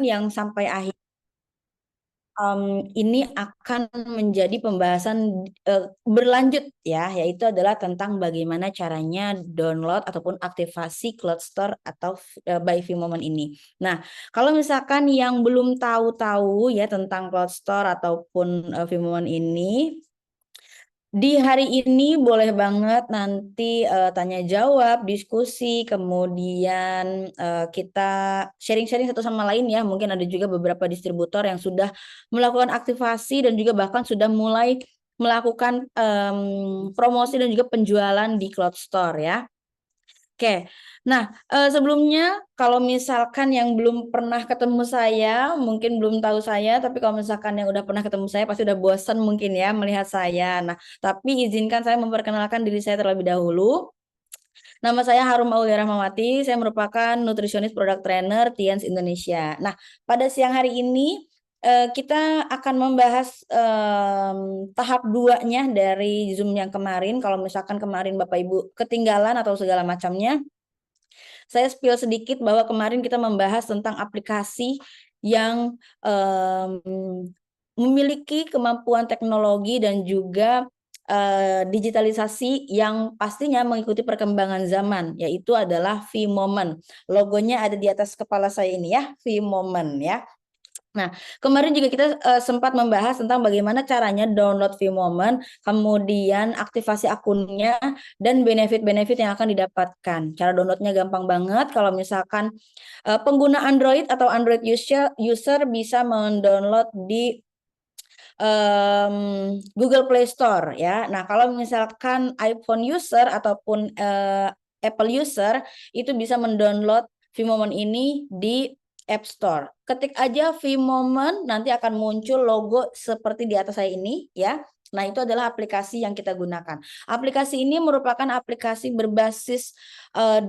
yang sampai akhir ini akan menjadi pembahasan berlanjut ya, yaitu adalah tentang bagaimana caranya download ataupun aktivasi Cloud Store atau by Vmoment ini. Nah, kalau misalkan yang belum tahu-tahu ya tentang Cloud Store ataupun Vmoment ini, di hari ini boleh banget nanti tanya jawab, diskusi, kemudian kita sharing-sharing satu sama lain ya. Mungkin ada juga beberapa distributor yang sudah melakukan aktivasi dan juga bahkan sudah mulai melakukan promosi dan juga penjualan di Cloud Store ya. Oke, nah sebelumnya kalau misalkan yang belum pernah ketemu saya, mungkin belum tahu saya, tapi kalau misalkan yang udah pernah ketemu saya pasti udah bosan mungkin ya melihat saya. Nah, tapi izinkan saya memperkenalkan diri saya terlebih dahulu. Nama saya Harum Aulia Rahmawati, saya merupakan nutrisionis product trainer Tiens Indonesia. Nah, pada siang hari ini kita akan membahas tahap 2-nya dari Zoom yang kemarin. Kalau misalkan kemarin Bapak Ibu ketinggalan atau segala macamnya, saya spill sedikit bahwa kemarin kita membahas tentang aplikasi yang memiliki kemampuan teknologi dan juga digitalisasi yang pastinya mengikuti perkembangan zaman, yaitu adalah Vmoment. Logonya ada di atas kepala saya ini ya, Vmoment ya. Nah, kemarin juga kita sempat membahas tentang bagaimana caranya download Vmoment, kemudian aktivasi akunnya, dan benefit-benefit yang akan didapatkan. Cara downloadnya gampang banget. Kalau misalkan pengguna Android atau Android user bisa mendownload di Google Play Store ya. Nah, kalau misalkan iPhone user ataupun Apple user itu bisa mendownload Vmoment ini di App Store. Ketik aja Vmoment, nanti akan muncul logo seperti di atas saya ini ya. Nah, itu adalah aplikasi yang kita gunakan. Aplikasi ini merupakan aplikasi berbasis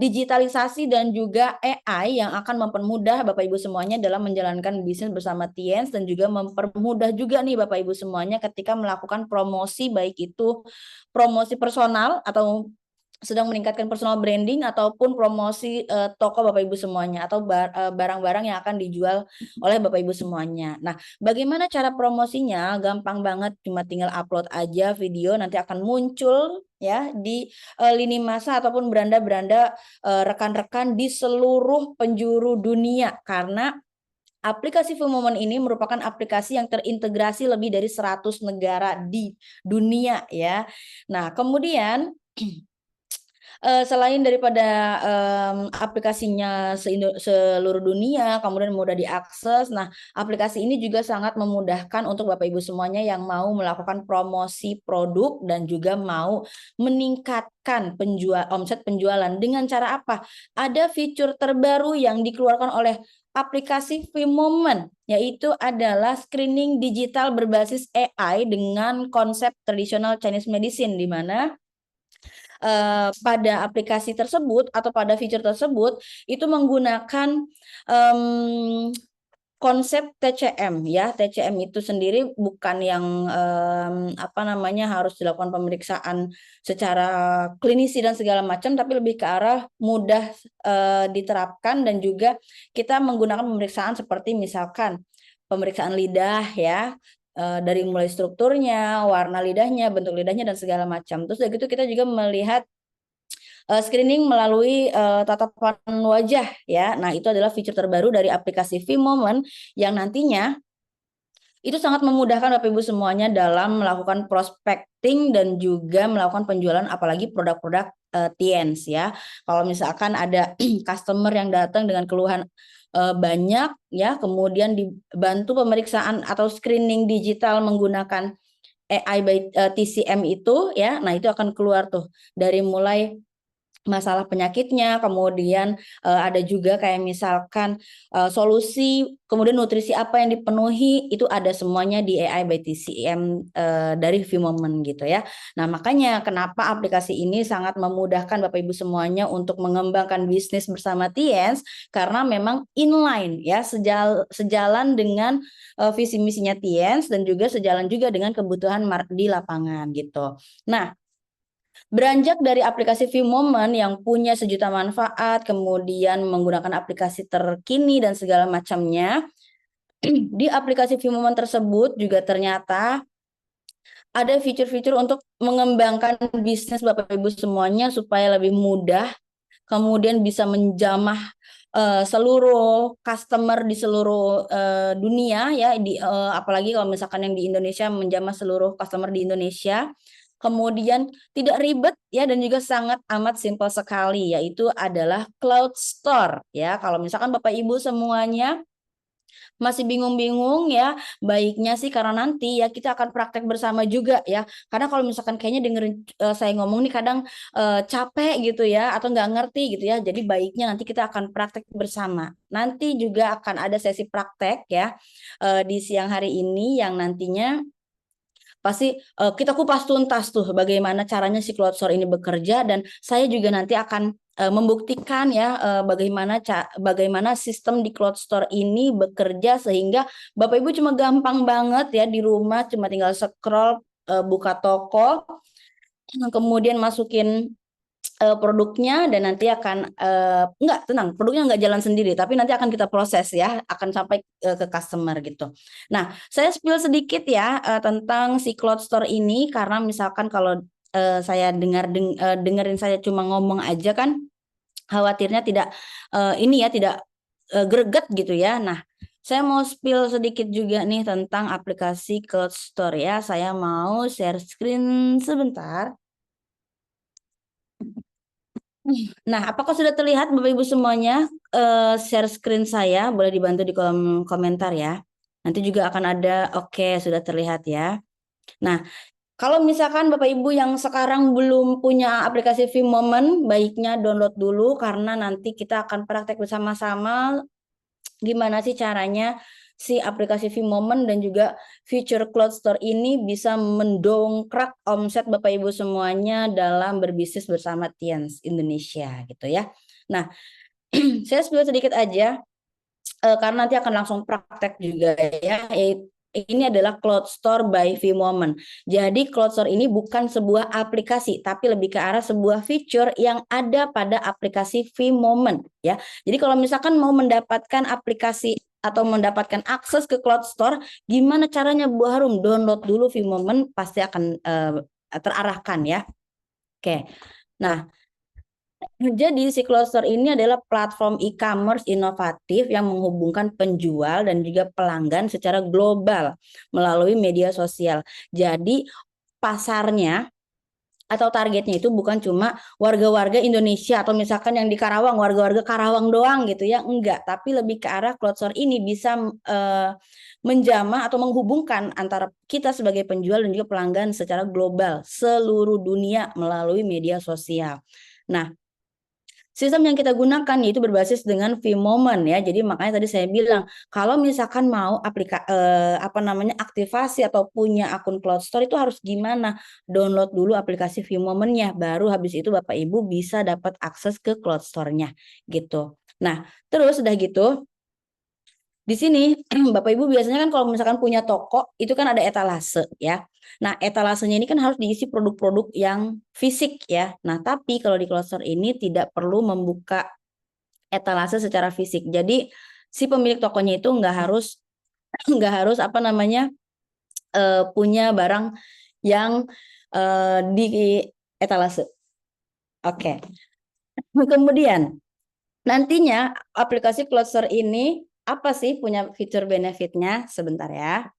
digitalisasi dan juga AI yang akan mempermudah Bapak Ibu semuanya dalam menjalankan bisnis bersama Tiens, dan juga mempermudah juga nih Bapak Ibu semuanya ketika melakukan promosi, baik itu promosi personal atau sedang meningkatkan personal branding ataupun promosi toko Bapak Ibu semuanya atau barang-barang yang akan dijual oleh Bapak Ibu semuanya. Nah, bagaimana cara promosinya? Gampang banget, cuma tinggal upload aja video, nanti akan muncul ya di lini masa ataupun beranda-beranda rekan-rekan di seluruh penjuru dunia, karena aplikasi Vmoment ini merupakan aplikasi yang terintegrasi lebih dari 100 negara di dunia ya. Nah, kemudian selain daripada aplikasinya seluruh dunia, kemudian mudah diakses. Nah, aplikasi ini juga sangat memudahkan untuk Bapak Ibu semuanya yang mau melakukan promosi produk dan juga mau meningkatkan omset penjualan. Dengan cara apa? Ada fitur terbaru yang dikeluarkan oleh aplikasi Vmoment, yaitu adalah screening digital berbasis AI dengan konsep tradisional Chinese medicine, di mana pada aplikasi tersebut atau pada fitur tersebut itu menggunakan konsep TCM ya. TCM itu sendiri bukan yang apa namanya harus dilakukan pemeriksaan secara klinisi dan segala macam, tapi lebih ke arah mudah diterapkan, dan juga kita menggunakan pemeriksaan seperti misalkan pemeriksaan lidah ya, dari mulai strukturnya, warna lidahnya, bentuk lidahnya, dan segala macam. Terus dari itu kita juga melihat screening melalui tatapan wajah ya. Nah, itu adalah fitur terbaru dari aplikasi Vmoment yang nantinya itu sangat memudahkan Bapak Ibu semuanya dalam melakukan prospecting dan juga melakukan penjualan, apalagi produk-produk Tiens ya. Kalau misalkan ada customer yang datang dengan keluhan banyak ya, kemudian dibantu pemeriksaan atau screening digital menggunakan AI by TCM itu ya. Nah, itu akan keluar tuh dari mulai masalah penyakitnya, kemudian ada juga kayak misalkan solusi, kemudian nutrisi apa yang dipenuhi, itu ada semuanya di AI by TCM dari Vmoment gitu ya. Nah, makanya kenapa aplikasi ini sangat memudahkan Bapak Ibu semuanya untuk mengembangkan bisnis bersama Tiens, karena memang inline ya, sejalan dengan visi misinya Tiens, dan juga sejalan juga dengan kebutuhan di lapangan gitu. Nah, Beranjak dari aplikasi ViewMoment yang punya sejuta manfaat, kemudian menggunakan aplikasi terkini dan segala macamnya, di aplikasi ViewMoment tersebut juga ternyata ada fitur-fitur untuk mengembangkan bisnis Bapak Ibu semuanya supaya lebih mudah, kemudian bisa menjamah seluruh customer di seluruh dunia ya, apalagi kalau misalkan yang di Indonesia, menjamah seluruh customer di Indonesia. Kemudian tidak ribet ya, dan juga sangat amat simpel sekali, yaitu adalah Cloud Store ya. Kalau misalkan Bapak Ibu semuanya masih bingung-bingung ya, baiknya sih karena nanti ya kita akan praktek bersama juga ya. Karena kalau misalkan kayaknya dengerin saya ngomong nih kadang capek gitu ya, atau nggak ngerti gitu ya. Jadi baiknya nanti kita akan praktek bersama. Nanti juga akan ada sesi praktek ya di siang hari ini yang nantinya pasti kita kupas tuntas tuh bagaimana caranya si Cloud Store ini bekerja, dan saya juga nanti akan membuktikan ya bagaimana sistem di Cloud Store ini bekerja sehingga Bapak Ibu cuma gampang banget ya di rumah, cuma tinggal scroll buka toko, kemudian masukin produknya, dan nanti akan produknya nggak jalan sendiri, tapi nanti akan kita proses ya, akan sampai ke customer gitu. Nah, saya spill sedikit ya tentang si Cloud Store ini, karena misalkan kalau saya dengerin saya cuma ngomong aja kan, khawatirnya tidak ini ya, tidak greget gitu ya. Nah, saya mau spill sedikit juga nih tentang aplikasi Cloud Store ya. Saya mau share screen sebentar. Nah, apakah sudah terlihat Bapak Ibu semuanya share screen saya? Boleh dibantu di kolom komentar ya. Nanti juga akan ada, oke, sudah terlihat ya. Nah, kalau misalkan Bapak Ibu yang sekarang belum punya aplikasi ViewMoment, baiknya download dulu, karena nanti kita akan praktek bersama-sama gimana sih caranya si aplikasi ViewMoment dan juga fitur Cloud Store ini bisa mendongkrak omset Bapak Ibu semuanya dalam berbisnis bersama Tians Indonesia gitu ya. Nah, saya spill sedikit aja karena nanti akan langsung praktek juga ya. Ini adalah Cloud Store by ViewMoment. Jadi Cloud Store ini bukan sebuah aplikasi, tapi lebih ke arah sebuah fitur yang ada pada aplikasi ViewMoment ya. Jadi kalau misalkan mau mendapatkan aplikasi atau mendapatkan akses ke Cloud Store, gimana caranya Bu Harum? Download dulu ViewMoment, pasti akan terarahkan ya. Oke. Nah, jadi si Cloud Store ini adalah platform e-commerce inovatif yang menghubungkan penjual dan juga pelanggan secara global melalui media sosial. Jadi pasarnya atau targetnya itu bukan cuma warga-warga Indonesia atau misalkan yang di Karawang, warga-warga Karawang doang gitu ya, enggak. Tapi lebih ke arah Cloud Store ini bisa menjamah atau menghubungkan antara kita sebagai penjual dan juga pelanggan secara global, seluruh dunia melalui media sosial. Nah, sistem yang kita gunakan yaitu berbasis dengan ViewMoment ya. Jadi makanya tadi saya bilang kalau misalkan mau aktivasi atau punya akun Cloud Store itu harus gimana? Download dulu aplikasi ViewMoment-nya, baru habis itu Bapak Ibu bisa dapat akses ke Cloud Store-nya gitu. Nah, terus udah gitu di sini Bapak Ibu biasanya kan kalau misalkan punya toko itu kan ada etalase ya. Nah, etalasenya ini kan harus diisi produk-produk yang fisik ya. Nah, tapi kalau di Cloud Store ini tidak perlu membuka etalase secara fisik. Jadi si pemilik tokonya itu nggak harus punya barang yang di etalase. Oke. Kemudian nantinya aplikasi Cloud Store ini apa sih punya fitur benefitnya? Sebentar ya.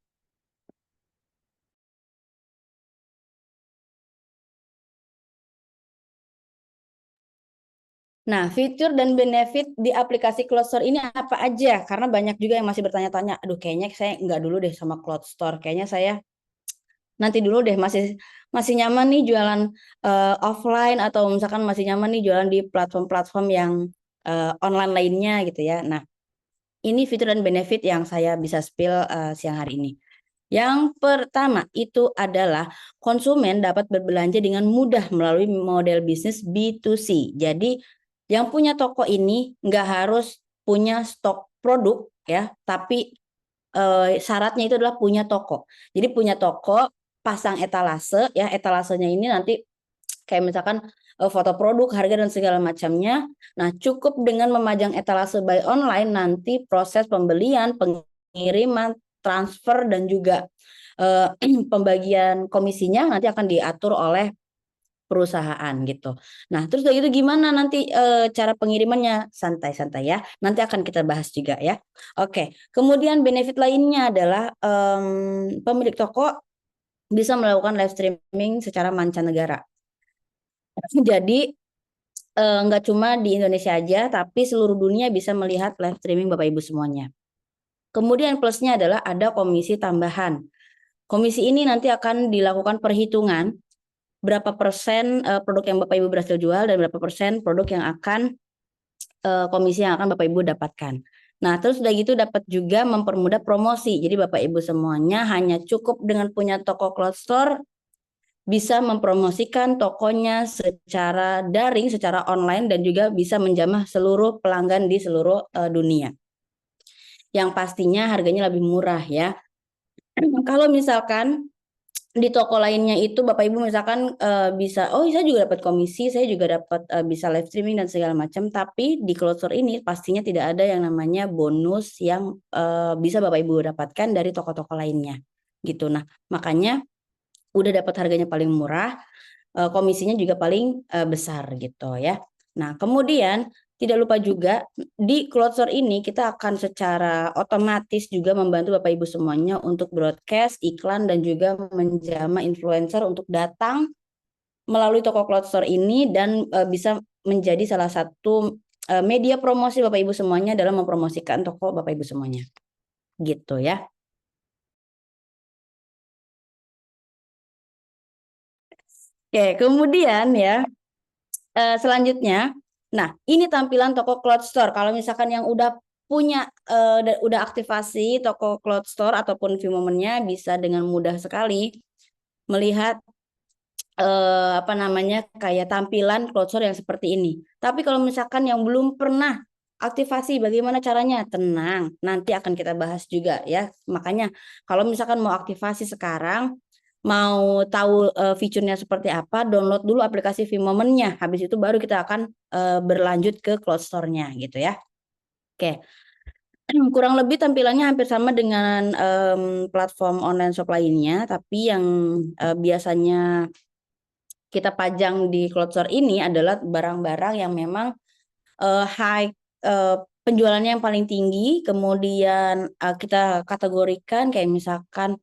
Nah, fitur dan benefit di aplikasi Cloud Store ini apa aja? Karena banyak juga yang masih bertanya-tanya, aduh kayaknya saya nggak dulu deh sama Cloud Store. Kayaknya saya nanti dulu deh, masih nyaman nih jualan offline, atau misalkan masih nyaman nih jualan di platform-platform yang online lainnya gitu ya. Nah, ini fitur dan benefit yang saya bisa spill siang hari ini. Yang pertama itu adalah konsumen dapat berbelanja dengan mudah melalui model bisnis B2C. Jadi yang punya toko ini nggak harus punya stok produk ya, tapi syaratnya itu adalah punya toko. Jadi punya toko, pasang etalase ya, etalasenya ini nanti kayak misalkan foto produk, harga dan segala macamnya. Nah, cukup dengan memajang etalase buy online, nanti proses pembelian, pengiriman, transfer dan juga pembagian komisinya nanti akan diatur oleh perusahaan gitu. Nah, terus udah gitu gimana nanti cara pengirimannya? Santai-santai ya. Nanti akan kita bahas juga ya. Oke, kemudian benefit lainnya adalah pemilik toko bisa melakukan live streaming secara mancanegara. Jadi nggak cuma di Indonesia aja, tapi seluruh dunia bisa melihat live streaming Bapak Ibu semuanya. Kemudian plusnya adalah ada komisi tambahan. Komisi ini nanti akan dilakukan perhitungan berapa persen produk yang Bapak Ibu berhasil jual dan berapa persen produk yang akan komisi yang akan Bapak Ibu dapatkan. Nah, terus udah gitu dapat juga mempermudah promosi. Jadi Bapak Ibu semuanya hanya cukup dengan punya toko cloud store bisa mempromosikan tokonya secara daring, secara online dan juga bisa menjamah seluruh pelanggan di seluruh dunia. Yang pastinya harganya lebih murah ya. Kalau misalkan di toko lainnya itu Bapak Ibu misalkan bisa, oh saya juga dapat komisi, saya juga dapat bisa live streaming dan segala macam, tapi di cloud store ini pastinya tidak ada yang namanya bonus yang bisa Bapak Ibu dapatkan dari toko-toko lainnya gitu. Nah, makanya udah dapat harganya paling murah, komisinya juga paling besar gitu ya. Nah, kemudian tidak lupa juga di cloud store ini kita akan secara otomatis juga membantu Bapak Ibu semuanya untuk broadcast, iklan dan juga menjamah influencer untuk datang melalui toko cloud store ini dan bisa menjadi salah satu media promosi Bapak Ibu semuanya dalam mempromosikan toko Bapak Ibu semuanya. Gitu ya. Oke, kemudian ya selanjutnya, nah ini tampilan toko cloud store. Kalau misalkan yang udah punya, udah aktivasi toko cloud store ataupun view momennya bisa dengan mudah sekali melihat apa namanya kayak tampilan cloud store yang seperti ini. Tapi kalau misalkan yang belum pernah aktivasi, bagaimana caranya? Tenang, nanti akan kita bahas juga ya. Makanya kalau misalkan mau aktivasi sekarang, mau tahu fiturnya seperti apa, download dulu aplikasi Vmoment-nya. Habis itu baru kita akan berlanjut ke cloud store-nya gitu ya. Oke. Kurang lebih tampilannya hampir sama dengan platform online shop lainnya, tapi yang biasanya kita pajang di cloud store ini adalah barang-barang yang memang high penjualannya yang paling tinggi, kemudian kita kategorikan kayak misalkan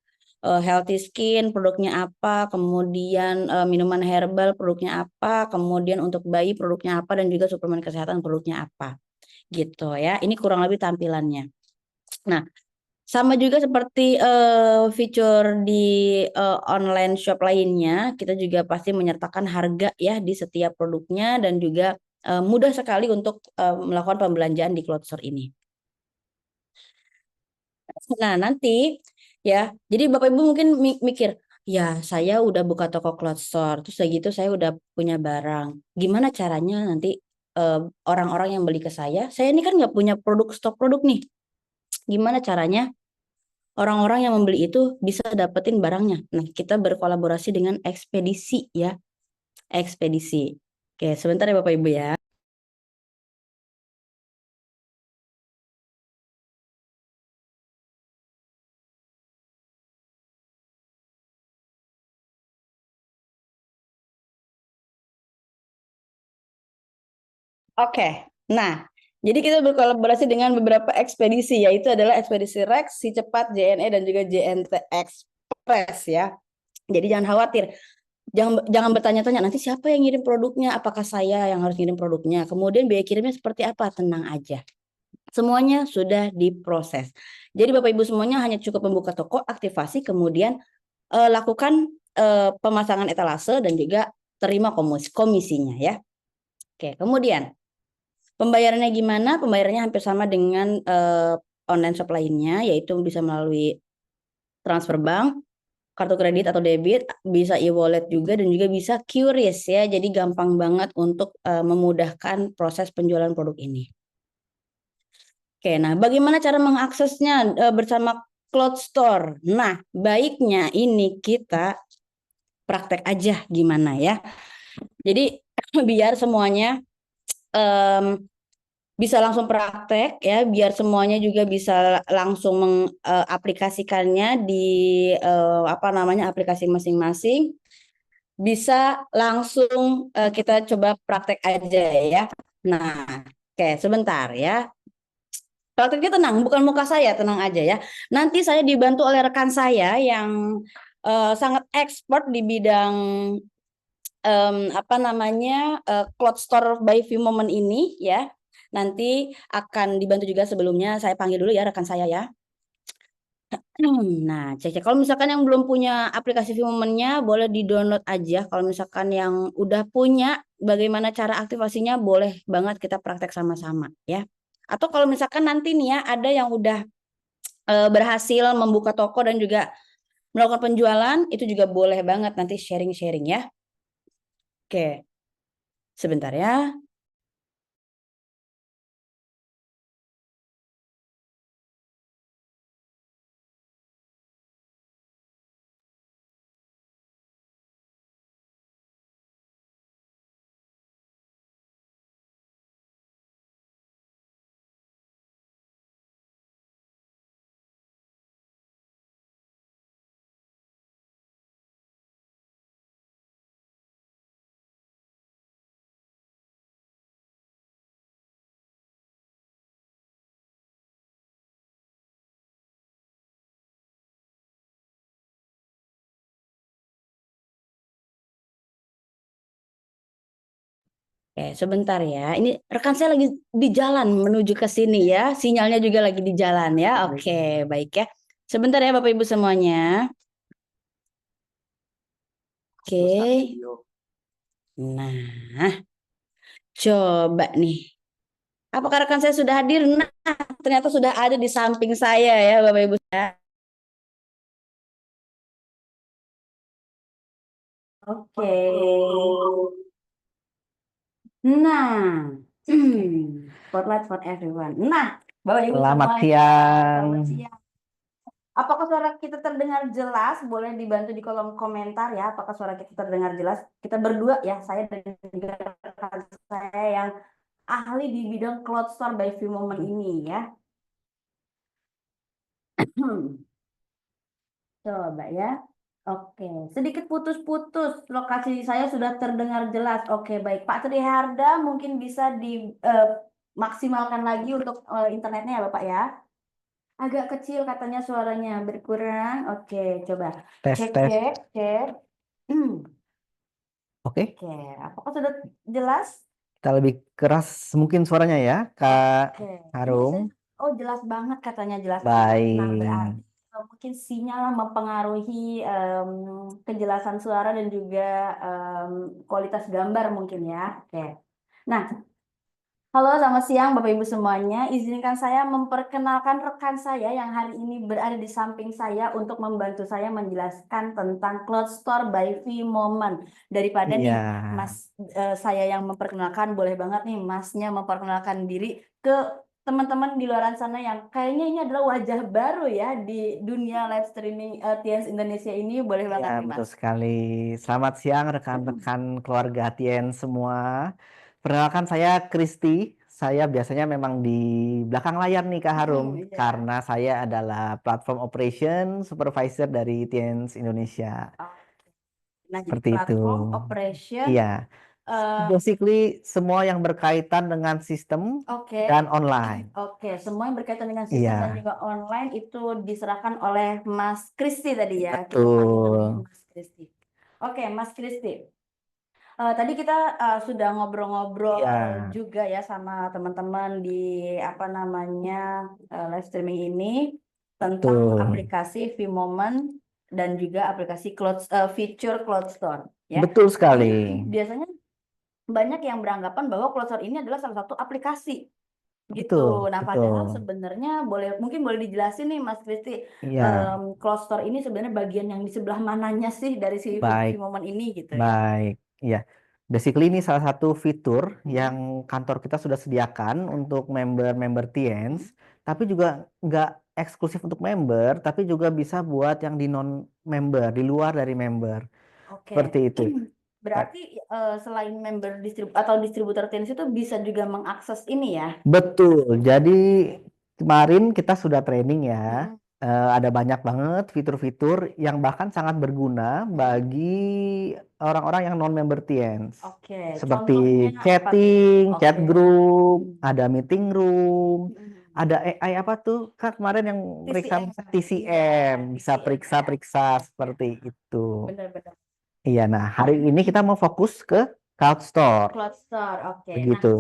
healthy skin produknya apa, kemudian minuman herbal produknya apa, kemudian untuk bayi produknya apa dan juga suplemen kesehatan produknya apa gitu ya. Ini kurang lebih tampilannya. Nah, sama juga seperti fitur di online shop lainnya, kita juga pasti menyertakan harga ya di setiap produknya dan juga mudah sekali untuk melakukan pembelanjaan di cloud store ini. Nah, nanti ya, jadi Bapak Ibu mungkin mikir, ya saya udah buka toko cloud store, terus kayak gitu saya udah punya barang. Gimana caranya nanti orang-orang yang beli ke saya ini kan nggak punya produk stok produk nih. Gimana caranya orang-orang yang membeli itu bisa dapetin barangnya? Nah, kita berkolaborasi dengan ekspedisi ya, ekspedisi. Oke, sebentar ya Bapak Ibu ya. Oke, nah, jadi kita berkolaborasi dengan beberapa ekspedisi, yaitu adalah ekspedisi Rex, Si Cepat, JNE, dan juga JNT Express ya. Jadi jangan khawatir, jangan bertanya-tanya nanti siapa yang ngirim produknya, apakah saya yang harus ngirim produknya, kemudian biaya kirimnya seperti apa, tenang aja. Semuanya sudah diproses. Jadi Bapak Ibu semuanya hanya cukup membuka toko, aktivasi, kemudian lakukan pemasangan etalase dan juga terima komisinya ya. Oke, kemudian pembayarannya gimana? Pembayarannya hampir sama dengan online shop lainnya, yaitu bisa melalui transfer bank, kartu kredit atau debit, bisa e-wallet juga dan juga bisa QRIS ya. Jadi gampang banget untuk memudahkan proses penjualan produk ini. Oke, nah bagaimana cara mengaksesnya bersama Cloud Store? Nah, baiknya ini kita praktek aja gimana ya. Jadi biar semuanya em, bisa langsung praktek ya, biar semuanya juga bisa langsung mengaplikasikannya di apa namanya aplikasi masing-masing, bisa langsung kita coba praktek aja ya. Nah, oke sebentar ya. Prakteknya tenang, bukan muka saya, tenang aja ya. Nanti saya dibantu oleh rekan saya yang sangat expert di bidang apa namanya Cloud Store by Vmoment ini ya. Nanti akan dibantu juga sebelumnya. Saya panggil dulu ya rekan saya ya. Nah, cek kalau misalkan yang belum punya aplikasi Vmoment-nya boleh di-download aja. Kalau misalkan yang udah punya, bagaimana cara aktivasinya boleh banget kita praktek sama-sama ya. Atau kalau misalkan nanti nih ya ada yang udah berhasil membuka toko dan juga melakukan penjualan, itu juga boleh banget nanti sharing-sharing ya. Oke, sebentar ya. Oke, sebentar ya. Ini rekan saya lagi di jalan menuju ke sini ya. Sinyalnya juga lagi di jalan ya. Oke, baik ya. Sebentar ya Bapak Ibu semuanya. Oke. Nah, coba nih. Apakah rekan saya sudah hadir? Nah, ternyata sudah ada di samping saya ya Bapak Ibu. Oke. Nah, spotlight for everyone. Nah, Bapak Ibu Selamat semuanya, siang. selamat siang. Apakah suara kita terdengar jelas? Boleh dibantu di kolom komentar ya. Apakah suara kita terdengar jelas? Kita berdua ya, saya dan juga rekan saya yang ahli di bidang Cloud Store by Vmoment ini ya. Coba ya. Oke, sedikit putus-putus. Lokasi saya sudah terdengar jelas. Oke, baik. Pak Triharda mungkin bisa dimaksimalkan lagi untuk internetnya ya, Bapak ya. Agak kecil katanya suaranya berkurang. Oke, coba. Tes, Cek, tes. cek, cek. Oke, Oke, apakah sudah jelas? kita lebih keras mungkin suaranya ya, Kak Oke, ini Harum. oh jelas banget katanya jelas banget. Nah, Baik. berarti mungkin sinyal mempengaruhi kejelasan suara dan juga kualitas gambar mungkin ya. Oke. Nah, halo, selamat siang Bapak Ibu semuanya. Izinkan saya memperkenalkan rekan saya yang hari ini berada di samping saya untuk membantu saya menjelaskan tentang Cloud Store by Vmoment. Daripada Iya, nih saya yang memperkenalkan, boleh banget nih Masnya memperkenalkan diri ke teman-teman di luar sana yang kayaknya ini adalah wajah baru ya di dunia live streaming TNS Indonesia ini. Boleh iya banget nih betul Mas. sekali. Selamat siang rekan-rekan keluarga Tien semua. Perkenalkan saya Kristi. Saya biasanya memang di belakang layar nih Kak Harum, Iya. karena saya adalah platform operation supervisor dari Tiens Indonesia. Oke. Nah, jadi Seperti itu. platform operation Iya. eh, Basically semua yang berkaitan dengan sistem oke. dan online. Oke, semua yang berkaitan dengan sistem dan Iya, juga online itu diserahkan oleh Mas Kristi tadi ya. Kita panggil namanya betul. Mas Kristi. Oke, Mas Kristi. Tadi kita sudah ngobrol-ngobrol Iya, juga ya sama teman-teman di apa namanya live streaming ini tentang betul. aplikasi Vmoment dan juga aplikasi fitur Cloud Store ya. Betul sekali. Biasanya banyak yang beranggapan bahwa Cloud Store ini adalah salah satu aplikasi gitu. Betul, Nah, betul. padahal sebenarnya mungkin boleh dijelasin nih Mas Kristi, Iya, Cloud Store ini sebenarnya bagian yang di sebelah mananya sih dari si baik, Vmoment ini gitu ya. baik. Iya. Basically ini salah satu fitur Hmm. yang kantor kita sudah sediakan untuk member-member Tiens, tapi juga nggak eksklusif untuk member, tapi juga bisa buat yang di non-member, di luar dari member. Oke. Seperti itu. Berarti selain member atau distributor tenis itu bisa juga mengakses ini ya? Betul. Jadi kemarin kita sudah training ya. Mm-mm. Ada banyak banget fitur-fitur yang bahkan sangat berguna Mm-mm. bagi orang-orang yang non-member Teens. Oke, Seperti contohnya apa tuh? chatting, chat Oke. group, Mm. ada meeting room, Mm-mm. ada AI apa tuh? Kak kemarin yang periksa TCM. Iya, TCM, bisa TCM ya. periksa-periksa seperti itu. Benar-benar. Iya, nah hari ini kita mau fokus ke Cloud Store. Cloud Store, oke. Nah, Begitu.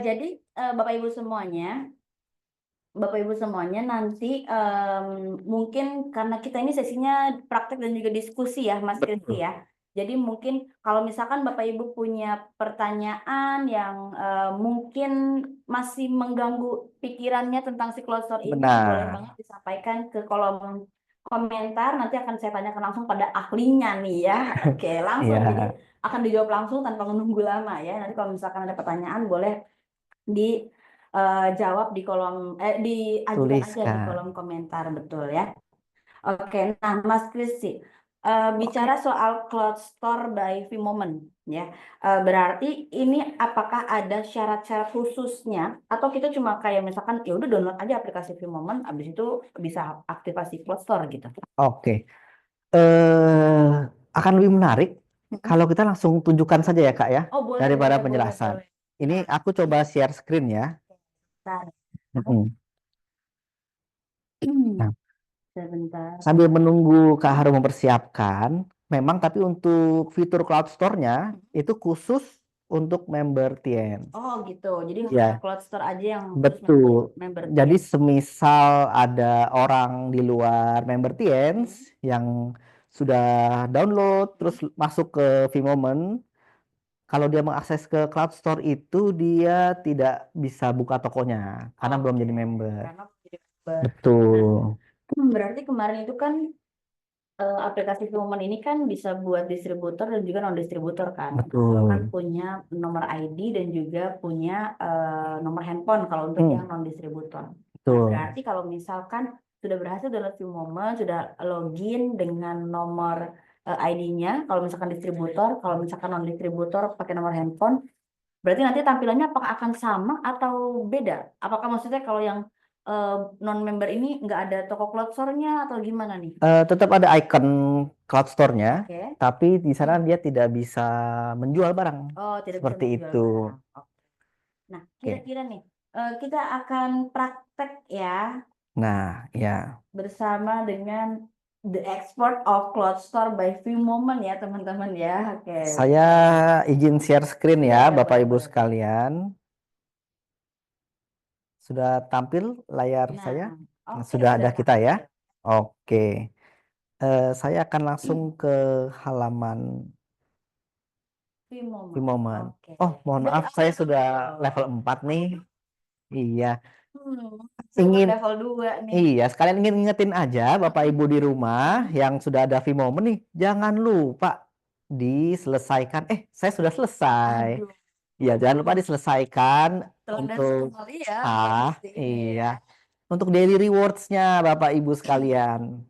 jadi Bapak Ibu semuanya, Bapak Ibu semuanya nanti mungkin karena kita ini sesinya praktek dan juga diskusi ya, Mas Kristi Betul. ya. Jadi mungkin kalau misalkan Bapak Ibu punya pertanyaan yang mungkin masih mengganggu pikirannya tentang si cloud store ini, boleh banget Benar. disampaikan ke kolom komentar. Nanti akan saya tanyakan langsung pada ahlinya nih ya. Oke, langsung. Jadi Iya, akan dijawab langsung tanpa menunggu lama ya. Nanti kalau misalkan ada pertanyaan boleh dijawab di diajukan aja di tuliskan. kolom komentar, betul ya. Oke, nah Mas Kristi, Oke. bicara soal Cloud Store by Vmoment ya, berarti ini apakah ada syarat-syarat khususnya atau kita cuma kayak misalkan ya udah download aja aplikasi Vmoment, abis itu bisa aktivasi Cloud Store gitu. Oke. Eh, akan lebih menarik Mm-mm. kalau kita langsung tunjukkan saja ya, Kak ya, Oh boleh daripada boleh boleh penjelasan. boleh. Ini Nah, aku coba share screen ya. bentar. Mm-mm. Nah, Sebentar. sambil menunggu Kak Harum mempersiapkan, memang tapi untuk fitur Cloud Store-nya itu khusus untuk member Teens. Oh gitu. Jadi hanya Ya, Cloud Store aja yang khusus betul. member Jadi TN. semisal ada orang di luar member Teens Hmm. yang sudah download terus masuk ke Vmoment, kalau dia mengakses ke Cloud Store itu dia tidak bisa buka tokonya karena belum Oke, jadi member. karena jadi member. Nah, Betul. berarti kemarin itu kan aplikasi Woman ini kan bisa buat distributor dan juga non distributor kan. Asalkan Betul. punya nomor ID dan juga punya nomor handphone kalau untuk yang Hmm, non distributor. Nah, betul. berarti kalau misalkan sudah berhasil download Woman, sudah login dengan nomor ID-nya, kalau misalkan distributor, kalau misalkan non distributor pakai nomor handphone, berarti nanti tampilannya apakah akan sama atau beda? Apakah maksudnya kalau yang non-member ini nggak ada toko cloud store-nya atau gimana nih? Tetap ada icon Cloud Store-nya, Oke. tapi di sana dia tidak bisa menjual barang. Oh, tidak bisa Seperti menjual itu. barang. Oke. Nah, Oke. kira-kira nih, kita akan praktek ya Nah, ya. bersama dengan The Export of Cloud Store by Few Moment ya, teman-teman ya. Oke, Saya bentar. izin share screen ya, Boleh, Bapak boleh, Ibu boleh. sekalian. Sudah tampil layar saya? Nah, Nah, oke, sudah sudah ada kita ya. tampil. Oke. Saya akan langsung ke halaman Few di Moment. momen. Oke. Oh, mohon Dari maaf, awal saya sudah dulu. level 4 nih. Iya. Saya baru Ingin, level 2 nih. iya, sekalian ingin ngingetin aja Bapak Ibu di rumah yang sudah ada V-Momen nih, jangan lupa diselesaikan. Saya sudah selesai. Aduh, Iya, jangan lupa diselesaikan teladan untuk sekali ya Bapak Gusti ini iya. ya. Untuk daily rewards-nya Bapak Ibu sekalian.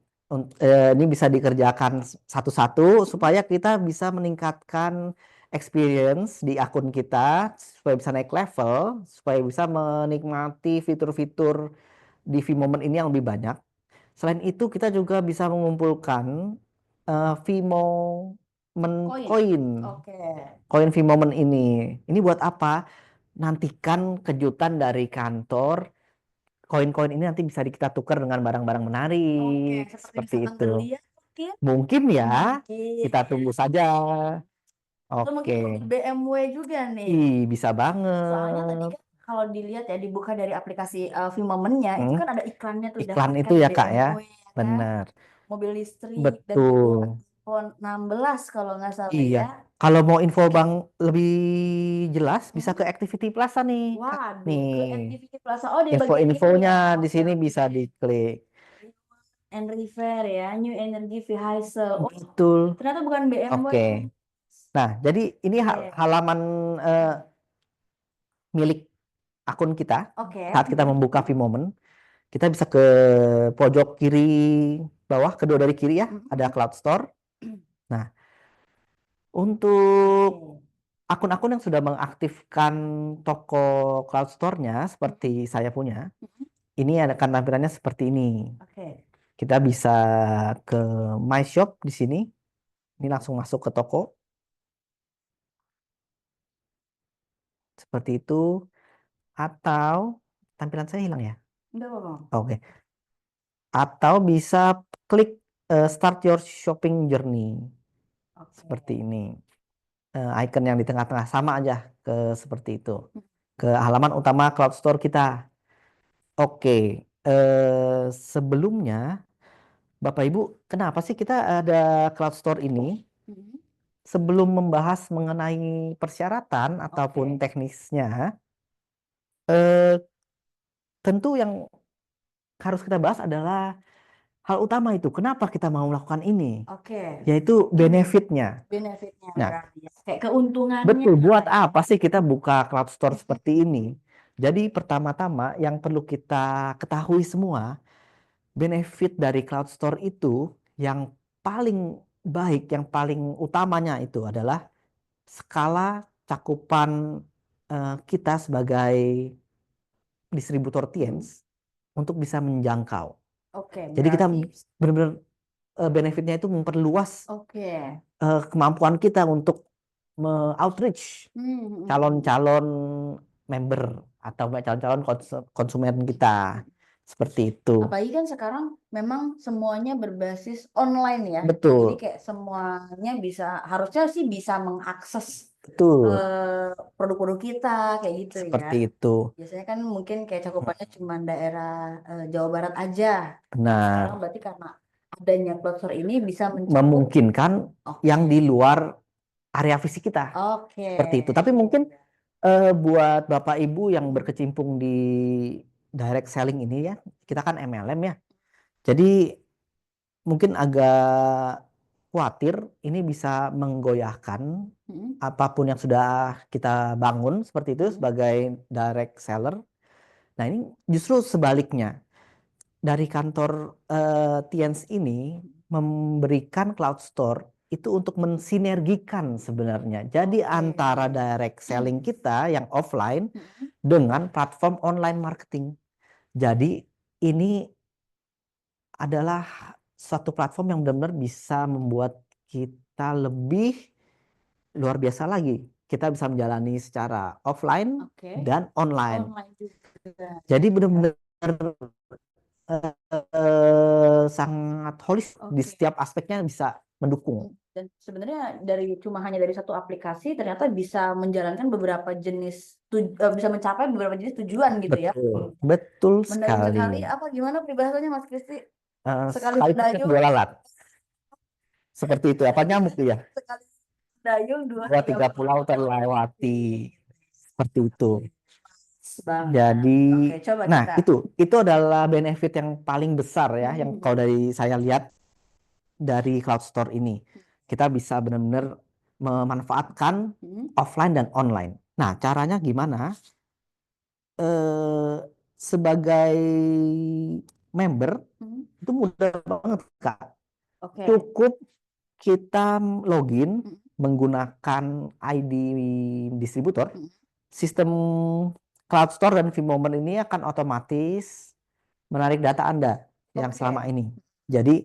Ini bisa dikerjakan satu-satu supaya kita bisa meningkatkan experience di akun kita, supaya bisa naik level, supaya bisa menikmati fitur-fitur di V-Moment ini yang lebih banyak. Selain itu kita juga bisa mengumpulkan V-Moment Koin. coin. Oke. Koin V-Moment ini. Ini buat apa? Nantikan kejutan dari kantor. Koin-koin ini nanti bisa kita tukar dengan barang-barang Oke, menarik, seperti seperti misalkan itu. berlian mungkin. Mungkin ya, Mungkin kita ya. tunggu saja. Atau mungkin Oke, mobil BMW juga nih. bisa Soalnya tadi banget. kan kalau dilihat ya dibuka dari aplikasi Vimomen-nya itu Hmm, kan ada iklannya tuh iklan itu dapatkan ya Kak ya, BMW ya kan, benar. mobil listrik dan juga Betul. iPhone 16 kalau nggak salah Iya. ya. Kalau mau info bang lebih jelas, bisa ke Mhm. Activity Plaza nih, Kak. Waduh, Nih, ke Activity Plaza. Oh, di bagian ini info-infonya ya. di Oke, sini oke. bisa diklik. And River ya, New Energy Vehicle. Oh, Betul. ternyata bukan BMW. Oke. Nah, jadi ini Oke, halaman eh, milik akun kita oke. saat kita membuka V-Moment. Kita bisa ke pojok kiri bawah, kedua dari kiri ya, ada Mm-mm. Cloud Store. Nah, Untuk Oke. akun-akun yang sudah mengaktifkan toko Cloud Store-nya seperti saya punya, ini akan tampilannya seperti ini. Oke. Kita bisa ke My Shop di sini. Ini langsung masuk ke toko. Seperti itu. Atau tampilan saya hilang ya? Enggak apa-apa. Oke. Atau bisa klik Start Your Shopping Journey. Seperti Oke. ini. Icon yang di tengah-tengah sama aja ke seperti itu. Ke halaman utama Cloud Store kita. Oke. Sebelumnya, Bapak Ibu, kenapa sih kita ada Cloud Store ini? Hmm. Sebelum membahas mengenai persyaratan ataupun Oke. teknisnya, eh, tentu yang harus kita bahas adalah hal utama itu. Kenapa kita mau melakukan ini? Oke. Yaitu benefitnya. Benefitnya Nah, berarti ya. Kayak keuntungannya betul, apa buat ya? apa sih kita buka cloud store seperti ini? Jadi pertama-tama yang perlu kita ketahui semua, benefit dari cloud store itu yang paling baik, yang paling utamanya itu adalah skala cakupan kita sebagai distributor TIENS untuk bisa menjangkau. Oke, Jadi kita berarti benar-benar benefitnya itu memperluas oke. kemampuan kita untuk outreach Hmm. calon-calon member atau calon-calon konsumen kita. Seperti itu. Apalagi kan sekarang memang semuanya berbasis online ya. Jadi Betul, kayak semuanya bisa, harusnya sih bisa mengakses betul. eh, produk-produk kita kayak gitu ya. Seperti itu. Biasanya kan mungkin kayak cakupannya cuma daerah Jawa Barat aja. Nah, sekarang Benar. berarti karena adanya platform ini bisa mencakup. Memungkinkan Oke. yang di luar area fisik kita. Oke. Seperti itu. Tapi Iya, mungkin iya. buat Bapak Ibu yang berkecimpung di direct selling ini ya, kita kan MLM ya. Jadi mungkin agak khawatir ini bisa menggoyahkan Hmm. apapun yang sudah kita bangun seperti itu Hmm. sebagai direct seller. Nah, ini justru sebaliknya. Dari kantor Tiens ini memberikan cloud store itu untuk mensinergikan sebenarnya. Jadi Oke. antara direct selling kita yang offline Hmm. dengan platform online marketing. Jadi ini adalah suatu platform yang benar-benar bisa membuat kita lebih luar biasa lagi. Kita bisa menjalani secara offline Oke. dan online. Online juga. Jadi benar-benar sangat holis di Oke. setiap aspeknya bisa mendukung. Dan sebenarnya dari cuma hanya dari satu aplikasi ternyata bisa menjalankan beberapa jenis bisa mencapai beberapa jenis tujuan gitu ya. Betul, betul Mendayung sekali. sekali apa gimana peribahasanya Mas Kristi? Sekali Sekali pakai mendayung, dua lalat. Seperti itu. Apa nyamuk tuh ya? sekali mendayung dua Dua tiga tiga pulau pulau terlewati. terlewati. Seperti itu. Banget. Jadi, Oke, coba nah kita. itu adalah benefit yang paling besar ya, yang Hmm. kalau dari saya lihat dari Cloud Store ini. Kita bisa benar-benar memanfaatkan Hmm. offline dan online. Nah, caranya gimana? eh, Sebagai member Hmm. itu mudah banget Kak. Oke. Cukup kita login Hmm. menggunakan ID distributor. Hmm. Sistem Cloud Store dan Vmoment ini akan otomatis menarik data Anda yang selama Oke. ini. Jadi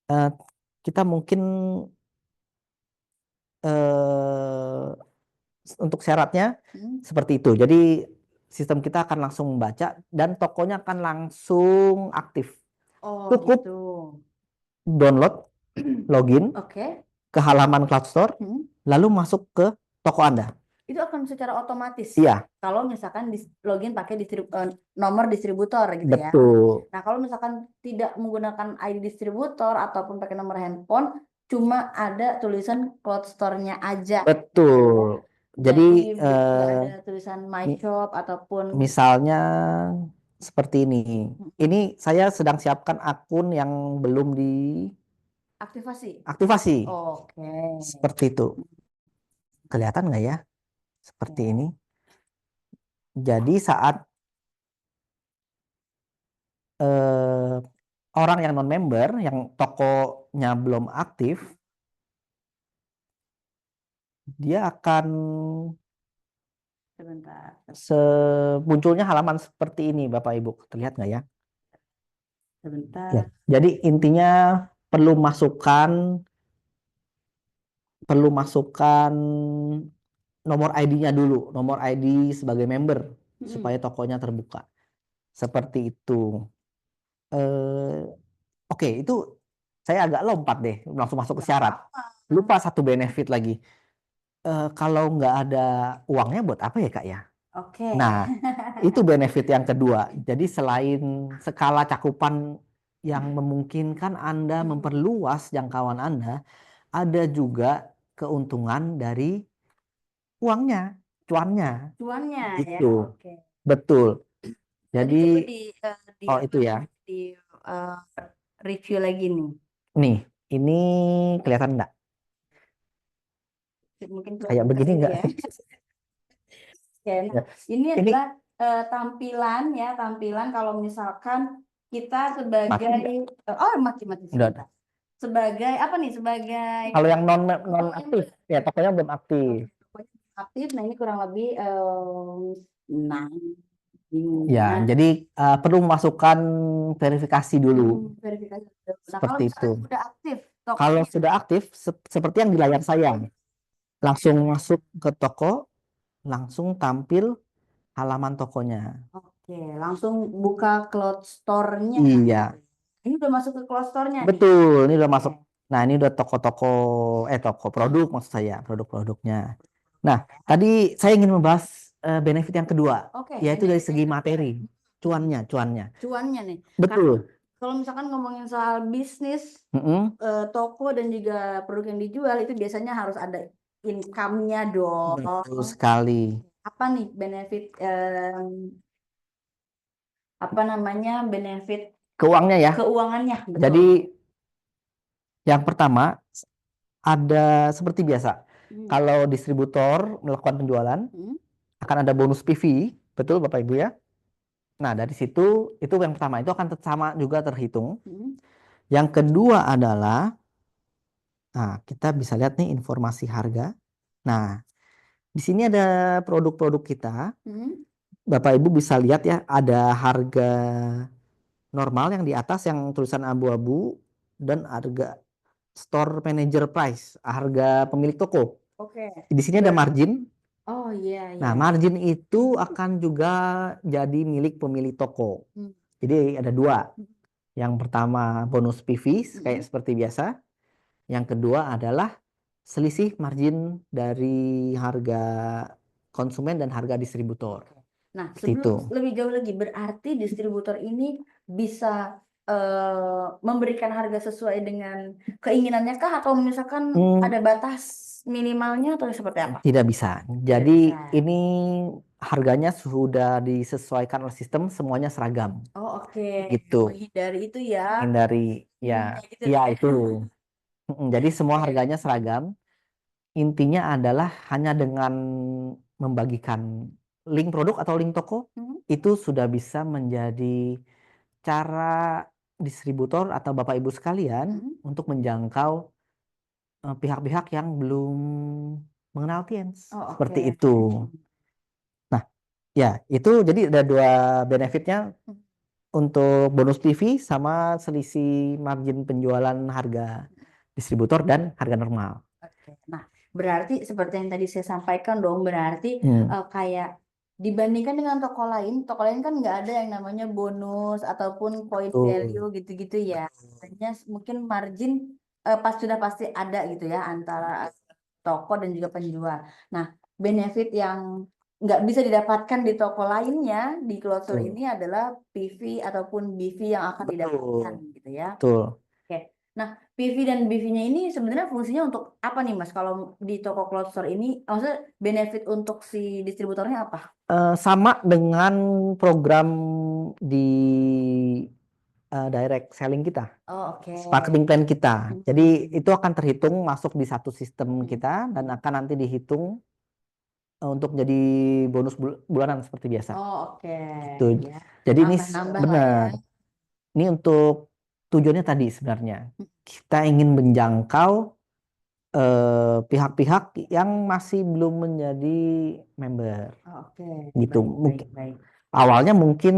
eh, kita mungkin eh, untuk syaratnya Hmm. seperti itu. Jadi sistem kita akan langsung membaca dan tokonya akan langsung aktif. Oh Cukup gitu. download, login Oke. ke halaman Cloud Store, Hmm. lalu masuk ke toko Anda. Itu akan secara otomatis Iya, kalau misalkan login pakai nomor distributor gitu ya. betul. Nah, kalau misalkan tidak menggunakan ID distributor ataupun pakai nomor handphone, cuma ada tulisan cloud store-nya aja gitu ya. Betul. Jadi Jadi nggak eh, ada tulisan my mi- shop ataupun misalnya seperti ini. Ini saya sedang siapkan akun yang belum aktivasi. diaktifasi. Oke. Seperti itu. Kelihatan nggak ya? Seperti Ya. ini. Jadi saat eh, orang yang non-member, yang tokonya belum aktif, dia akan Sebentar. munculnya halaman seperti ini, Bapak Ibu. Terlihat nggak ya? Ya. Sebentar. Jadi intinya perlu masukkan perlu masukkan nomor ID-nya dulu, nomor ID sebagai member Mm-mm. supaya tokonya terbuka. Seperti itu. Eh, oke, itu saya agak lompat deh, langsung masuk ke Nggak syarat. apa-apa. Lupa satu benefit lagi. Kalau nggak ada uangnya buat apa ya, Kak ya? Oke. Nah, itu benefit yang kedua. Jadi selain skala cakupan yang memungkinkan Anda memperluas jangkauan Anda, ada juga keuntungan dari uangnya, cuannya. Cuannya ya. Gitu. Oke. Betul. Tadi Jadi, coba di oh apa itu ya. namanya, di eh, review lagi nih. Nih, ini kelihatan nggak? Mungkin coba Kayak buka begini dulu nggak ya. sih? Oke, nah, Ya. ini Ini adalah tampilan ya, tampilan kalau misalkan kita mati sebagai nggak? mati Udah. sebentar. Sebagai apa nih? Sebagai Kalau yang non non tokonya aktif, ya tokonya belum aktif. tokonya aktif. Nah, ini kurang lebih nah Ya, ininya jadi perlu memasukkan verifikasi dulu. verifikasi. Nah, kalau Seperti itu. misalkan sudah aktif Kalau tokonya, sudah aktif, seperti yang di layar saya, langsung masuk ke toko, langsung tampil halaman tokonya. oke, langsung buka cloud store-nya. Iya, Ini udah masuk ke cloud store-nya nih. betul. Ini udah Oke. masuk. Nah, ini udah toko-toko, toko produk maksud saya, produk-produknya. Nah, tadi saya ingin membahas benefit yang kedua, Oke, yaitu dari benefit yang segi kedua. materi, cuannya. Cuannya nih. Karena Betul. kalau misalkan ngomongin soal bisnis, Mm-mm. toko dan juga produk yang dijual itu biasanya harus ada income-nya dong. Betul sekali. Apa nih benefit apa namanya benefit Keuangnya ya. keuangannya? Jadi Betul. yang pertama ada seperti biasa. Hmm. Kalau distributor melakukan penjualan, Hmm. akan ada bonus PV, betul Bapak Ibu ya. Nah, dari situ itu yang pertama itu akan sama juga terhitung. Hmm. Yang kedua adalah, nah kita bisa lihat nih informasi harga. Nah, di sini ada produk-produk kita. Hmm. Bapak Ibu bisa lihat ya, ada harga normal yang di atas yang tulisan abu-abu dan harga store manager price, harga pemilik toko. Oke. Di sini ada Ber- margin. oh iya Nah, iya. margin itu akan juga jadi milik pemilik toko. Hmm. Jadi ada dua. Yang pertama bonus PV kayak Hmm. seperti biasa. Yang kedua adalah selisih margin dari harga konsumen dan harga distributor. Oke. Nah, Seperti sebelum itu. lebih jauh lagi, berarti distributor ini bisa memberikan harga sesuai dengan keinginannya kah atau misalkan Hmm, ada batas minimalnya atau seperti apa? tidak bisa. Tidak Jadi bisa. ini harganya sudah disesuaikan oleh sistem, semuanya seragam. Oh, oke. Gitu. Menghindari itu ya. Hindari ya, Kayak gitu ya lah ya. itu. Jadi semua Oke. harganya seragam. Intinya adalah hanya dengan membagikan link produk atau link toko Hmm. itu sudah bisa menjadi cara distributor atau Bapak Ibu sekalian Hmm. untuk menjangkau pihak-pihak yang belum mengenal Tiens. Oh, oke. Seperti itu. Nah, ya itu jadi ada dua benefitnya untuk bonus PV sama selisih margin penjualan harga distributor dan harga normal. Oke. Nah, berarti seperti yang tadi saya sampaikan dong, berarti Hmm. kayak dibandingkan dengan toko lain kan nggak ada yang namanya bonus ataupun point value Betul. gitu-gitu ya. Hanya mungkin margin pas sudah pasti ada gitu ya antara toko dan juga penjual. Nah, benefit yang nggak bisa didapatkan di toko lainnya di Closer Betul. ini adalah PV ataupun BV yang akan didapatkan Betul. gitu ya. Betul. Oke. Nah, PV dan BV-nya ini sebenarnya fungsinya untuk apa nih, Mas? Kalau di toko cloud store ini, maksudnya benefit untuk si distributornya apa? Sama dengan program di direct selling kita, Oh, oke. marketing plan kita. Jadi Hmm. itu akan terhitung masuk di satu sistem Hmm. kita dan akan nanti dihitung untuk jadi bonus bulanan seperti biasa. Oh, oke. Gitu. Ya, Jadi ini nambah-nambah lah ya. benar. Ini untuk tujuannya tadi sebenarnya kita ingin menjangkau pihak-pihak yang masih belum menjadi member Oke, gitu. baik, baik, Mungkin baik. awalnya mungkin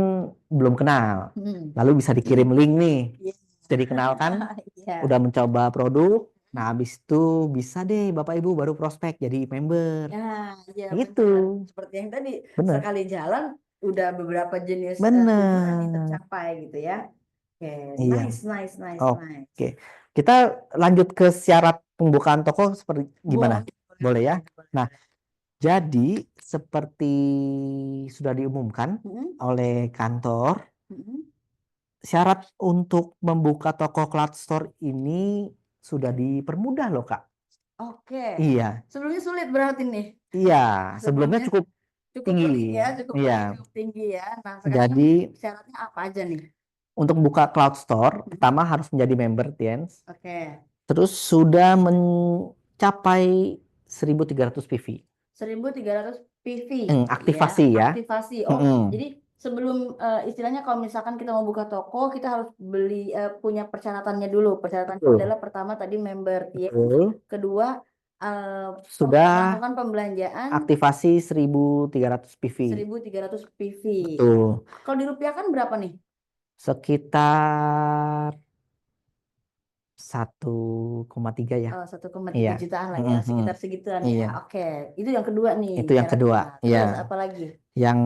belum kenal, Hmm. lalu bisa dikirim link nih, Iya. sudah dikenalkan, Iya. udah mencoba produk. Nah, habis itu bisa deh Bapak Ibu baru prospek jadi member. Ya, iya Gitu. benar. Seperti yang tadi, Bener. sekali jalan udah beberapa jenis tujuan nih Bener. tercapai gitu ya. Oke, Iya. nice, nice, nice, nice. Oke. Kita lanjut ke syarat pembukaan toko seperti gimana? Boleh, boleh, Boleh ya? boleh, boleh. Nah, jadi seperti sudah diumumkan Mm-mm, oleh kantor, mm-mm. syarat untuk membuka toko Cloud Store ini sudah dipermudah loh, Kak. Oke, Iya. sebelumnya sulit berarti nih. Iya, sebelumnya Sebelumnya cukup cukup tinggi. pelik ya, cukup Iya. pelik, cukup tinggi ya. Nah, sekarang Jadi syaratnya apa aja nih? untuk buka Cloud Store, Mm-mm. pertama harus menjadi member, Tiens. Oke, Terus sudah mencapai 1.300 PV. 1.300 PV ya, Aktivasi ya. aktivasi. Oh, Mm-mm. jadi sebelum istilahnya kalau misalkan kita mau buka toko, kita harus beli punya persyaratannya dulu. Persyaratannya Betul. adalah pertama tadi member ya, Betul. kedua Sudah melakukan pembelanjaan aktivasi 1.300 PV. 1.300 PV. Betul. Kalau dirupiahkan berapa nih? Sekitar 1,3 ya. 1,3 Iya. jutaan lah ya, Mhm. sekitar segituan ya. Iya. Oke, itu yang kedua nih Itu yang kedua. syaratnya. Iya. Terus apa lagi? Yang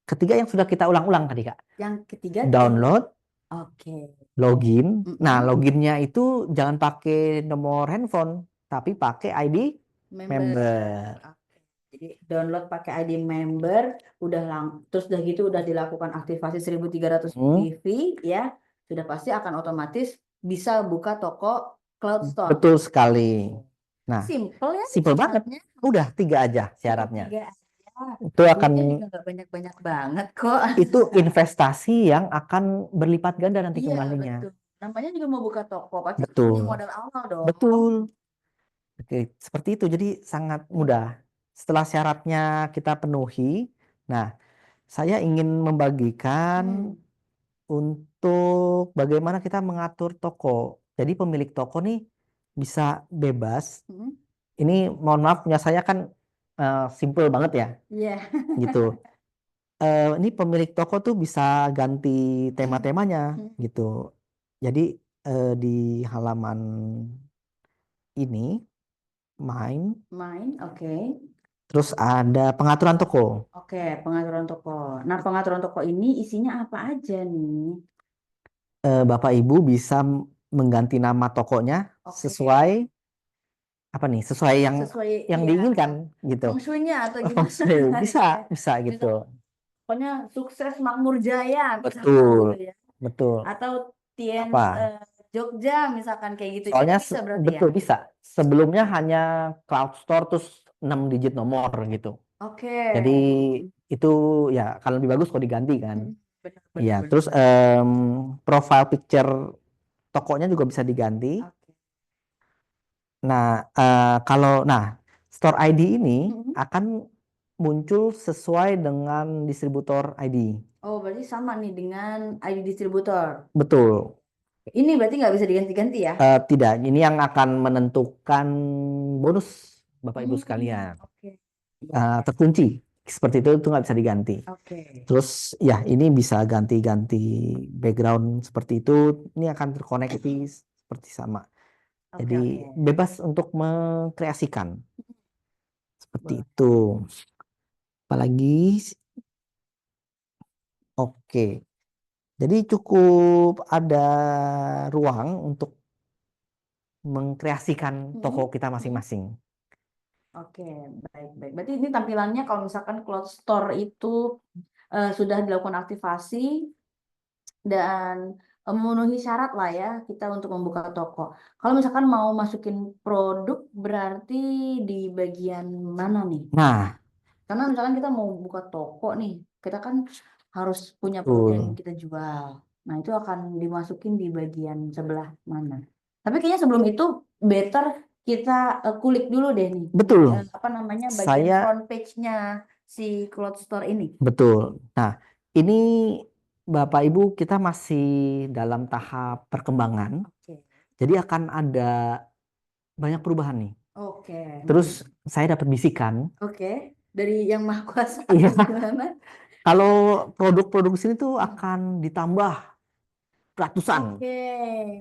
ketiga yang sudah kita ulang-ulang tadi, Kak. Yang ketiga download. Download, Oke. login. Nah, Mm-mm. loginnya itu jangan pakai nomor handphone, tapi pakai ID Member. member. Oke. Jadi download pakai ID member, terus udah gitu udah dilakukan aktivasi 1.300 Hmm, PV ya, sudah pasti akan otomatis bisa buka toko Cloud Store. betul sekali. Nah, Simple ya simple banget. syaratnya, Udah tiga aja cukup syaratnya. 3 aja. Itu akan Duitnya juga nggak banyak-banyak banget kok. itu investasi yang akan berlipat ganda nanti Iya, kembalinya. betul. Namanya juga mau buka toko, pasti harus punya Betul. modal awal dong. Betul. Oke, seperti itu. Jadi sangat mudah. Setelah syaratnya kita penuhi, nah, saya ingin membagikan Hmm. untuk bagaimana kita mengatur toko. Jadi pemilik toko nih bisa bebas. Hmm. Ini mohon maaf punya saya kan simple banget ya, Iya. gitu. Ini pemilik toko tuh bisa ganti tema-temanya, Hmm. gitu. Jadi di halaman ini main, Main, oke. terus ada pengaturan toko. Oke, pengaturan toko. Nah, pengaturan toko ini isinya apa aja nih? Bapak Ibu bisa mengganti nama tokonya Oke, sesuai apa nih? Sesuai sesuai yang iya diinginkan gitu. feng shui-nya atau Feng gimana? Shui. Bisa, Ya. bisa gitu. Misal, pokoknya sukses makmur jaya misalkan Betul, gitu ya. betul. Atau Tiens Apa? Jogja misalkan kayak gitu juga Soalnya bisa berarti ya. betul bisa. Sebelumnya hanya Cloud Store terus 6 digit nomor gitu. Oke. Jadi itu ya kalau lebih bagus kalau diganti kan. Benar Iya, benar benar terus benar. profile picture tokonya juga bisa diganti. Oke. Nah, nah Store ID ini Mm-mm. akan muncul sesuai dengan distributor ID. Oh, berarti sama nih dengan ID distributor. Betul. Ini berarti nggak bisa diganti-ganti ya? Tidak, ini yang akan menentukan bonus Bapak Ibu Hmm, sekalian. oke. Ya, ya. Terkunci seperti itu nggak bisa diganti. Oke. Terus ya ini bisa ganti-ganti background seperti itu. Ini akan terkoneksi seperti sama. Oke, Jadi oke. bebas untuk mengkreasikan seperti Boleh. itu. Apalagi oke. Jadi cukup ada ruang untuk mengkreasikan toko Mm-mm. kita Mm-mm. masing-masing. Oke, baik, baik. Berarti ini tampilannya kalau misalkan Cloud Store itu sudah dilakukan aktivasi dan memenuhi syarat lah ya kita untuk membuka toko. Kalau misalkan mau masukin produk berarti di bagian mana nih? Nah, Karena misalkan kita mau buka toko nih, kita kan harus punya produk yang betul. kita jual. Nah, itu akan dimasukin di bagian sebelah mana. Tapi kayaknya sebelum itu better kita kulik dulu deh nih di Betul. apa namanya bagian Saya front page-nya si Cloud Store ini. betul. Nah, ini Bapak Ibu kita masih dalam tahap perkembangan. Oke. Jadi akan ada banyak perubahan nih. Oke. Terus saya dapat bisikan, Oke. Dari yang maha kuasa iya, gimana? kalau produk-produk sini tuh Hmm. akan ditambah ratusan. Oke.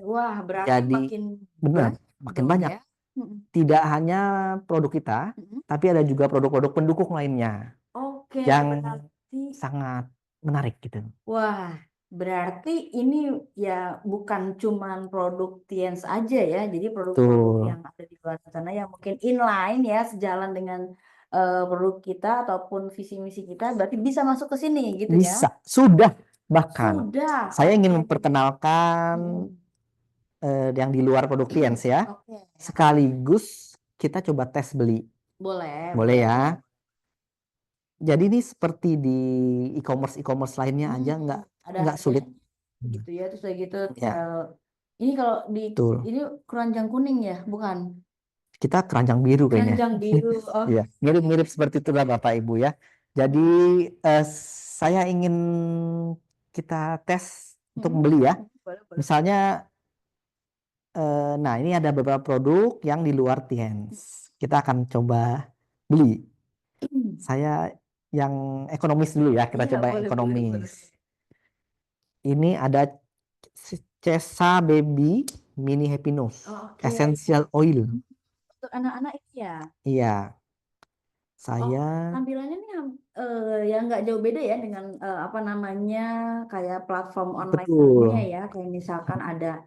Wah, berarti Jadi makin benar, banyak makin dong banyak. ya. Mm-mm. Tidak hanya produk kita, Mm-mm. tapi ada juga produk-produk pendukung lainnya Oke, yang berarti sangat menarik gitu. wah, berarti ini ya bukan cuman produk Tiens aja ya. Jadi produk-produk Tuh, yang ada di luar sana yang mungkin inline ya, sejalan dengan produk kita ataupun visi misi kita, berarti bisa masuk ke sini gitu ya. bisa, sudah bahkan. Sudah, Saya ingin oke. memperkenalkan Mm-mm. yang di luar produk Tiens ya. Oke, Sekaligus kita coba tes beli. boleh, Boleh boleh, ya? boleh. Jadi ini seperti di e-commerce aja Hmm, ada nggak sulit. harganya gitu ya. Terus kayak gitu. Ya, eh, ini kalau di betul. ini keranjang kuning ya, bukan? Kita keranjang biru kayaknya. Keranjang biru. Oh, Iya, mirip-mirip seperti itu lah Bapak Ibu ya. Jadi eh, saya ingin kita tes untuk mm-mm. membeli ya. Boleh, boleh. Misalnya, nah ini ada beberapa produk yang di luar Tiens. Kita akan coba beli. Saya yang ekonomis dulu ya. Kita Iya, coba yang boleh, boleh, boleh. ekonomis. Ini ada Cesa Baby Mini Happy Nose Oh, oke. Essential Oil. Untuk anak-anak ini ya. Iya, Oh, saya tampilannya nih ya nggak jauh beda ya dengan apa namanya kayak platform online lainnya betul, ya. Kayak misalkan ada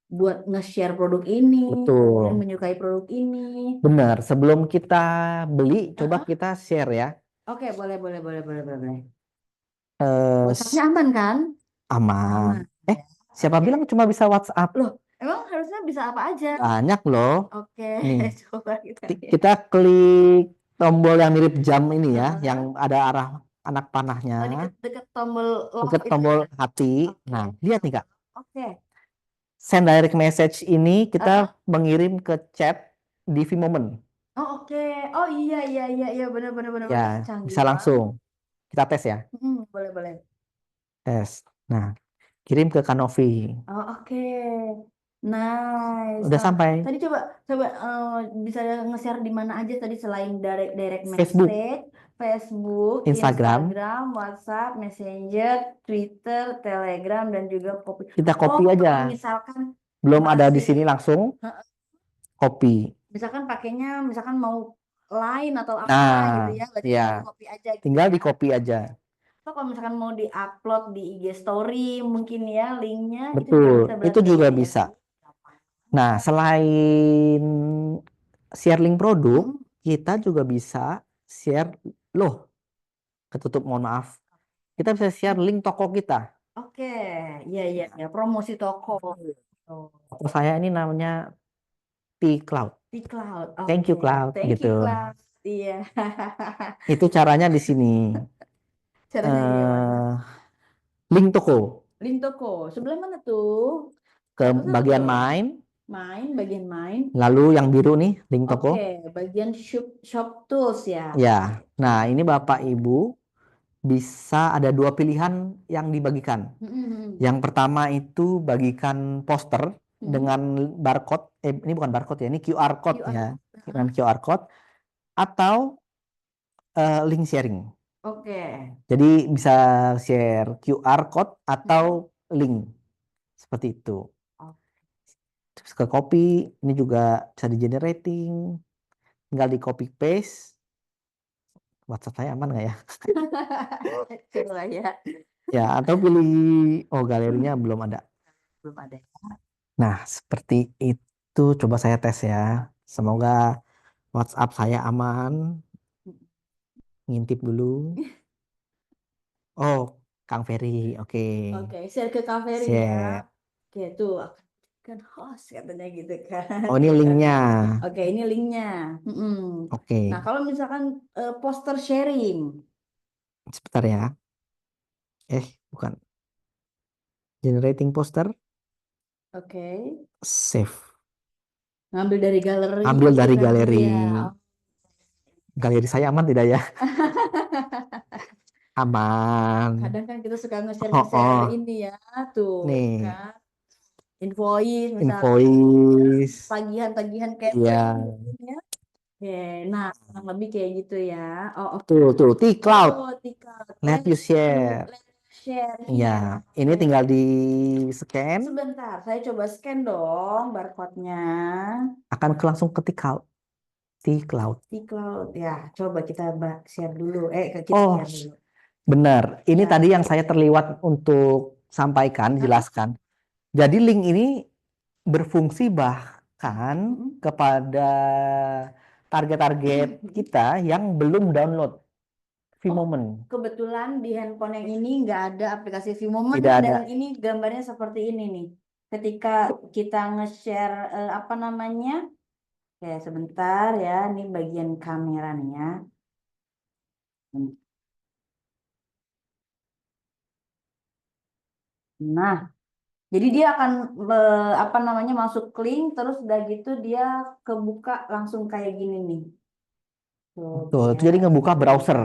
buat nge-share produk ini, kemudian betul. menyukai produk ini. Benar, sebelum kita beli, coba Heeh. kita share ya. Oke, boleh, boleh, boleh, boleh, boleh, boleh. Eh, WhatsApp-nya s- aman kan? aman. Aman Eh, ya. siapa Oke. bilang cuma bisa WhatsApp? Loh, emang harusnya bisa apa aja? Banyak loh. Oke, Nih, coba kita lihat. kita klik tombol yang mirip jam ini ya, yang Heeh. ada arah anak panahnya, Oh, deket-deket tombol love dekat itu tombol ya. hati. Oke. Nah, lihat nih Kak, Oke. send direct message ini kita Heeh. mengirim ke chat di V-Moment. Oh, oke. Oh, iya, iya, iya, iya, benar, benar, benar, Ya, benar. Canggih bisa langsung. banget. Kita tes ya, Boleh, boleh. tes. Nah, kirim ke Kanovi. Oh, oke. Nice. Udah sampai. Tadi coba coba bisa nge-share di mana aja tadi selain direct direct Facebook, message, Facebook, Instagram, Instagram, WhatsApp, Messenger, Twitter, Telegram dan juga copy. kita Oh, copy kalau aja. misalkan Belum ada di masih sini langsung copy. misalkan pakainya misalkan mau lain atau apa gitu Nah, ya, berarti tinggal di ya, copy aja gitu tinggal ya. di copy aja. Atau kalau misalkan mau di-upload di IG story mungkin ya linknya itu juga Betul, bisa itu berarti juga ya. bisa. Nah, selain share link produk, Mm-mm. kita juga bisa share, loh, ketutup, mohon maaf. Kita bisa share link toko kita. Oke, iya iya ya promosi toko. Oh, Toko saya ini namanya P-Cloud. di cloud. Thank Oke, you, Cloud, thank you gitu. cloud. Iya. Itu caranya di sini. Caranya gimana? eh Link toko Link toko. Sebelah mana tuh? ke Satu satu bagian tuh. main, Main, bagian main. lalu yang biru nih link toko. Oke, bagian shop tools ya. Ya, nah ini Bapak Ibu bisa ada dua pilihan yang dibagikan. Mm-mm. Yang pertama itu bagikan poster Mm-mm. dengan barcode, ini bukan barcode ya, ini QR code QR ya, code. dengan Heeh. QR code atau link sharing. Oke. Jadi bisa share QR code atau Mm-mm. link seperti itu. Oh. Terus ke copy, ini juga bisa di generating, tinggal di copy paste. WhatsApp saya aman nggak ya? Coba ya. Ya, atau pilih, oh galerinya belum ada. Belum ada. Nah, seperti itu coba saya tes ya. Semoga WhatsApp saya aman. Ngintip dulu. Oh, Kang Ferry, oke. Oke, share ke Kaveri ya. Share. Oke, tuh akan kan host katanya gitu kan. Oh, ini linknya. Oke, ini linknya. Mm-mm. Nah, Oke, kalau misalkan poster sharing, sebentar ya. Bukan. Generating poster, oke, save. ngambil dari galeri Ambil gitu dari tadi galeri. ya. Galeri saya aman tidak ya? Aman. Kadang kan kita suka nge-share Oh, nge-share oh. ini ya, tuh Nih, kan. invoice misalnya, invoice, tagihan-tagihan catering ya, mungkin ya. Oke, nah kurang lebih kayak gitu ya. Oh, oke. tuh T-Cloud, Oh, Tika, let you share. let share Ya, here. ini Oke. tinggal di scan, Sebentar, saya coba scan dong barcode-nya. akan langsung ke T-Cloud. Di cloud ya. Coba kita share dulu. Kita Oh, share dulu. benar. Ini Ya. tadi yang saya terliwat untuk sampaikan, Hah? jelaskan. Jadi link ini berfungsi bahkan Mm-mm. kepada target-target kita yang belum download Oh, Vmoment. kebetulan di handphone yang ini nggak ada aplikasi Vmoment Tidak dan ada. ini gambarnya seperti ini nih. Ketika kita nge-share apa namanya? Oke, sebentar ya. Ini bagian kameranya. Nah, jadi dia akan apa namanya masuk link terus udah gitu dia kebuka langsung kayak gini nih. Coba Tuh, itu ya. jadi ngebuka browser.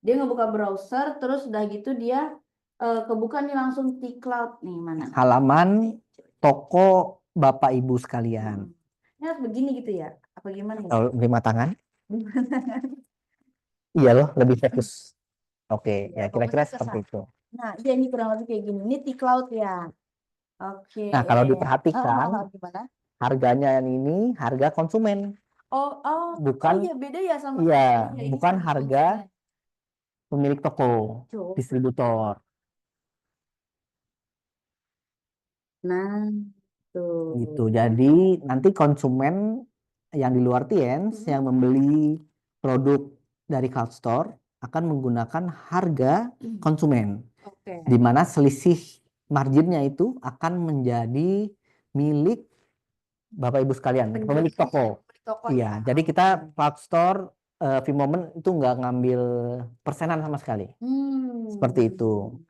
Dia ngebuka browser terus udah gitu dia kebuka nih langsung T-Cloud nih mana. Halaman toko Bapak Ibu sekalian. Hmm. Ini harus begini gitu ya? Apa gimana ya? Kalau lima tangan, iya loh, lebih fokus. Oke, Ya, ya kira-kira fokusnya ke seperti sana. itu. Nah, iya ini kurang lebih kayak gini. Ini T-Cloud ya. Oke. Nah, kalau Oh, oh, diperhatikan, oh, gimana? harganya yang ini harga konsumen, Oh, oh, oh bukan, iya beda ya sama. iya, Oh iya ini bukan harga harga konsumen. pemilik toko, Coba. distributor. Nah, Gitu. tuh. Jadi nanti konsumen yang di luar Tiens Mm-mm. yang membeli produk dari Cloud Store akan menggunakan harga konsumen, Oke. di mana selisih marginnya itu akan menjadi milik Bapak Ibu sekalian, Penjual pemilik toko. di toko Iya, ya. jadi kita Oke. Cloud Store Vmoment itu nggak ngambil persenan sama sekali. Seperti itu. Hmm.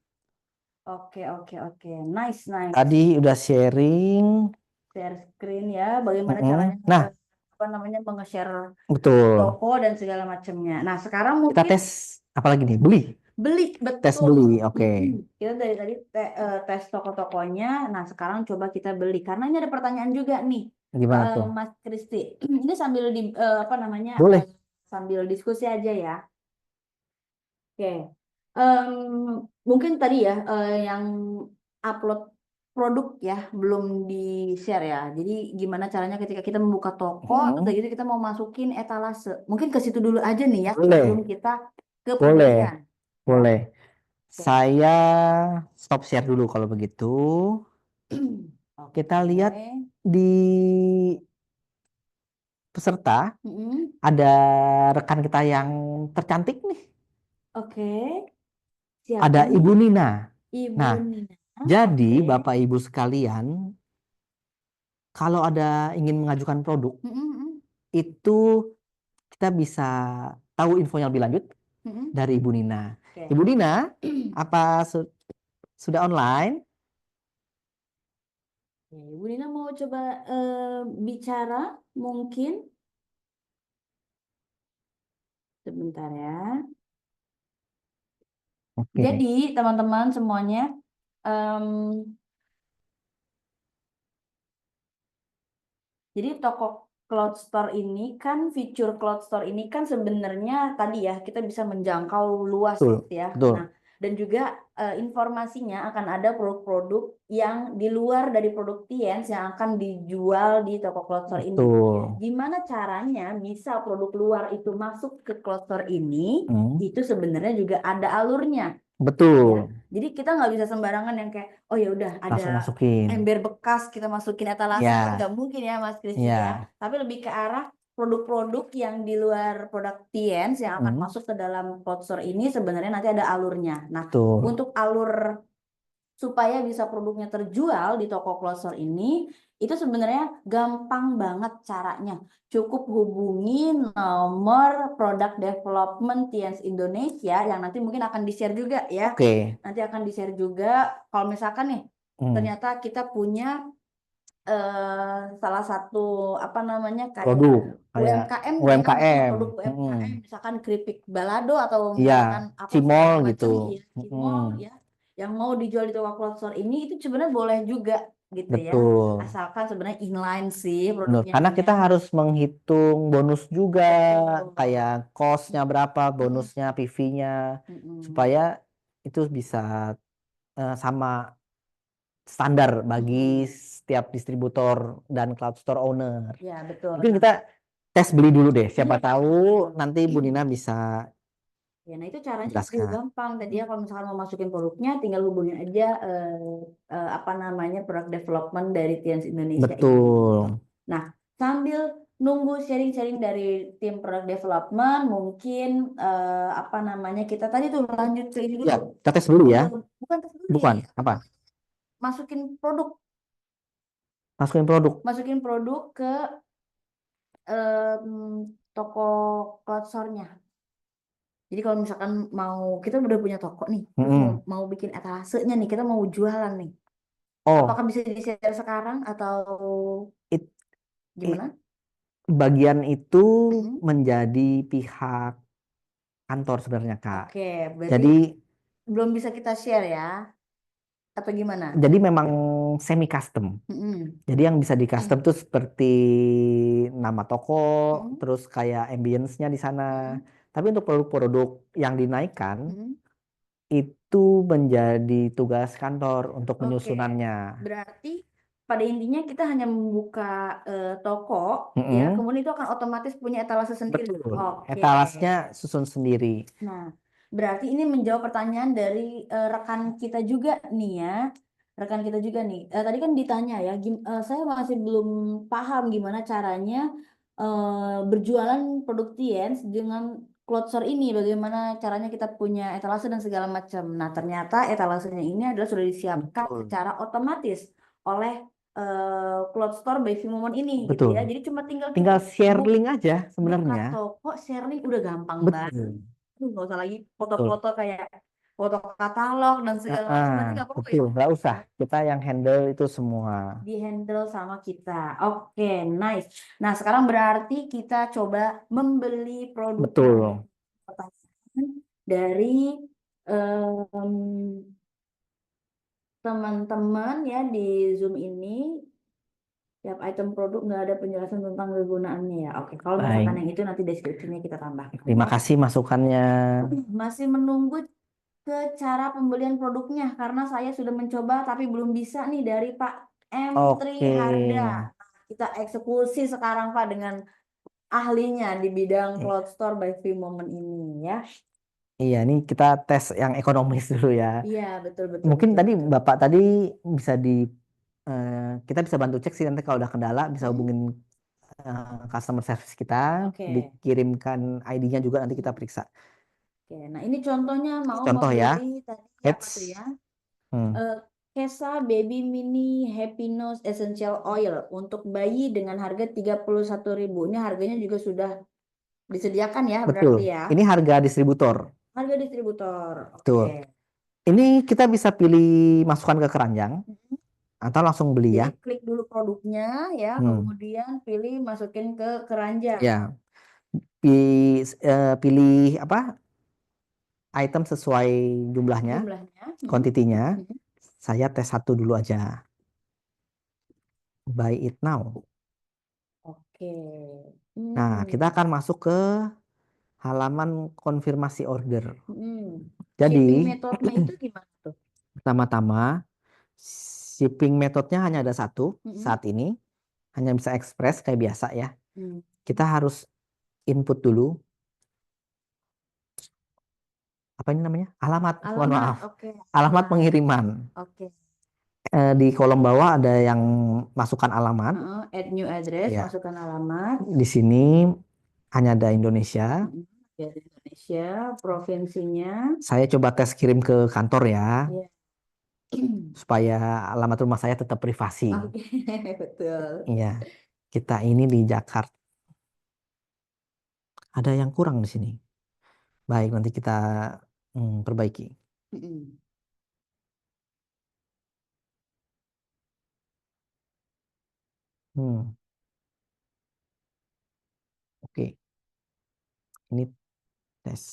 Oke, oke, oke. Nice, nice. Tadi udah sharing. Share screen ya. Bagaimana caranya Mm-mm. Nah, apa namanya nge-share betul. toko dan segala macamnya. Nah, sekarang Kita mungkin tes apa lagi nih? Beli. beli Tes betul. beli. Oke. Mm-mm. Kita dari tadi tes toko-tokonya. Nah, sekarang coba kita beli. Karena ini ada pertanyaan juga nih, Gimana tuh? Mas Kristi. Ini sambil di apa namanya Boleh. sambil diskusi aja ya. Oke. Em, Mungkin tadi ya yang upload produk ya belum di share ya. Jadi gimana caranya ketika kita membuka toko, terus Mm, gitu kita mau masukin etalase. Mungkin ke situ dulu aja nih ya sebelum boleh. kita ke Boleh. pembelian. Ya. Boleh. Oke. Saya stop share dulu kalau begitu. Kita lihat Oke. di peserta Mm-mm. ada rekan kita yang tercantik nih. Oke. Siapa Ada Ibu nih? Nina. Ibu Nah, Nina. jadi Oke. Bapak Ibu sekalian, kalau ada ingin mengajukan produk, Mm-mm. itu kita bisa tahu infonya lebih lanjut Mm-mm. dari Ibu Nina. Oke. Ibu Nina, apa sudah online? Oke, Ibu Nina mau coba bicara mungkin sebentar ya. Oke. Jadi teman-teman semuanya, em, jadi toko Cloud Store ini kan fitur Cloud Store ini kan sebenarnya tadi ya kita bisa menjangkau luas Betul, ya. Nah, betul, dan juga informasinya akan ada produk-produk yang di luar dari produk Tiens yang akan dijual di toko Cloud Store ini. betul. Gimana caranya bisa produk luar itu masuk ke Cloud Store ini? Hmm, Itu sebenarnya juga ada alurnya ya. betul. Jadi kita nggak bisa sembarangan yang kayak oh ya udah ada Langsung masukin. ember bekas kita masukin etalase kan Ya, nggak mungkin ya Mas Kristi ya. ya. Tapi lebih ke arah produk-produk yang di luar produk Tiens yang akan Hmm, masuk ke dalam cloud store ini sebenarnya nanti ada alurnya. Nah, betul. untuk alur supaya bisa produknya terjual di toko cloud store ini itu sebenarnya gampang banget caranya. Cukup hubungi nomor product development Tiens Indonesia yang nanti mungkin akan di-share juga ya. Oke. Nanti akan di-share juga kalau misalkan nih Hmm, ternyata kita punya salah satu apa namanya kayak produk kayak UMKM nih ya, UMKM. produk Hmm, UMKM misalkan keripik balado atau iya, misalkan apa Cimol segala gitu. macam ya, Hmm, cimol ya, yang mau dijual di toko cloud store ini itu sebenarnya boleh juga gitu ya. Betul. Asalkan sebenarnya inline sih Benar. produknya Karena nih ya. kita harus menghitung bonus juga, Betul. kayak cost-nya berapa, Mm-mm. bonusnya, PV-nya, Mm-mm. supaya itu bisa sama standar bagi Mm-mm. setiap distributor dan cloud store owner. Ya, betul. Mungkin Nah, kita tes beli dulu deh. iya Siapa tahu betul. nanti Bu Nina bisa Ya, nah itu caranya jelaskan. gampang. Tadi ya kalau misalkan mau masukin produknya, tinggal hubungin aja apa namanya product development dari Tians Indonesia ini. Betul. Nah, sambil nunggu sharing-sharing dari tim product development, mungkin apa namanya kita tadi tuh lanjut ke ini Ya, dulu. kita tes dulu ya. Bukan tes dulu Bukan, nih, apa? masukin produk, Masukin produk. masukin produk ke toko cloud store-nya. Jadi kalau misalkan mau kita udah punya toko nih, terus mau Mm-mm. mau bikin etalasenya nih, kita mau jualan nih. Oh, Apakah bisa di-share sekarang atau it, i- gimana? bagian itu Mm-mm. menjadi pihak kantor sebenarnya, Kak. Oke, berarti Jadi belum bisa kita share ya, atau gimana? jadi memang semi custom. Mm-mm. Jadi yang bisa di custom tuh seperti nama toko, Mm-mm. terus kayak ambience-nya di sana. Mm-mm. Tapi untuk produk-produk yang dinaikkan Mm-mm. itu menjadi tugas kantor untuk Oke, penyusunannya. berarti pada intinya kita hanya membuka toko, ya, Mm-mm. kemudian itu akan otomatis punya etalase sendiri. Betul. Oke. Etalasnya susun sendiri. Nah, berarti ini menjawab pertanyaan dari rekan kita juga nih ya. Rekan kita juga nih. Tadi kan ditanya ya, saya masih belum paham gimana caranya berjualan produk Tiens dengan cloud store ini. Bagaimana caranya kita punya etalase dan segala macam. Nah, ternyata etalasenya ini adalah sudah disiapkan Betul. secara otomatis oleh cloud store by Vimomon ini gitu Betul. ya. Jadi cuma tinggal kita Tinggal share bu- link aja buka sebenarnya. toko, share link udah gampang banget. Betul. Nggak usah lagi Betul. foto-foto kayak foto katalog dan segala macam Ah, berarti nggak perlu betul. ya Nggak usah. Kita yang handle itu semua. di handle sama kita. Oke, nice. Nah, sekarang berarti kita coba membeli produknya. Betul. Pertanyaan dari em, teman-teman ya di Zoom ini, tiap item produk nggak ada penjelasan tentang kegunaannya ya. Oke, kalau misalkan Baik. yang itu nanti deskripsinya kita tambahkan Terima ya. kasih masukannya. Masih menunggu ke cara pembelian produknya karena saya sudah mencoba tapi belum bisa nih dari Pak M. Oke. Harda. Kita eksekusi sekarang Pak dengan ahlinya di bidang cloud store by Free Moment ini ya. Iya, ini kita tes yang ekonomis dulu ya. Iya, betul betul Mungkin betul tadi betul. Bapak tadi bisa eh, kita bisa bantu cek sih nanti kalau udah kendala bisa Mm-mm. hubungin customer service kita, Oke. dikirimkan ID-nya juga nanti kita periksa. Oke, nah ini contohnya mau Contoh ya, membeli tadi apa tuh Eits. ya? Hmm. Eh, Kesa Baby Mini Happy Nose Essential Oil untuk bayi dengan harga 31.000. Ini harganya juga sudah disediakan ya Betul. berarti ya. Ini harga distributor. Harga distributor. Oke. Betul. Ini kita bisa pilih masukkan ke keranjang Mhm. atau langsung beli ya. Jadi klik dulu produknya ya, Hmm. kemudian pilih masukin ke keranjang. Ya, pilih apa? Item sesuai jumlahnya, Jumlahnya. Mhm. kuantitinya. Mhm. Saya tes satu dulu aja. Buy it now. Oke. Nah, kita Hmm. akan masuk ke halaman konfirmasi order. Hmm. Shipping Jadi, metodenya itu gimana tuh? pertama-tama shipping metodenya hanya ada satu Mhm. saat ini, hanya bisa ekspres kayak biasa ya. Hmm. Kita harus input dulu apa ini namanya? Alamat, mohon Alamat, maaf. oke. Alamat Alamat, pengiriman. oke. Di kolom bawah ada yang masukkan alamat. Heeh, add new address, Ya, masukkan alamat. di sini hanya ada Indonesia. Mhm. Dari Indonesia, provinsinya. Saya coba tes kirim ke kantor ya, Ya. supaya alamat rumah saya tetap privasi. Oke, betul. Iya, kita ini di Jakarta. Ada yang kurang di sini. Baik, nanti kita perbaiki. Mm-mm. Hmm, oke, ini tes.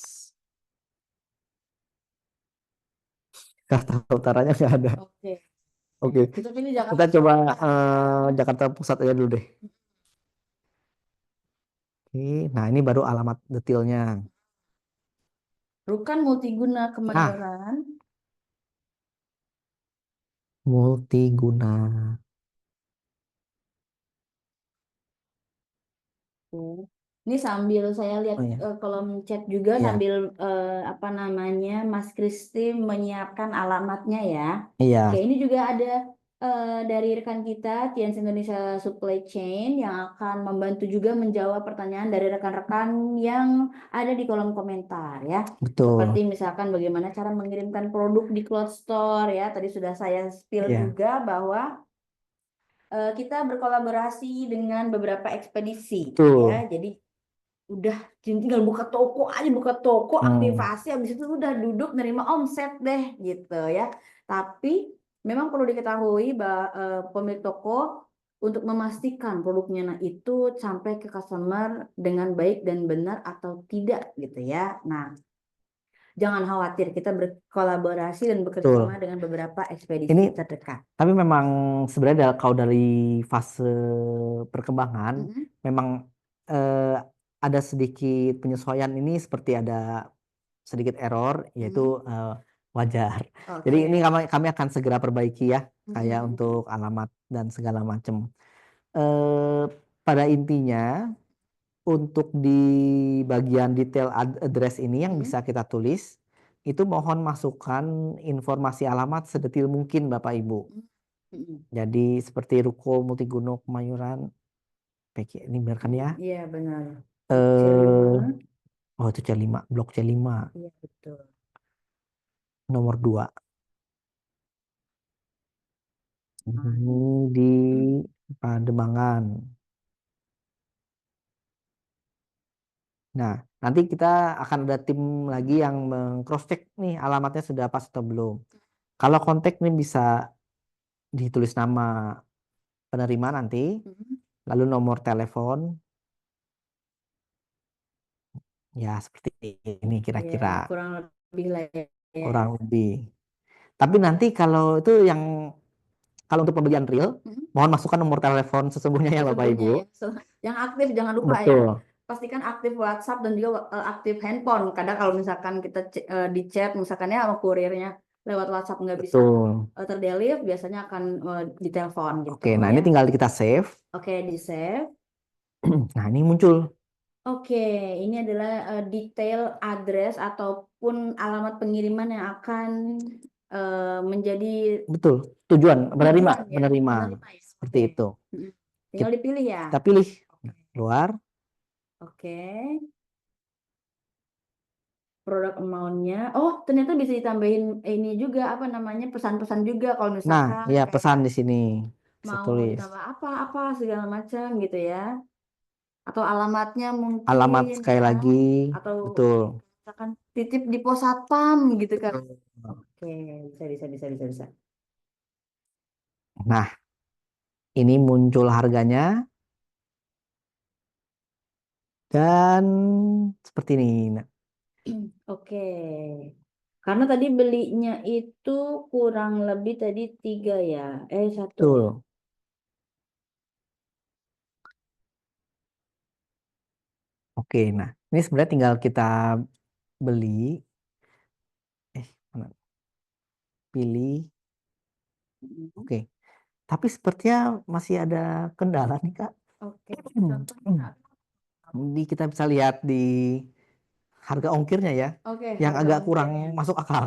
Jakarta Utaranya nggak ada. Oke, Oke, kita pilih kita Jakarta. coba Jakarta Pusat aja dulu deh. Oke, nah ini baru alamat detailnya. Rukan Multiguna Nah, Kemayoran. multiguna. Oke. Ini sambil saya lihat Oh ya, kolom chat juga iya, sambil apa namanya Mas Kristi menyiapkan alamatnya ya. Oke, iya, ini juga ada dari rekan kita TNS Indonesia Supply Chain yang akan membantu juga menjawab pertanyaan dari rekan-rekan yang ada di kolom komentar ya. Seperti betul. misalkan bagaimana cara mengirimkan produk di Cloud Store ya. Tadi sudah saya spill Iya, juga bahwa kita berkolaborasi dengan beberapa ekspedisi ya. betul. Jadi udah tinggal buka toko aja, buka toko Hmm, aktivasi habis itu udah duduk nerima omset deh gitu ya. Tapi memang perlu diketahui bahwa pemilik toko untuk memastikan produknya nah itu sampai ke customer dengan baik dan benar atau tidak gitu ya. Nah, jangan khawatir, kita berkolaborasi dan bekerja sama betul. dengan beberapa ekspedisi Ini terdekat. tapi memang sebenarnya kalau dari fase perkembangan Mm-mm. memang eh, ada sedikit penyesuaian ini seperti ada sedikit error yaitu Mm-mm. wajar. Jadi ini Oke. kami akan segera perbaiki ya kayak Mm-mm. untuk alamat dan segala macam. Eh, pada intinya untuk di bagian detail address ini yang Mm-mm. bisa kita tulis itu mohon masukkan informasi alamat sedetil mungkin Bapak Ibu. Mm-mm. Jadi seperti Ruko Multiguna Kemayoran, PK ini biarkan ya. Iya benar. C5. Eh, oh itu C5, blok C5, Iya betul. nomor 2. Nah, Ini di Pademangan. Nah, nanti kita akan ada tim lagi yang meng-cross check nih alamatnya sudah pas atau belum. Kalau kontak nih bisa ditulis nama penerima nanti, mm, lalu nomor telepon, ya seperti ini ya kira-kira kurang lebih lah ya. kurang lebih. Tapi nanti kalau itu yang kalau untuk pembelian real, Mm, mohon masukkan nomor telepon sesungguhnya ya Bapak sesungguhnya Ibu. ya. Yang aktif jangan lupa ya. Betul, Pastikan aktif WhatsApp dan juga aktif handphone. Kadang kalau misalkan kita di chat misalkan ya sama kurirnya lewat WhatsApp nggak bisa betul. terdeliver, biasanya akan ditelepon gitu Oke, nah ya. ini tinggal kita save. Oke, di save. Nah, ini muncul. Oke, ini adalah detail address ataupun alamat pengiriman yang akan menjadi Betul, tujuan penerima, tujuan ya, penerima penerima ya. seperti Oke. itu. Mm-mm. Tinggal Kita, dipilih ya. kita pilih Oke. keluar. Oke. Produk amount-nya. Oh, ternyata bisa ditambahin ini juga apa namanya pesan-pesan juga kalau Nah, misalkan ya pesan kayak di sini bisa mau tulis ditambah apa-apa segala macam gitu ya. Atau alamatnya alamat mungkin sekali ya. lagi. Atau Betul. misalkan titip di pos satpam gitu kan. Betul. Oke, bisa. Nah, ini muncul harganya dan seperti ini. Nah, Oke. Karena tadi belinya itu kurang lebih tadi tiga ya. Satu. betul. Oke, nah ini sebenarnya tinggal kita beli. Mana? Pilih. Mhm. Oke. Tapi sepertinya masih ada kendala nih, Kak. Oke. Hmm. Contohnya. Jadi kita bisa lihat di harga ongkirnya ya, Oke, yang harga agak kurang ongkirnya. masuk akal.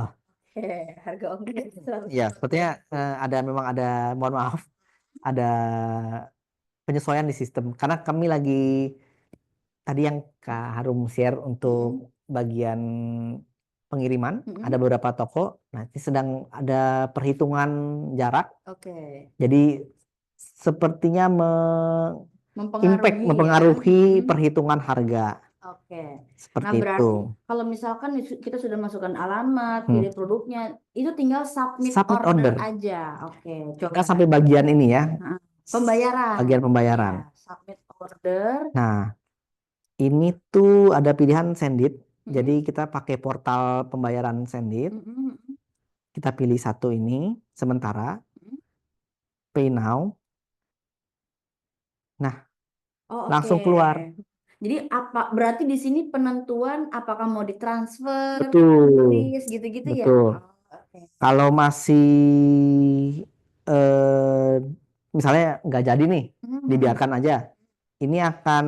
Oke, harga ongkir Ya, 150. sepertinya memang ada, mohon maaf, ada penyesuaian di sistem. Karena kami lagi tadi yang Kak Harum share untuk Mm-mm. bagian pengiriman, ada Mm-mm. beberapa toko. Nah, ini sedang ada perhitungan jarak. Oke. Jadi sepertinya Mempengaruhi ya. mempengaruhi Mm-mm. perhitungan harga. Oke. Nah, Seperti itu. berarti kalau misalkan kita sudah masukkan alamat, Hmm. pilih produknya, itu tinggal submit Submit order order. aja. Oke, coba. Tinggal sampai bagian ini ya, Nah, pembayaran. bagian Ya, pembayaran. submit order. Nah, ini tuh ada pilihan Sendit. Jadi Mm-mm. kita pakai portal pembayaran Sendit. Mm-mm. Kita pilih satu ini sementara, pay now. Nah, Oh, oke. langsung keluar. Jadi berarti di sini penentuan apakah mau ditransfer, Betul, freeze gitu-gitu ya? betul. Oh, oke. Kalau masih eh, misalnya nggak jadi nih, Mhm. dibiarkan aja. Ini akan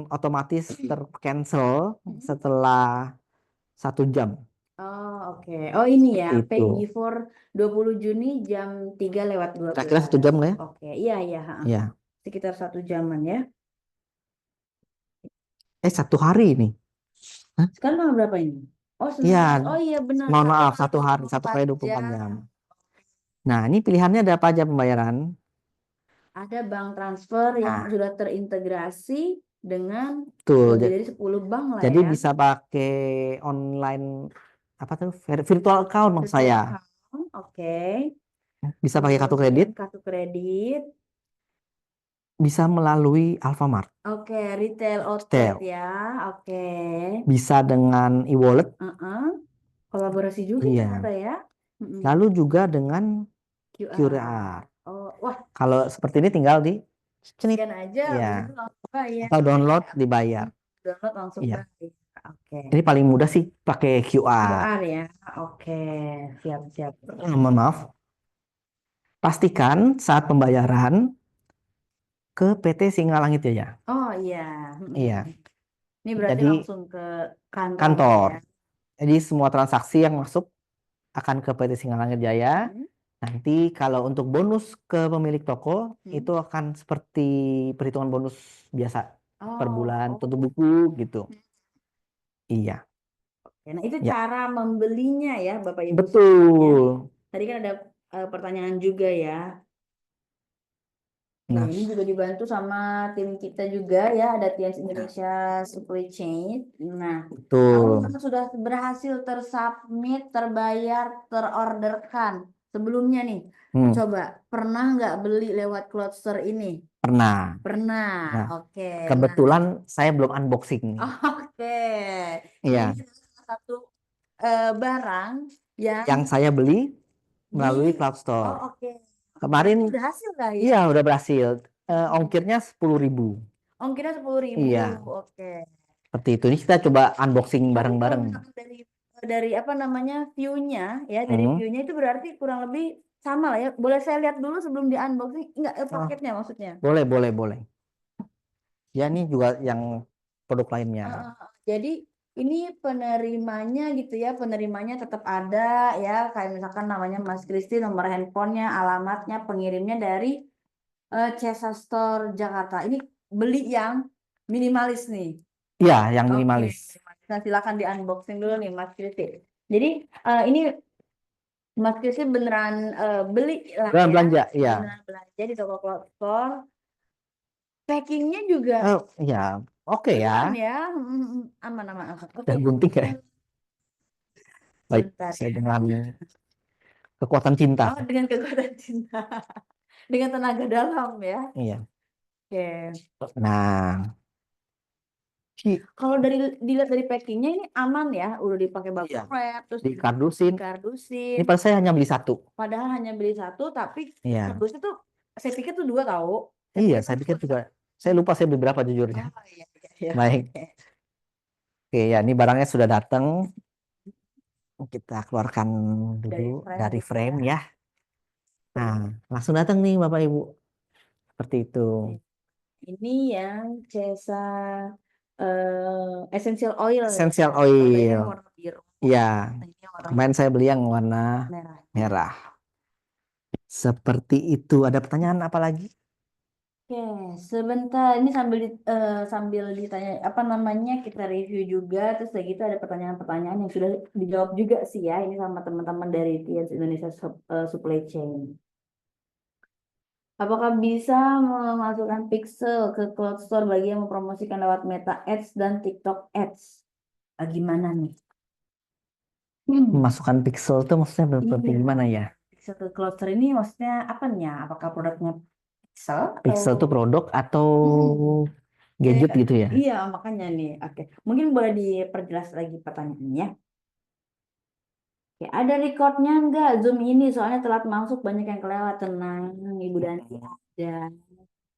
otomatis tercancel Mhm. setelah 1 jam. Oh, oke. Oh, ini ya, Seperti pay itu. before 20 Juni jam 3:12. Kira-kira 1 jam lah ya. Oke, iya, iya. Ha. Iya. Sekitar 1 jaman ya. 1 hari ini. Hah? Sekarang tanggal berapa ini? Oh, Iya, 19. Oh iya benar, mohon satu maaf, kali satu dua hari, puluh satu empat kali 24 jam. jam. Nah, ini pilihannya ada apa aja pembayaran? Ada bank transfer yang Nah, sudah terintegrasi dengan betul. lebih dari 10 bank lah Jadi ya. bisa pakai online apa tuh virtual account maksud Virtual saya. account, oke. Bisa pakai kartu Kemudian kredit, kartu kredit, bisa melalui Alfamart, oke. Retail outlet Tel. ya, oke. Bisa dengan e-wallet. Heeh. Kolaborasi juga ternyata Iya. ya. Mm-mm. Lalu juga dengan QR. QR. Oh, wah, Kalau seperti ini tinggal di cenit. scan aja, Iya. udah tuh langsung bayar. Atau download dibayar. Download langsung Iya. bayar. Oke. Ini paling mudah sih pakai QR. QR ya, oke. Siap, siap. Mohon maaf. Pastikan saat pembayaran ke PT Singa Langit ya. Oh iya. Iya. Ini berarti Jadi langsung ke kantongnya kantor. ya. Jadi semua transaksi yang masuk akan ke PT Singa Langit Jaya. Hmm. Nanti kalau untuk bonus ke pemilik toko Hmm. itu akan seperti perhitungan bonus biasa per Oh, bulan tutup oh. buku gitu. Iya, Ya, nah itu ya. cara membelinya ya, Bapak Ibu semuanya. Betul. Tadi kan ada pertanyaan juga ya. Oke, Nah, ini juga dibantu sama tim kita juga ya, ada Tians Indonesia Supply Chain. Nah, kalau betul. misalkan sudah berhasil tersubmit, terbayar, terorderkan, sebelumnya nih, Hmm, coba pernah nggak beli lewat Cloudster ini? pernah. Pernah, Nah, oke. Nah, kebetulan saya belum unboxing nih. oke. Nah, ini Iya, adalah salah satu barang yang yang saya beli di, melalui Cloud oh Store. oke. Kemarin, Berarti berhasil kah ya? iya udah berhasil. Ongkirnya 10.000. Ongkirnya 10.000, Iya, oke. seperti itu. Ini kita coba unboxing Tapi kalau bareng-bareng. misalkan dari apa namanya view-nya ya, dari Hmm. view-nya itu berarti kurang lebih sama lah ya. Boleh saya lihat dulu sebelum di unboxing? Enggak, Oh, paketnya maksudnya. boleh, boleh, boleh. Ya, ini juga yang produk lainnya. Jadi ini penerimanya gitu ya, penerimanya tetap ada ya, kayak misalkan namanya Mas Kristi, nomor handphonenya, alamatnya, pengirimnya dari Cesa Store Jakarta. Ini beli yang minimalis nih. Iya, yang Oke, minimalis. nah, silakan di unboxing dulu nih Mas Kristi. Jadi ini Mas Kristi beneran beli lah Beneran ya, belanja, iya. beneran belanja di toko Cloud Store. Packingnya juga Ya, oke ya. aman ya, aman aman aman. Oke, Dan gunting ya. Baik, sebentar saya ya. dengan kekuatan cinta. Oh, dengan kekuatan cinta, dengan tenaga dalam ya. Iya. Oke. Nah, Kalau dilihat dari packingnya ini aman ya, udah dipakai bubble iya, wrap, terus dikardusin. dikardusin. Ini pada saya hanya beli satu. Padahal hanya beli satu, tapi Iya. kardusnya tuh saya pikir tuh dua tahu. Saya Iya, pikir tuh saya pikir dua. juga. Saya lupa saya beli berapa jujurnya. Oh iya iya iya. Baik. Oke. Oke, ya ini barangnya sudah datang. Kita keluarkan dulu Dari frame dari gitu ya. frame ya. Nah, langsung datang nih Bapak Ibu. Seperti itu. Ini yang Cesa essential oil ya. Essential Kalau ini oil. warna biru, Iya, ini warna kemarin saya beli yang warna merah. merah. Seperti itu. Ada pertanyaan apa lagi? Oke, sebentar. Ini sambil ditanya apa namanya kita review juga. Terus lagi itu ada pertanyaan-pertanyaan yang sudah dijawab juga sih ya. Ini sama teman-teman dari Tians Indonesia Supply Chain. Apakah bisa memasukkan pixel ke Cloud Store bagi yang mempromosikan lewat Meta Ads dan TikTok Ads? Gimana nih? Memasukkan pixel itu maksudnya seperti Iya, gimana ya? pixel ke Cloud Store ini maksudnya apa nih ya? Apakah produknya pixel atau Pixel itu produk atau Mm-mm. gadget Kayak- gitu ya? iya, makanya nih. Oke, mungkin boleh diperjelas lagi pertanyaannya. Oke, ada recordnya enggak Zoom ini? Soalnya telat masuk banyak yang kelewat. Tenang, Ibu Danti aja.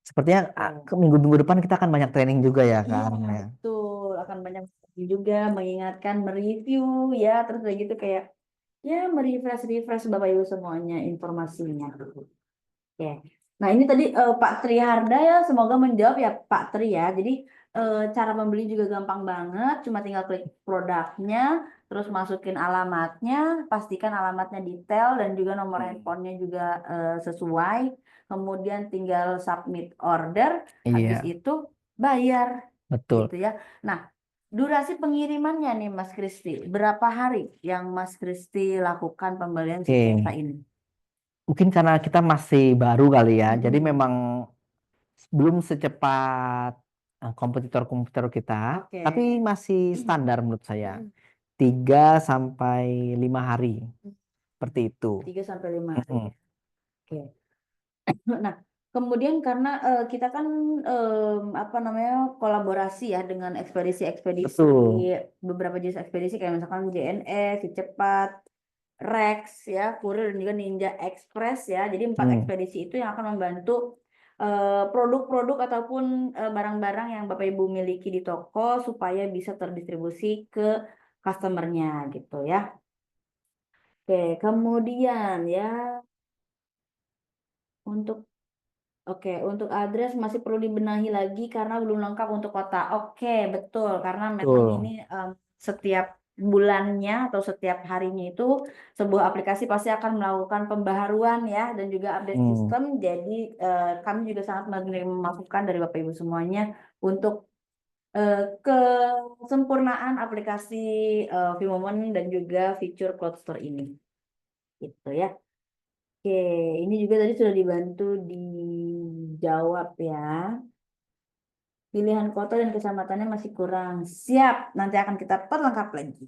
Sepertinya ke minggu-minggu depan kita akan banyak training juga ya Iya, kan ya. betul. Akan banyak juga mengingatkan, mereview ya, terus kayak gitu kayak ya merefresh Bapak Ibu semuanya informasinya. Oke. Nah, ini tadi Pak Tri Harda ya, semoga menjawab ya Pak Tri ya. Jadi cara membeli juga gampang banget, cuma tinggal klik produknya, terus masukin alamatnya, pastikan alamatnya detail dan juga nomor handphonenya juga sesuai. Kemudian tinggal submit order, habis Iya, itu bayar betul. gitu ya. Nah, durasi pengirimannya nih Mas Kristi, berapa hari yang Mas Kristi lakukan pembelian si peta Oke. ini? Mungkin karena kita masih baru kali ya. Jadi Mm-mm. memang belum secepat kompetitor-kompetitor kita, tapi Oke. masih standar menurut saya. Mm-mm. 3 sampai 5 hari. Seperti itu. 3 sampai 5 hari Mm-mm. ya. Oke. Nah, kemudian karena kita kan apa namanya kolaborasi ya dengan ekspedisi-ekspedisi Betul. beberapa jenis ekspedisi kayak misalkan JNE, Si Cepat, Rex ya, Kurir dan juga Ninja Express ya. Jadi 4 ekspedisi itu yang akan membantu produk-produk ataupun barang-barang yang Bapak Ibu miliki di toko supaya bisa terdistribusi ke customernya gitu ya. Oke, kemudian ya untuk Oke, untuk address masih perlu dibenahi lagi karena belum lengkap untuk kota. Oke, betul. Karena memang ini Betul. setiap bulannya atau setiap harinya itu sebuah aplikasi pasti akan melakukan pembaharuan ya dan juga update Hmm. sistem. Jadi kami juga sangat menerima masukan dari Bapak Ibu semuanya untuk kesempurnaan aplikasi Vimomen dan juga fitur Cloud Store ini. Gitu ya. Oke, ini juga tadi sudah dibantu dijawab ya. Pilihan kota dan kecamatannya masih kurang. Siap, nanti akan kita perlengkap lagi.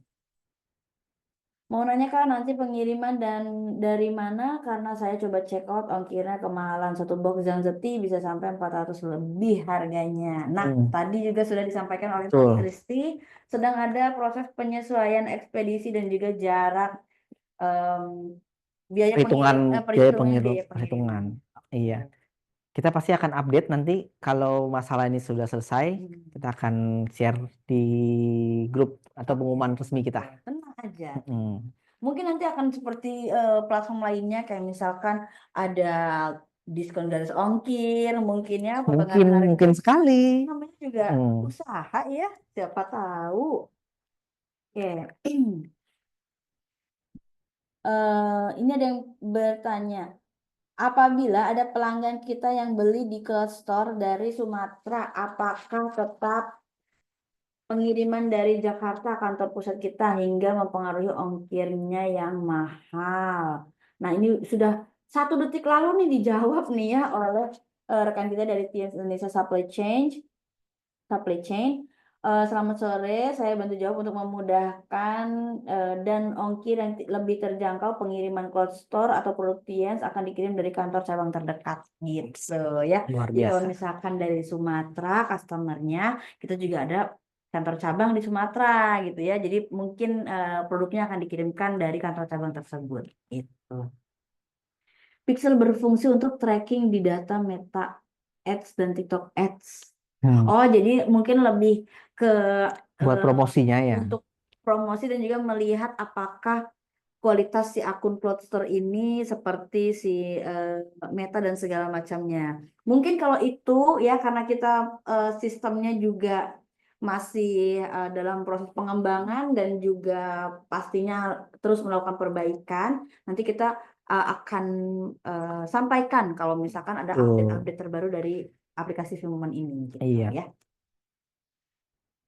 Mau nanya Kak, nanti pengiriman dan dari mana? Karena saya coba check out ongkirnya kemahalan. Satu box Zangzeti bisa sampai 400 lebih harganya. Nah, Hmm. tadi juga sudah disampaikan oleh Mas Betul. Kristi, sedang ada proses penyesuaian ekspedisi dan juga jarak em, biaya Perhitungan biaya perhitungan pengirim biaya perhitungan. pengiriman. Iya. Kita pasti akan update nanti kalau masalah ini sudah selesai. Hmm. Kita akan share di grup atau Oke, pengumuman resmi kita. tenang aja. Mm. Mungkin nanti akan seperti platform lainnya kayak misalkan ada diskon garis ongkir, mungkin ya Mungkin potongan harga. mungkin sekali. Namanya juga Mm. usaha ya, siapa tahu. Oke. Ini ada yang bertanya, apabila ada pelanggan kita yang beli di Cloud Store dari Sumatera, apakah tetap pengiriman dari Jakarta kantor pusat kita hingga mempengaruhi ongkirnya yang mahal. Nah, ini sudah 1 detik lalu nih dijawab nih ya oleh rekan kita dari TIAS Indonesia Supply Chain. Selamat sore, saya bantu jawab untuk memudahkan dan ongkir yang lebih terjangkau pengiriman Cloud Store atau produk TIAS akan dikirim dari kantor cabang terdekat gitu ya. Luar Jadi kalau biasa. misalkan dari Sumatera customernya, kita juga ada kantor cabang di Sumatera gitu ya. Jadi mungkin produknya akan dikirimkan dari kantor cabang tersebut. Itu. Pixel berfungsi untuk tracking di data Meta Ads dan TikTok Ads. Hmm. Oh, jadi mungkin lebih ke Buat eh, promosinya ya. untuk promosi dan juga melihat apakah kualitas si akun Plotster ini seperti si Meta dan segala macamnya. Mungkin kalau itu ya karena kita sistemnya juga masih dalam proses pengembangan dan juga pastinya terus melakukan perbaikan, nanti kita akan sampaikan kalau misalkan ada Tuh. update-update terbaru dari aplikasi Filmoman ini gitu Iya. ya.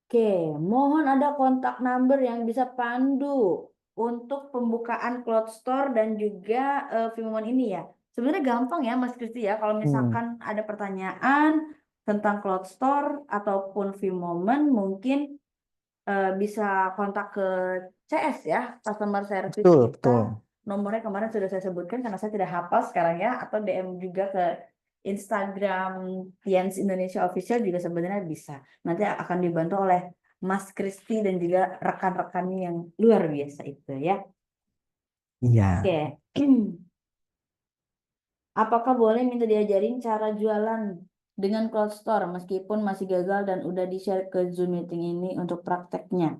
Oke, mohon ada kontak number yang bisa pandu untuk pembukaan Cloud Store dan juga Vimoman ini ya. Sebenarnya gampang ya Mas Kristi ya, kalau Hmm. misalkan ada pertanyaan tentang Cloud Store ataupun Vimoman mungkin bisa kontak ke CS ya, Customer Service Betul, kita. betul. Nomornya kemarin sudah saya sebutkan karena saya tidak hafal sekarang ya, atau DM juga ke Instagram Tians Indonesia Official juga sebenarnya bisa. Nanti akan dibantu oleh Mas Kristi dan juga rekan-rekannya yang luar biasa itu ya. Iya. Oke. Apakah boleh minta diajarin cara jualan dengan Cloud Store meskipun masih gagal dan udah di-share ke Zoom meeting ini untuk prakteknya?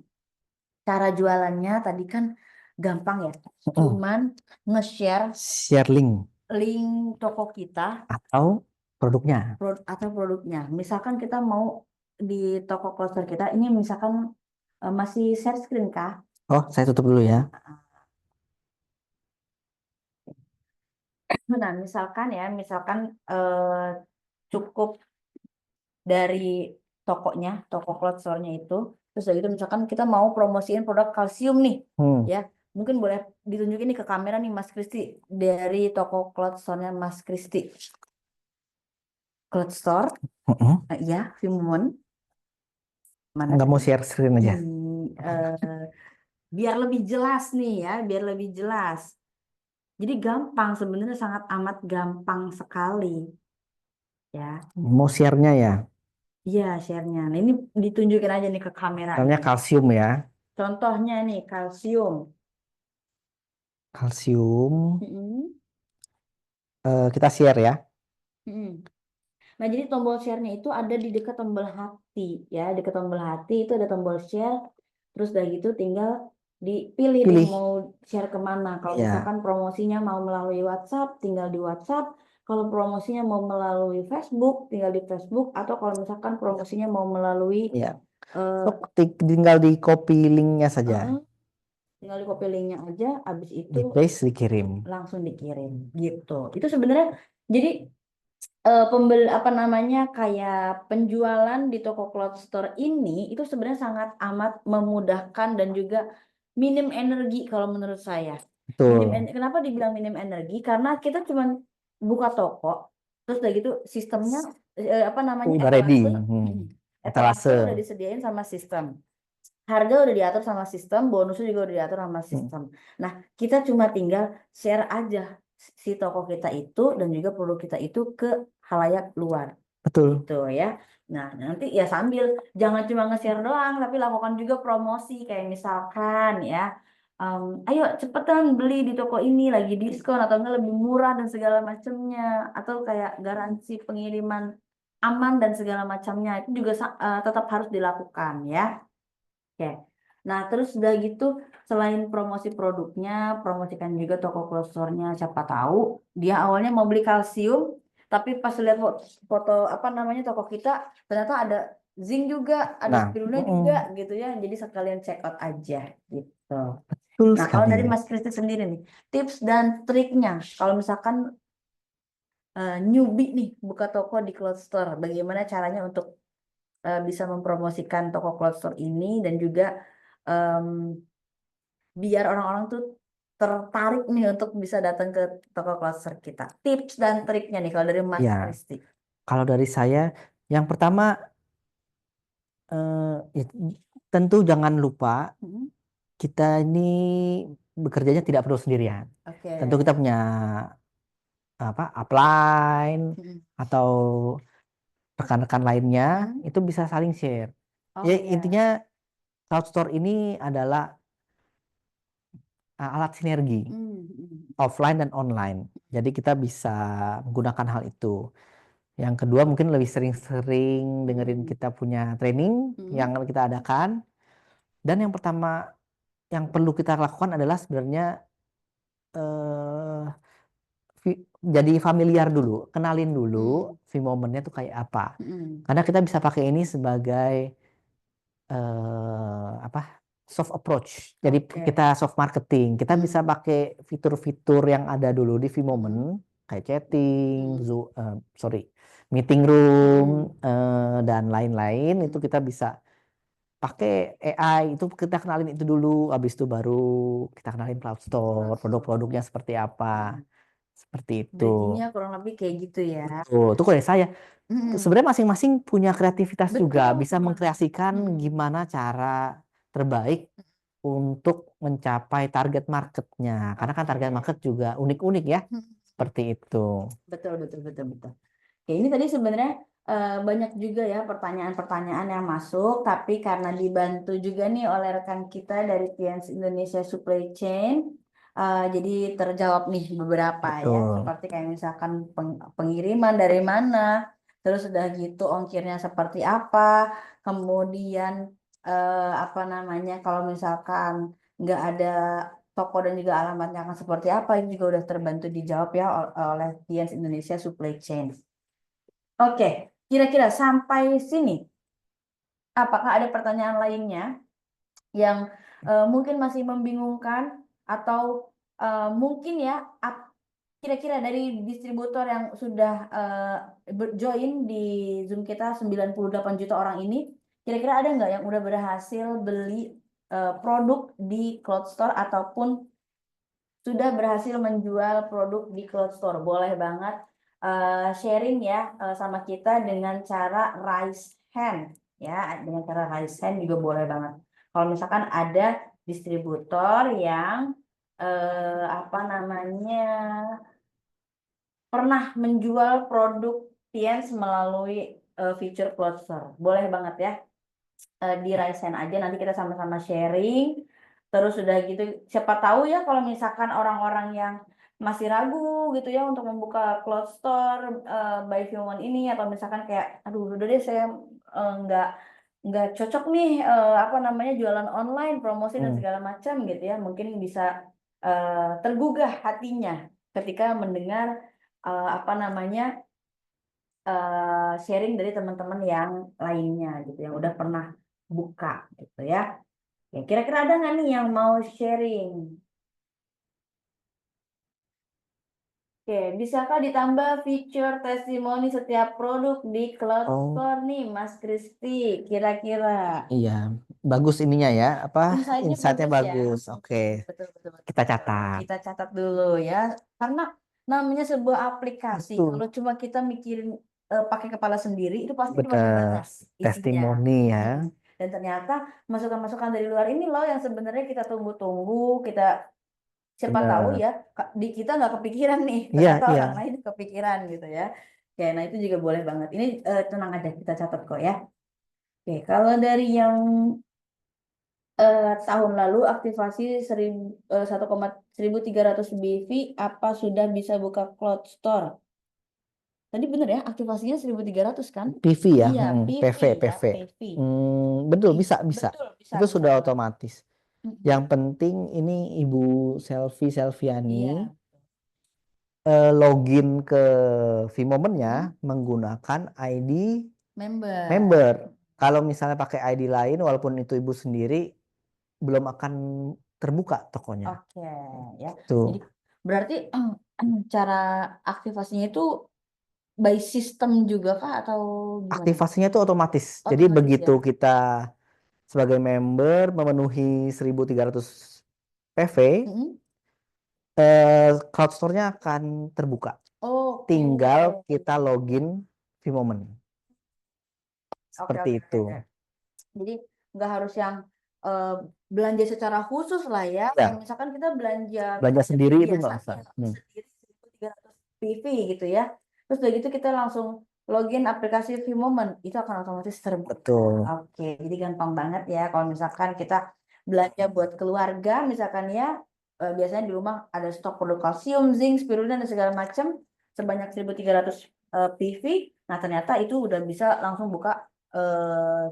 Cara jualannya tadi kan gampang ya. Mm-mm. Cuman nge-share Share link link toko kita atau produknya. atau produknya. Misalkan kita mau di toko Cloud Store kita, ini misalkan masih share screen kah? Oh, saya tutup dulu ya. Nah, misalkan cukup dari tokonya, toko cloud store-nya itu. Terus dari itu misalkan kita mau promosiin produk kalsium nih, Hmm. ya. Mungkin boleh ditunjukin nih ke kamera nih Mas Kristi dari toko cloud store-nya Mas Kristi. Cloud store, Mm-mm. ya, Vimon. Mana Nggak mau tadi? share screen aja. Biar lebih jelas nih ya, biar lebih jelas. Jadi gampang sebenarnya sangat amat gampang sekali, ya. Mau share-nya ya. Iya, share-nya. Nah, ini ditunjukin aja nih ke kamera Misalnya nih. kalsium ya. Contohnya nih, kalsium. Kalsium. Mm-mm, Kita share ya. mm-mm. Nah, jadi tombol share-nya itu ada di dekat tombol hati, ya. Dekat tombol hati itu ada tombol share. Terus dari gitu tinggal dipilih nih Pilih. mau share kemana. Kalau Ya. misalkan promosinya mau melalui WhatsApp, tinggal di WhatsApp. Kalau promosinya mau melalui Facebook, tinggal di Facebook. Atau kalau misalkan promosinya mau melalui Ya. eh, So, tinggal di copy linknya saja. eh, tinggal di copy linknya aja. Habis itu Di paste, dikirim. langsung dikirim gitu. Itu sebenarnya jadi apa namanya kayak penjualan di toko cloud store ini itu sebenarnya sangat amat memudahkan dan juga minim energi kalau menurut saya. Betul. Kenapa dibilang minim energi? Karena kita cuma buka toko, terus udah gitu sistemnya apa namanya Udah ready. etalase, etalase udah Etalase. disediain sama sistem. Harga udah diatur sama sistem, bonusnya juga udah diatur sama Hmm. sistem. Nah, kita cuma tinggal share aja si toko kita itu dan juga produk kita itu ke halayak luar Betul. gitu ya. Nah, nanti ya sambil jangan cuma nge-share doang, tapi lakukan juga promosi kayak misalkan ya, ayo cepetan beli di toko ini lagi diskon atau enggak lebih murah dan segala macamnya, atau kayak garansi pengiriman aman dan segala macamnya itu juga tetap harus dilakukan ya. Oke. Nah, terus udah gitu, selain promosi produknya, promosikan juga toko klosternya. Siapa tahu dia awalnya mau beli kalsium, tapi pas lihat foto apa namanya toko kita, ternyata ada zinc juga, ada Nah, spirulina juga gitu ya. Jadi sekalian check out aja gitu. betul Nah, kalau sekali. dari Mas Kristi sendiri nih, tips dan triknya, kalau misalkan newbie nih buka toko di cloud store, bagaimana caranya untuk bisa mempromosikan toko cloud store ini dan juga em, biar orang-orang tuh tertarik nih untuk bisa datang ke toko cluster kita. Tips dan triknya nih kalau dari Mas Ya, Kristi. kalau dari saya, yang pertama, ya, tentu jangan lupa Mm-mm. kita ini bekerjanya tidak perlu sendirian. Tentu Oke. kita punya apa upline Mm-mm. atau rekan-rekan lainnya Mm-mm. itu bisa saling share. Ya Oh intinya ya. crowd store ini adalah alat sinergi Mm-mm. offline dan online. Jadi kita bisa menggunakan hal itu. Yang kedua mungkin lebih sering-sering dengerin Mm-mm. kita punya training yang Mm-mm. kita adakan. Dan yang pertama yang perlu kita lakukan adalah sebenarnya eh, jadi familiar dulu, kenalin dulu Mm-mm. V-momennya tuh kayak apa. Mm-mm. Karena kita bisa pakai ini sebagai apa soft approach. Jadi kita Oke. soft marketing. Kita bisa Mm-mm. pakai fitur-fitur yang ada dulu di V-moment Mm-mm. kayak chatting, Mm-mm. Zoom, sorry, meeting room Mm-mm. dan lain-lain itu Mm-mm. kita bisa pakai AI itu kita kenalin itu dulu, habis itu baru kita kenalin Cloud Store, Langsung. produk-produknya seperti apa, Mm-mm. seperti itu. Bridgingnya kurang lebih kayak gitu ya. Tuh, itu kalau saya. Mm-mm. Sebenarnya masing-masing punya kreativitas juga, Betul. bisa mengkreasikan Mm-mm. gimana cara terbaik untuk mencapai target marketnya. Karena kan target Oke. market juga unik-unik ya, seperti itu. Betul, betul, betul, betul. Oke, ini tadi sebenarnya banyak juga ya pertanyaan-pertanyaan yang masuk, tapi karena dibantu juga nih oleh rekan kita dari TNS Indonesia Supply Chain, Jadi terjawab nih beberapa ya, Betul. seperti kayak misalkan pengiriman dari mana, terus udah gitu ongkirnya seperti apa, kemudian apa namanya kalau misalkan nggak ada toko dan juga alamatnya akan seperti apa, itu juga udah terbantu dijawab ya oleh Tians Indonesia Supply Chain. Oke, kira-kira sampai sini, apakah ada pertanyaan lainnya yang mungkin masih membingungkan atau mungkin ya kira-kira dari distributor yang sudah join di Zoom kita 98 juta orang ini, kira-kira ada nggak yang udah berhasil beli produk di Cloud Store ataupun sudah berhasil menjual produk di Cloud Store? Boleh banget sharing ya sama kita dengan cara raise hand ya, dengan cara raise hand juga boleh banget. Kalau misalkan ada distributor yang apa namanya pernah menjual produk Tiens melalui fitur Cloud Store, boleh banget ya di raise hand aja, nanti kita sama-sama sharing. Terus udah gitu, siapa tahu ya kalau misalkan orang-orang yang masih ragu gitu ya untuk membuka Cloud Store by Human ini, atau misalkan kayak aduh udah deh saya nggak cocok nih apa namanya jualan online, promosi dan Hmm. segala macam gitu ya, mungkin bisa tergugah hatinya ketika mendengar apa namanya sharing dari teman-teman yang lainnya gitu yang udah pernah buka gitu ya. Ya, kira-kira ada nggak nih yang mau sharing? Oke, bisakah ditambah fitur testimoni setiap produk di Cloud Oh, Store nih, Mas Kristi? Kira-kira iya. Bagus ininya ya, apa insight-nya insight-nya bagus ya? bagus. Oke, Betul, betul, betul, kita betul. catat. Kita catat dulu ya, karena namanya sebuah aplikasi. Betul. Kalau cuma kita mikirin pakai kepala sendiri, itu pasti cuma Benar. terbatas isinya. Testimoni ya. Mm. Dan ternyata masukan-masukan dari luar ini loh yang sebenarnya kita tunggu-tunggu, kita siapa tahu Benar. ya di kita nggak kepikiran nih, Iya, ternyata iya. orang lain kepikiran gitu ya. Oke, nah itu juga boleh banget. Ini tenang aja, kita catat kok ya. Oke, kalau dari yang tahun lalu aktivasi 1,1300 BV, apa sudah bisa buka Cloud Store? Tadi bener ya, aktivasinya 1.300 kan? PV ya, Iya, PV PV, ya, PV. PV. Betul, Ih, bisa, bisa. betul, bisa, Itu bisa sudah banget. otomatis. Yang Mm-mm. penting ini Ibu Selviani Iya, login ke Vmomen-nya mm-mm. menggunakan ID Member. member. Kalau misalnya pakai ID lain, walaupun itu Ibu sendiri, belum akan terbuka tokonya. Oke, ya. Jadi Tuh, berarti cara aktivasinya itu by system juga kah atau gimana? aktivasinya itu otomatis. Jadi Otomatis begitu ya. kita sebagai member memenuhi 1.300 PV, Mm-mm. Cloud Store-nya akan terbuka. Oke. Tinggal kita login Vmomen. Oke, Seperti oke, oke, itu. oke. Jadi nggak harus yang eh, belanja secara khusus lah ya. Kayak Ya, misalkan kita belanja belanja belanja sendiri itu biasa nggak nih usah. sendiri 1.300 PV gitu ya. Terus udah gitu kita langsung login aplikasi Vmomen, itu akan otomatis terbuka. Betul. Oke, jadi gampang banget ya kalau misalkan kita belanja buat keluarga misalkan ya, biasanya di rumah ada stok produk kalsium, zinc, spirulina dan segala macam sebanyak 1.300 PV. Nah, ternyata itu udah bisa langsung buka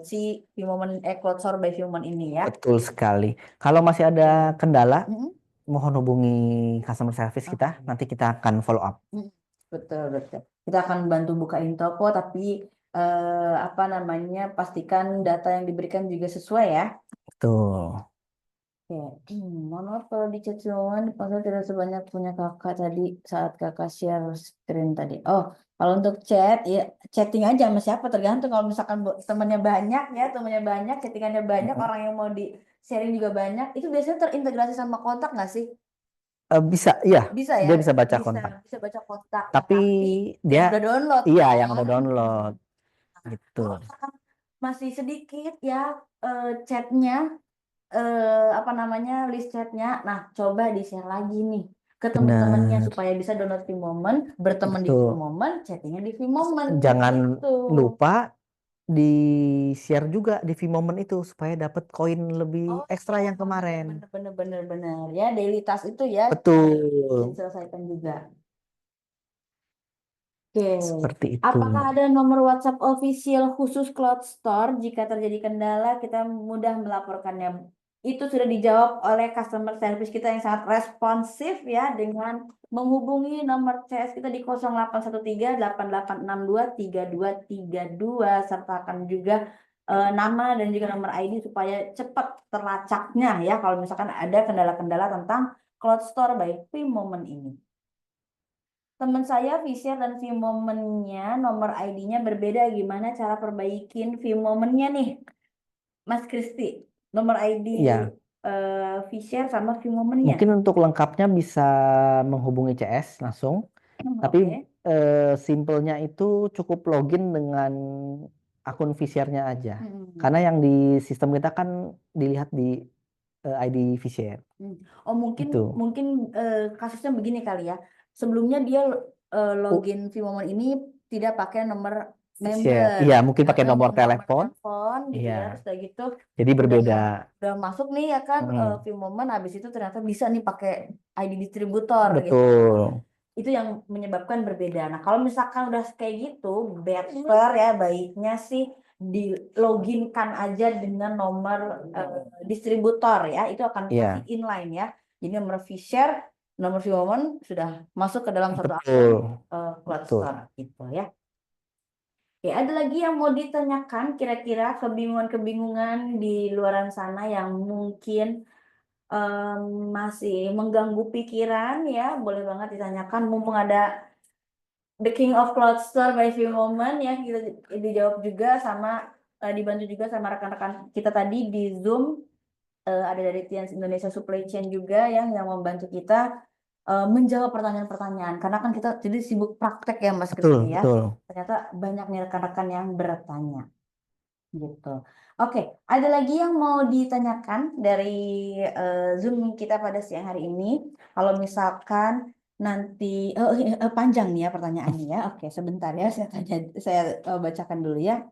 si Vmomen Cloud Store by Vmomen ini ya. Betul sekali. Kalau masih ada Oke. kendala, Mm-mm. mohon hubungi customer service kita. Oke. Nanti kita akan follow up. Mm. Betul, betul. Kita akan bantu bukain toko, tapi apa namanya, pastikan data yang diberikan juga sesuai ya. Betul. Oke. Mohon maaf kalau di chat Vmomen, pasal tidak sebanyak punya kakak tadi saat kakak share screen tadi. Oh, kalau untuk chat, ya chatting aja sama siapa, tergantung. Kalau misalkan temannya banyak ya, temannya banyak, chattingannya banyak, Mm. orang yang mau di sharing juga banyak, itu biasanya terintegrasi sama kontak nggak sih? Bisa, iya, Bisa ya, dia bisa baca bisa kontak. bisa baca kontak. Nah, Tapi tapi dia, yang udah download iya, yang kan. udah download gitu. Kalau misalkan masih sedikit ya chatnya, apa namanya list chatnya, nah coba di share lagi nih ke teman-temannya Benar, supaya bisa download Vmomen, berteman di betul. Vmomen, chattingnya di Vmomen Jangan gitu. lupa di-share juga di V-Moment itu supaya dapat koin lebih Oh, ekstra yang kemarin. bener-bener ya, daily task itu ya Betul, diselesaikan juga. Oke, seperti itu. apakah ada nomor WhatsApp official khusus Cloud Store jika terjadi kendala kita mudah melaporkannya? Itu sudah dijawab oleh customer service kita yang sangat responsif ya dengan menghubungi nomor CS kita di 0813 8862 3232 sertakan juga nama dan juga nomor ID supaya cepat terlacaknya ya kalau misalkan ada kendala-kendala tentang Cloud Store by V-Moment ini. Teman saya V-Share dan V-Moment-nya nomor ID-nya berbeda. Gimana cara perbaikin V-Moment-nya nih, Mas Kristi? Nomor ID Ya, V-Share sama V-Moment-nya. mungkin untuk lengkapnya bisa menghubungi CS langsung, tapi Oke. simpelnya itu cukup login dengan akun Vshare-nya aja. Hmm. Karena yang di sistem kita kan dilihat di ID Vshare. Hmm. Oh mungkin Itu. mungkin kasusnya begini kali ya. Sebelumnya dia Oh, login V-Moment ini tidak pakai nomor Vshare. member Iya, mungkin pakai atau nomor nomor telepon. telepon gitu Iya, ya. Terus udah gitu jadi udah berbeda. udah masuk nih ya kan Mm, V-Moment habis itu ternyata bisa nih pakai ID distributor gitu. betul. Itu yang menyebabkan berbeda. Nah, kalau misalkan udah kayak gitu, better ya baiknya sih diloginkan aja dengan nomor distributor ya. Itu akan pasti Iya, inline ya. Jadi nomor V-Share, nomor V-Moment sudah masuk ke dalam satu akun betul. Cloud Betul. Store gitu ya. Oke, ada lagi yang mau ditanyakan kira-kira kebingungan-kebingungan di luaran sana yang mungkin em, masih mengganggu pikiran ya, boleh banget ditanyakan mumpung ada The King of Cloud Store by Few Moment ya kita dijawab juga sama dibantu juga sama rekan-rekan kita tadi di Zoom. Ada dari Tians Indonesia Supply Chain juga yang membantu kita menjawab pertanyaan-pertanyaan karena kan kita jadi sibuk praktek ya Mas Betul, Kristi ya. betul. Ternyata banyak nih rekan-rekan yang bertanya gitu. Oke, ada lagi yang mau ditanyakan dari Zoom kita pada siang hari ini. Kalau misalkan nanti panjang nih ya pertanyaannya ya. Oke, sebentar ya saya bacakan dulu ya.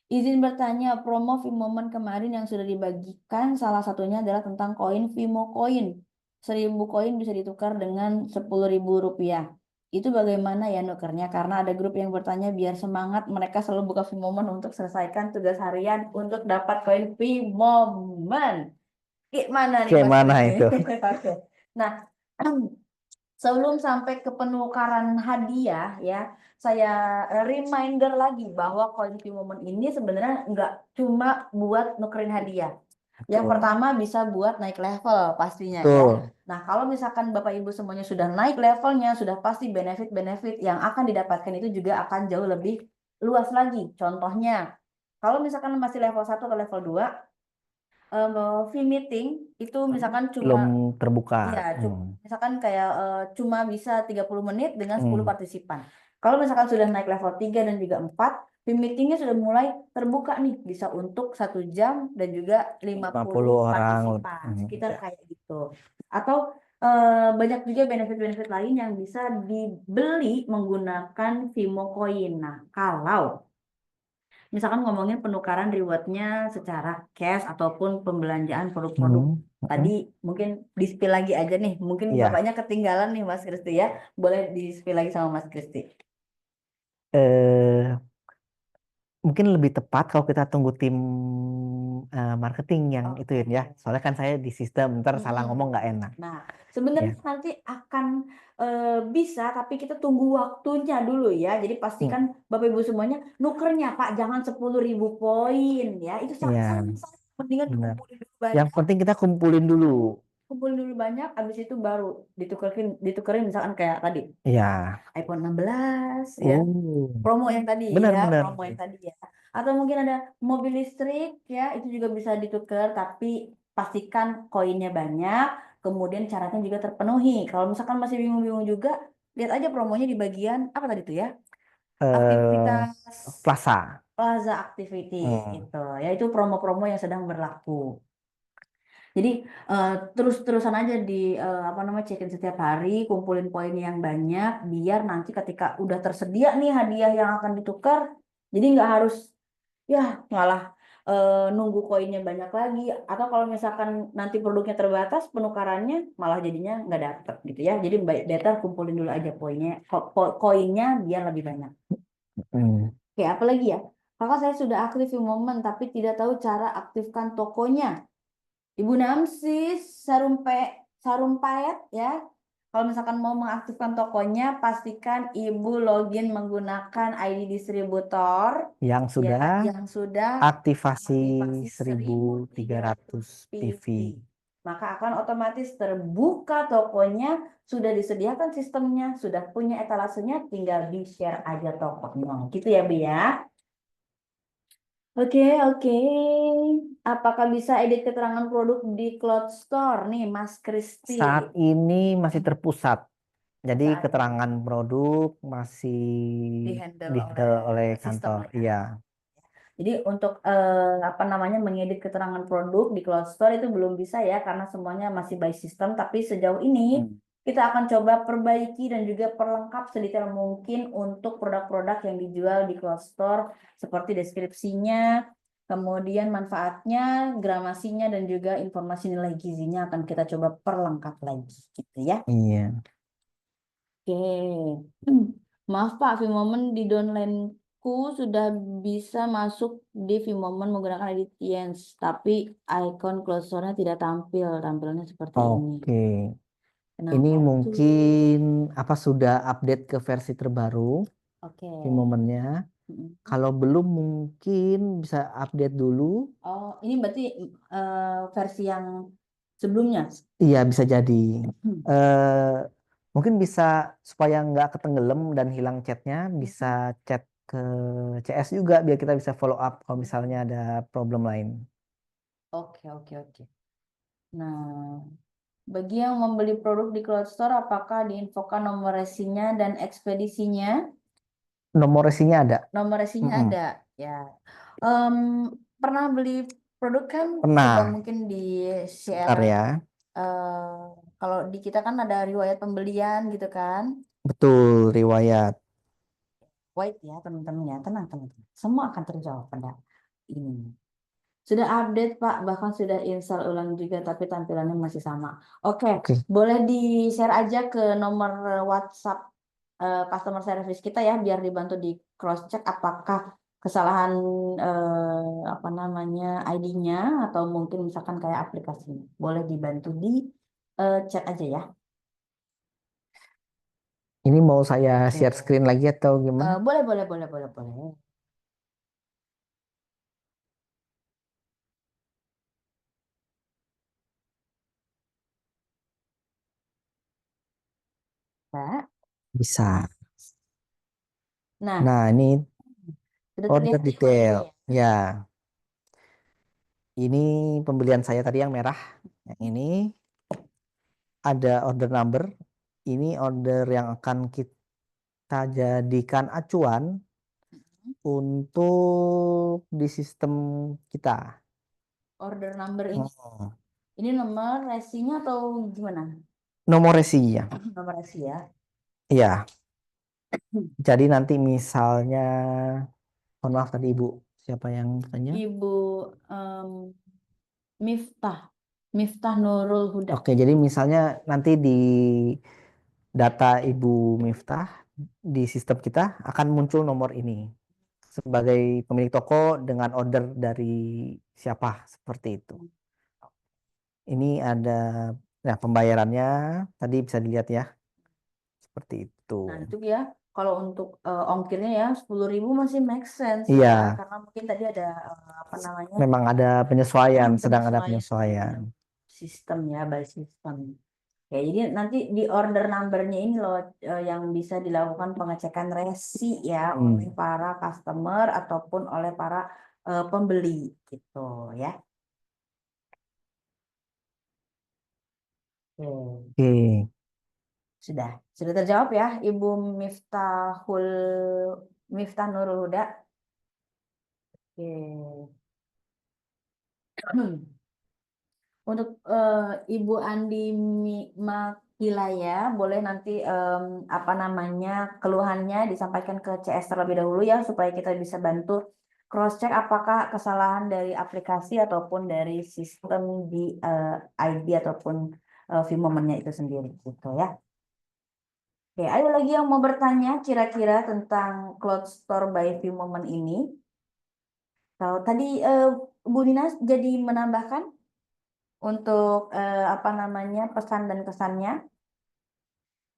Izin bertanya, promo Vmomen kemarin yang sudah dibagikan salah satunya adalah tentang koin Vimo Coin. 1.000 koin bisa ditukar dengan 10.000 rupiah. Itu bagaimana ya nukernya? Karena ada grup yang bertanya biar semangat mereka selalu buka Vmomen untuk selesaikan tugas harian untuk dapat koin Vmomen. Gimana nih Kayak Mas mana Kristi? itu? Oke. Nah, sebelum sampai ke penukaran hadiah ya, saya reminder lagi bahwa koin Momen ini sebenarnya nggak cuma buat nukerin hadiah. Yang Betul. pertama bisa buat naik level pastinya ya. Betul. Nah, kalau misalkan Bapak Ibu semuanya sudah naik levelnya, sudah pasti benefit-benefit yang akan didapatkan itu juga akan jauh lebih luas lagi. Contohnya, kalau misalkan masih level 1 atau level 2, fee meeting itu misalkan cuma Belum terbuka. iya, misalkan kayak cuma bisa 30 menit dengan 10 Hmm. partisipan. Kalau misalkan sudah naik level 3 dan juga 4, tim meetingnya sudah mulai terbuka nih, bisa untuk 1 jam dan juga 50 50 orang. partisipan, sekitar Ya. kayak gitu. Atau banyak juga benefit-benefit lain yang bisa dibeli menggunakan Vimo Coin. Nah, kalau misalkan ngomongin penukaran rewardnya secara cash ataupun pembelanjaan produk-produk Hmm. tadi Hmm. mungkin di-spill lagi aja nih. Mungkin Ya. bapaknya ketinggalan nih Mas Kristi ya. Boleh di-spill lagi sama Mas Kristi. Eh, Mungkin lebih tepat kalau kita tunggu tim marketing yang itu Oke. ya. Soalnya kan saya di sistem, ntar salah Mm-mm. ngomong nggak enak. Nah, Ya. sebenarnya nanti akan bisa, tapi kita tunggu waktunya dulu ya. Jadi Hmm. pastikan Bapak Ibu semuanya nukernya Pak, jangan 10.000 poin ya. Itu sangat Ya, sangat mendingan benar. dikumpulin dulu Yang banyak. penting kita kumpulin dulu. Kumpulin dulu banyak, habis itu baru ditukerin misalkan kayak tadi Ya. iPhone 16 ya, Oh, promo yang tadi ya, benar-benar. promo yang tadi ya. Atau mungkin ada mobil listrik ya, itu juga bisa ditukar, tapi pastikan koinnya banyak, kemudian syaratnya juga terpenuhi. Kalau misalkan masih bingung-bingung juga, lihat aja promonya di bagian apa tadi tuh ya, eh aktivitas Plaza. Plaza Activities Hmm. gitu, yaitu promo-promo yang sedang berlaku. Jadi terus-terusan aja di apa namanya cekin setiap hari, kumpulin poin yang banyak biar nanti ketika udah tersedia nih hadiah yang akan ditukar, Jadi nggak harus ya malah nunggu koinnya banyak lagi, atau kalau misalkan nanti produknya terbatas penukarannya malah jadinya nggak dapet gitu ya. Jadi better kumpulin dulu aja koinnya biar lebih banyak. Hmm. Oke, apa lagi ya? Kakak saya sudah aktif di momen tapi tidak tahu cara aktifkan tokonya. Ibu Namsis Sarumpayat ya. Kalau misalkan mau mengaktifkan tokonya, pastikan Ibu login menggunakan ID distributor Yang ya, sudah yang sudah aktivasi aktivasi 1300 1300 PV. PV. Maka akan otomatis terbuka tokonya, sudah disediakan sistemnya, sudah punya etalasenya, tinggal di-share aja tokonya. Gitu ya, Bu ya. Oke, oke. Apakah bisa edit keterangan produk di Cloud Store nih, Mas Kristi? Saat ini masih terpusat. Jadi Saat ini keterangan produk masih dihandle oleh dihandle oleh sistem kantor. ya. Iya. Jadi untuk apa namanya mengedit keterangan produk di Cloud Store itu belum bisa ya karena semuanya masih by system. Tapi sejauh ini Hmm. kita akan coba perbaiki dan juga perlengkap sedetail mungkin untuk produk-produk yang dijual di Cloud Store seperti deskripsinya, kemudian manfaatnya, gramasinya dan juga informasi nilai gizinya akan kita coba perlengkap lagi gitu ya. Iya. Oke. Maaf Pak, Vmomen di downlineku sudah bisa masuk di Vmomen menggunakan edit Yens, tapi icon cursor-nya tidak tampil, tampilannya seperti ini. Oke. Ini Kenapa tuh? mungkin apa sudah update ke versi terbaru Oke. di momennya. Mm-mm. Kalau belum mungkin bisa update dulu. Oh, ini berarti versi yang sebelumnya. Iya bisa jadi. Hmm. eh Mungkin bisa supaya nggak ketenggelam dan hilang chatnya, bisa Mm-mm. chat ke CS juga biar kita bisa follow up kalau misalnya ada problem lain. Oke, oke, oke. Nah, bagi yang membeli produk di Cloud Store, apakah diinfokan nomor resinya dan ekspedisinya? Nomor resinya ada. Nomor resinya Mm-mm. ada ya. Em, Pernah beli produk kan, coba Pernah, mungkin di bentar share. ya. Kalau di kita kan ada riwayat pembelian gitu kan. Betul, riwayat. Wait ya teman-teman ya, tenang teman-teman, semua akan terjawab pada ini. Sudah update Pak, bahkan sudah install ulang juga tapi tampilannya masih sama. Oke, Oke. boleh di share aja ke nomor WhatsApp customer service kita ya biar dibantu di cross check apakah kesalahan apa namanya ID-nya atau mungkin misalkan kayak aplikasinya. Boleh dibantu di chat aja ya. Ini mau saya share Oke. screen lagi atau gimana? Boleh, boleh, boleh, boleh, boleh. Pak. Bisa. Nah, Nah, ini sudah order terlihat ya detail. ID-nya ya. Ya, ini pembelian saya tadi yang merah. Yang ini ada order number. Ini order yang akan kita jadikan acuan untuk di sistem kita. Order number ini. Oh. Ini nomor resinya atau gimana? Nomor resi ya. Nomor resi ya. Iya, jadi nanti misalnya, mohon maaf tadi Ibu, siapa yang tanya? Ibu em, Miftah. Miftah Nurul Huda. Oke, jadi misalnya nanti di data Ibu Miftah di sistem kita akan muncul nomor ini sebagai pemilik toko dengan order dari siapa seperti itu. Ini ada, nah pembayarannya tadi bisa dilihat ya seperti itu. Nah, itu ya. Kalau untuk ongkirnya ya 10.000 masih make sense ya. Iya, Karena mungkin tadi ada apa namanya memang ada penyesuaian, sedang ada penyesuaian penyesuaian. sistem ya, by sistem. Ya, jadi nanti di order numbernya ini loh yang bisa dilakukan pengecekan resi ya oleh Hmm. para customer ataupun oleh para pembeli gitu ya. Oke. Oke, Sudah terjawab ya Ibu Miftah Nurul Huda. Oke. Untuk Ibu Andi Hilaya, boleh nanti apa namanya keluhannya disampaikan ke CS terlebih dahulu ya supaya kita bisa bantu cross check apakah kesalahan dari aplikasi ataupun dari sistem di ID ataupun view momennya itu sendiri gitu ya. Oke, ada lagi yang mau bertanya kira-kira tentang Cloud Store by View Moment ini? Kalau tadi Bu Nina jadi menambahkan untuk apa namanya pesan dan kesannya.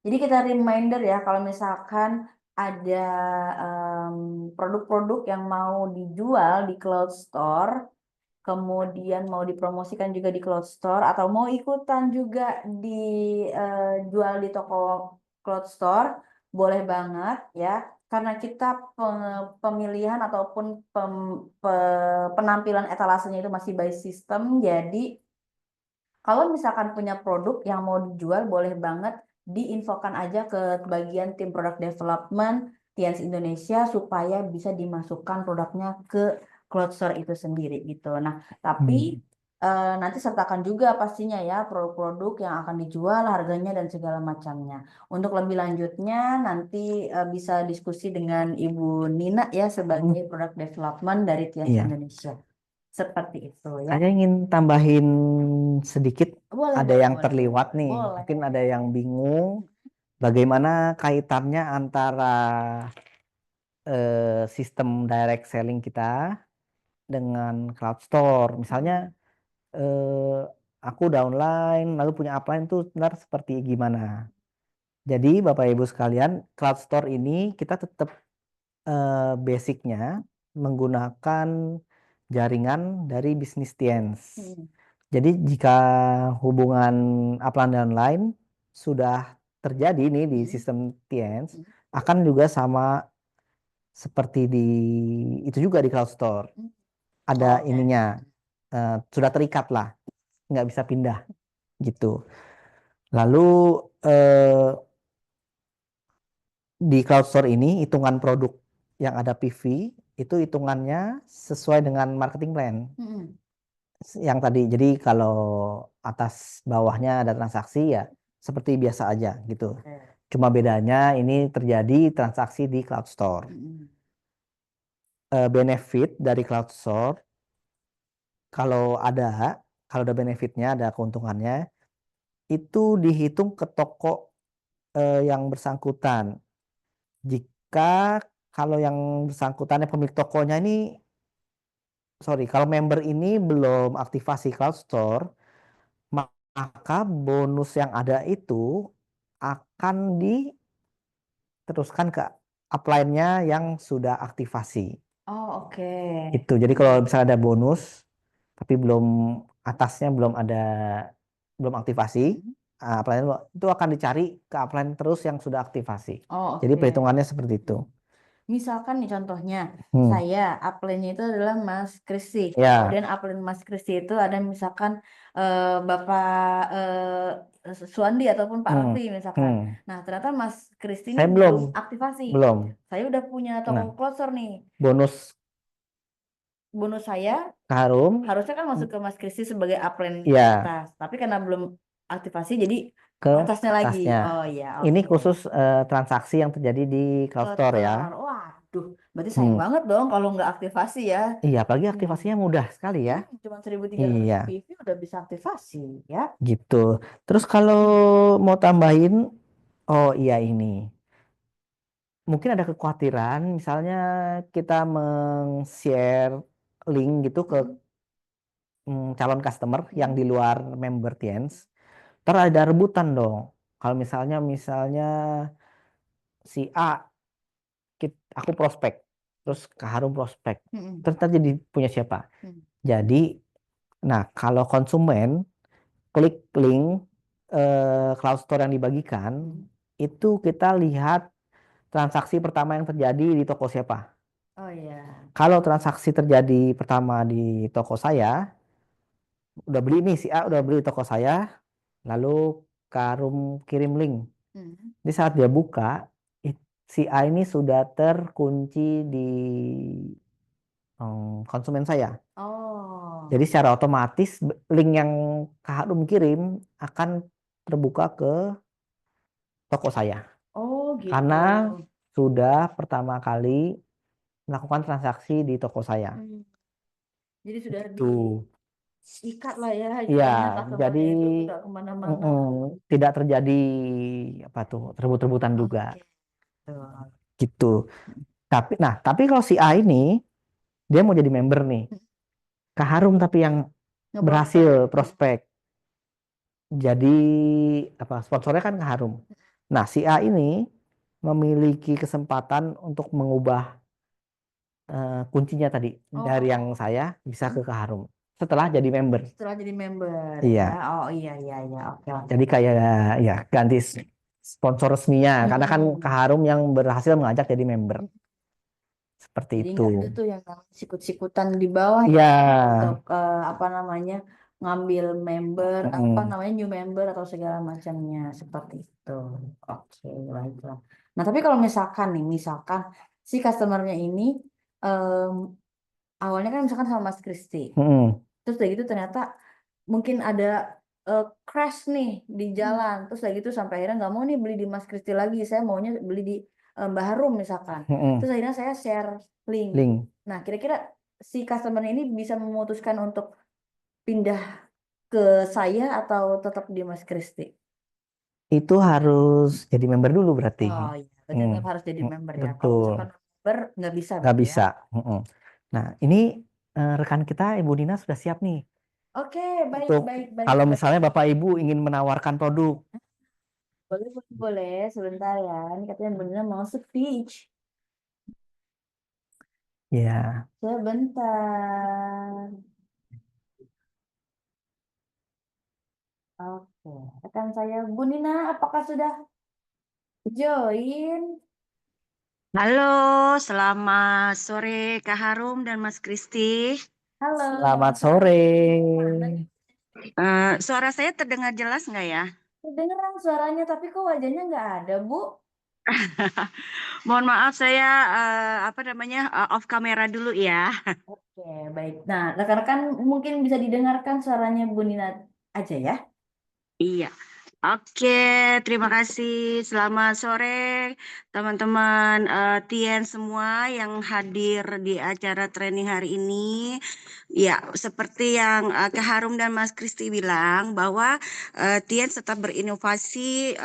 Jadi kita reminder ya kalau misalkan ada produk-produk yang mau dijual di Cloud Store, kemudian mau dipromosikan juga di Cloud Store atau mau ikutan juga dijual di toko Cloud Store, boleh banget ya. Karena kita pemilihan ataupun penampilan etalasenya itu masih by system, jadi kalau misalkan punya produk yang mau dijual, boleh banget diinfokan aja ke bagian tim product development Tians Indonesia supaya bisa dimasukkan produknya ke Cloud Store itu sendiri gitu. Nah, tapi nanti sertakan juga pastinya ya produk-produk yang akan dijual, harganya dan segala macamnya. Untuk lebih lanjutnya nanti bisa diskusi dengan Ibu Nina ya sebagai product development dari Tians Iya. Indonesia. Seperti itu ya. Saya ingin tambahin sedikit, Boleh, ada boleh, yang boleh. terlewat nih. Boleh. Mungkin ada yang bingung bagaimana kaitannya antara sistem direct selling kita dengan cloud store. Misalnya Mm-mm. eh, aku udah online lalu punya upline tuh benar seperti gimana. Jadi Bapak Ibu sekalian, cloud store ini kita tetap basicnya menggunakan jaringan dari bisnis Teams. Mm-mm. Jadi jika hubungan upline dan online sudah terjadi nih di Mm-mm. sistem Teams, Mm-mm. akan juga sama seperti di itu juga di cloud store. Ada Oh, oke. ininya, sudah terikat lah, nggak bisa pindah gitu. Lalu eh, di cloud store ini hitungan produk yang ada PV itu hitungannya sesuai dengan marketing plan Mm-mm. yang tadi. Jadi kalau atas bawahnya ada transaksi ya seperti biasa aja gitu. Oke. Cuma bedanya ini terjadi transaksi di cloud store. Mm-mm. Benefit dari cloud store kalau ada kalau ada benefitnya ada keuntungannya itu dihitung ke toko yang bersangkutan. Jika kalau yang bersangkutannya pemilik tokonya ini, sorry, kalau member ini belum aktivasi Cloud Store, maka bonus yang ada itu akan diteruskan ke upline-nya yang sudah aktivasi. Oh, oke. Itu. Jadi kalau misalnya ada bonus, tapi belum atasnya belum aktivasi, Mm-mm. upline itu akan dicari ke upline terus yang sudah aktivasi. Oh, Jadi oke. perhitungannya seperti itu. Mm. Misalkan nih contohnya, Hmm. saya upline itu adalah Mas Kristi. Ya. Kemudian upline Mas Kristi itu ada misalkan Bapak Suandi ataupun Pak Hmm. Raffi misalkan. Hmm. Nah, ternyata Mas Kristi ini Saya belum, belum aktivasi. belum. Saya udah punya toko Nah, closer nih. bonus Bonus saya Harum, harusnya kan masuk ke Mas Kristi sebagai upline ya atas, tapi karena belum aktivasi jadi ke atasnya lagi. atasnya. Oh ya, Ini oke. khusus transaksi yang terjadi di CloudStore ya. Kotor. Waduh, berarti sayang Hmm. banget dong kalau nggak aktivasi ya. Iya, apalagi Hmm. aktivasinya mudah sekali ya. Cuma 1.300 Iya, PV udah bisa aktivasi ya. gitu. Terus kalau mau tambahin, oh iya ini. Mungkin ada kekhawatiran, misalnya kita meng-share link gitu ke Mm-mm. calon customer yang Mm-mm. di luar member Tiens. Ntar ada rebutan dong. Kalau misalnya si A, aku prospek, terus Kak Harum prospek, Mm-mm. terus ntar jadi punya siapa? Mm-mm. Jadi, nah kalau konsumen klik link cloud store yang dibagikan, Mm-mm. itu kita lihat transaksi pertama yang terjadi di toko siapa. Oh ya. Kalau transaksi terjadi pertama di toko saya, udah beli nih si A udah beli di toko saya, lalu Karum kirim link. Mm-mm. Di saat dia buka, si A ini sudah terkunci di konsumen saya. Oh. Jadi secara otomatis link yang Kak Harum kirim akan terbuka ke toko saya. Oh gitu. Karena sudah pertama kali melakukan transaksi di toko saya. Hmm. Jadi sudah Itu. diikat lah ya, Iya, istilahnya jadi customernya itu tidak kemana-mana. mm-mm, tidak terjadi apa tuh rebut-rebutan juga Oke. Tuh. gitu. Tapi kalau si A ini dia mau jadi member nih. Kak Harum tapi yang berhasil Ngeprospek. prospek. Jadi apa sponsornya kan Kak Harum. Nah, si A ini memiliki kesempatan untuk mengubah kuncinya tadi dari yang Oh, saya bisa ke Kak Harum setelah jadi member. setelah jadi member ya. Iya. Oh iya iya iya. Oke oke. Jadi kayak ya ganti sponsor resminya karena kan Kak Mm-mm. Harum yang berhasil mengajak jadi member. Seperti Jadi itu. nggak ada tuh yang namanya sikut-sikutan di bawah Iya. ya untuk apa namanya ngambil member apa Mm-mm. namanya new member atau segala macamnya seperti itu. Oke, baiklah. Nah, tapi kalau misalkan nih, misalkan si customernya ini em, awalnya kan misalkan sama Mas Kristi. Mm-mm. Terus udah gitu ternyata mungkin ada crash nih di jalan. Terus udah gitu sampai akhirnya nggak mau nih beli di Mas Kristi lagi. Saya maunya beli di Mbak Harum misalkan. Terus Mm-mm. akhirnya saya share link. Link. Nah, kira-kira si customer ini bisa memutuskan untuk pindah ke saya atau tetap di Mas Kristi? Itu harus jadi member dulu berarti. Oh iya, berarti Hmm, tetap harus jadi member ya. Kalau betul, misalkan member nggak bisa nggak berarti ya. bisa. Mm-mm. Nah, ini rekan kita Ibu Nina sudah siap nih Oke, baik, untuk baik, baik, kalau baik. misalnya Bapak Ibu ingin menawarkan produk. Boleh, boleh, boleh. Sebentar ya. Ini katanya benar mau speech. Ya, Sebentar. Oke, rekan saya Bu Nina, apakah sudah join? Halo, selamat sore Kak Harum dan Mas Kristi. Halo, selamat selamat sore. sore. Suara saya terdengar jelas nggak ya? Kedengeran suaranya, tapi kok wajahnya nggak ada, Bu? Mohon maaf saya apa namanya off kamera dulu ya. Oke, baik. Nah, rekan-rekan mungkin bisa didengarkan suaranya Bu Nina aja ya. Iya. Oke, terima kasih. Selamat sore teman-teman Tien semua yang hadir di acara training hari ini. Ya, seperti yang Kak Harum dan Mas Kristi bilang bahwa Tien tetap berinovasi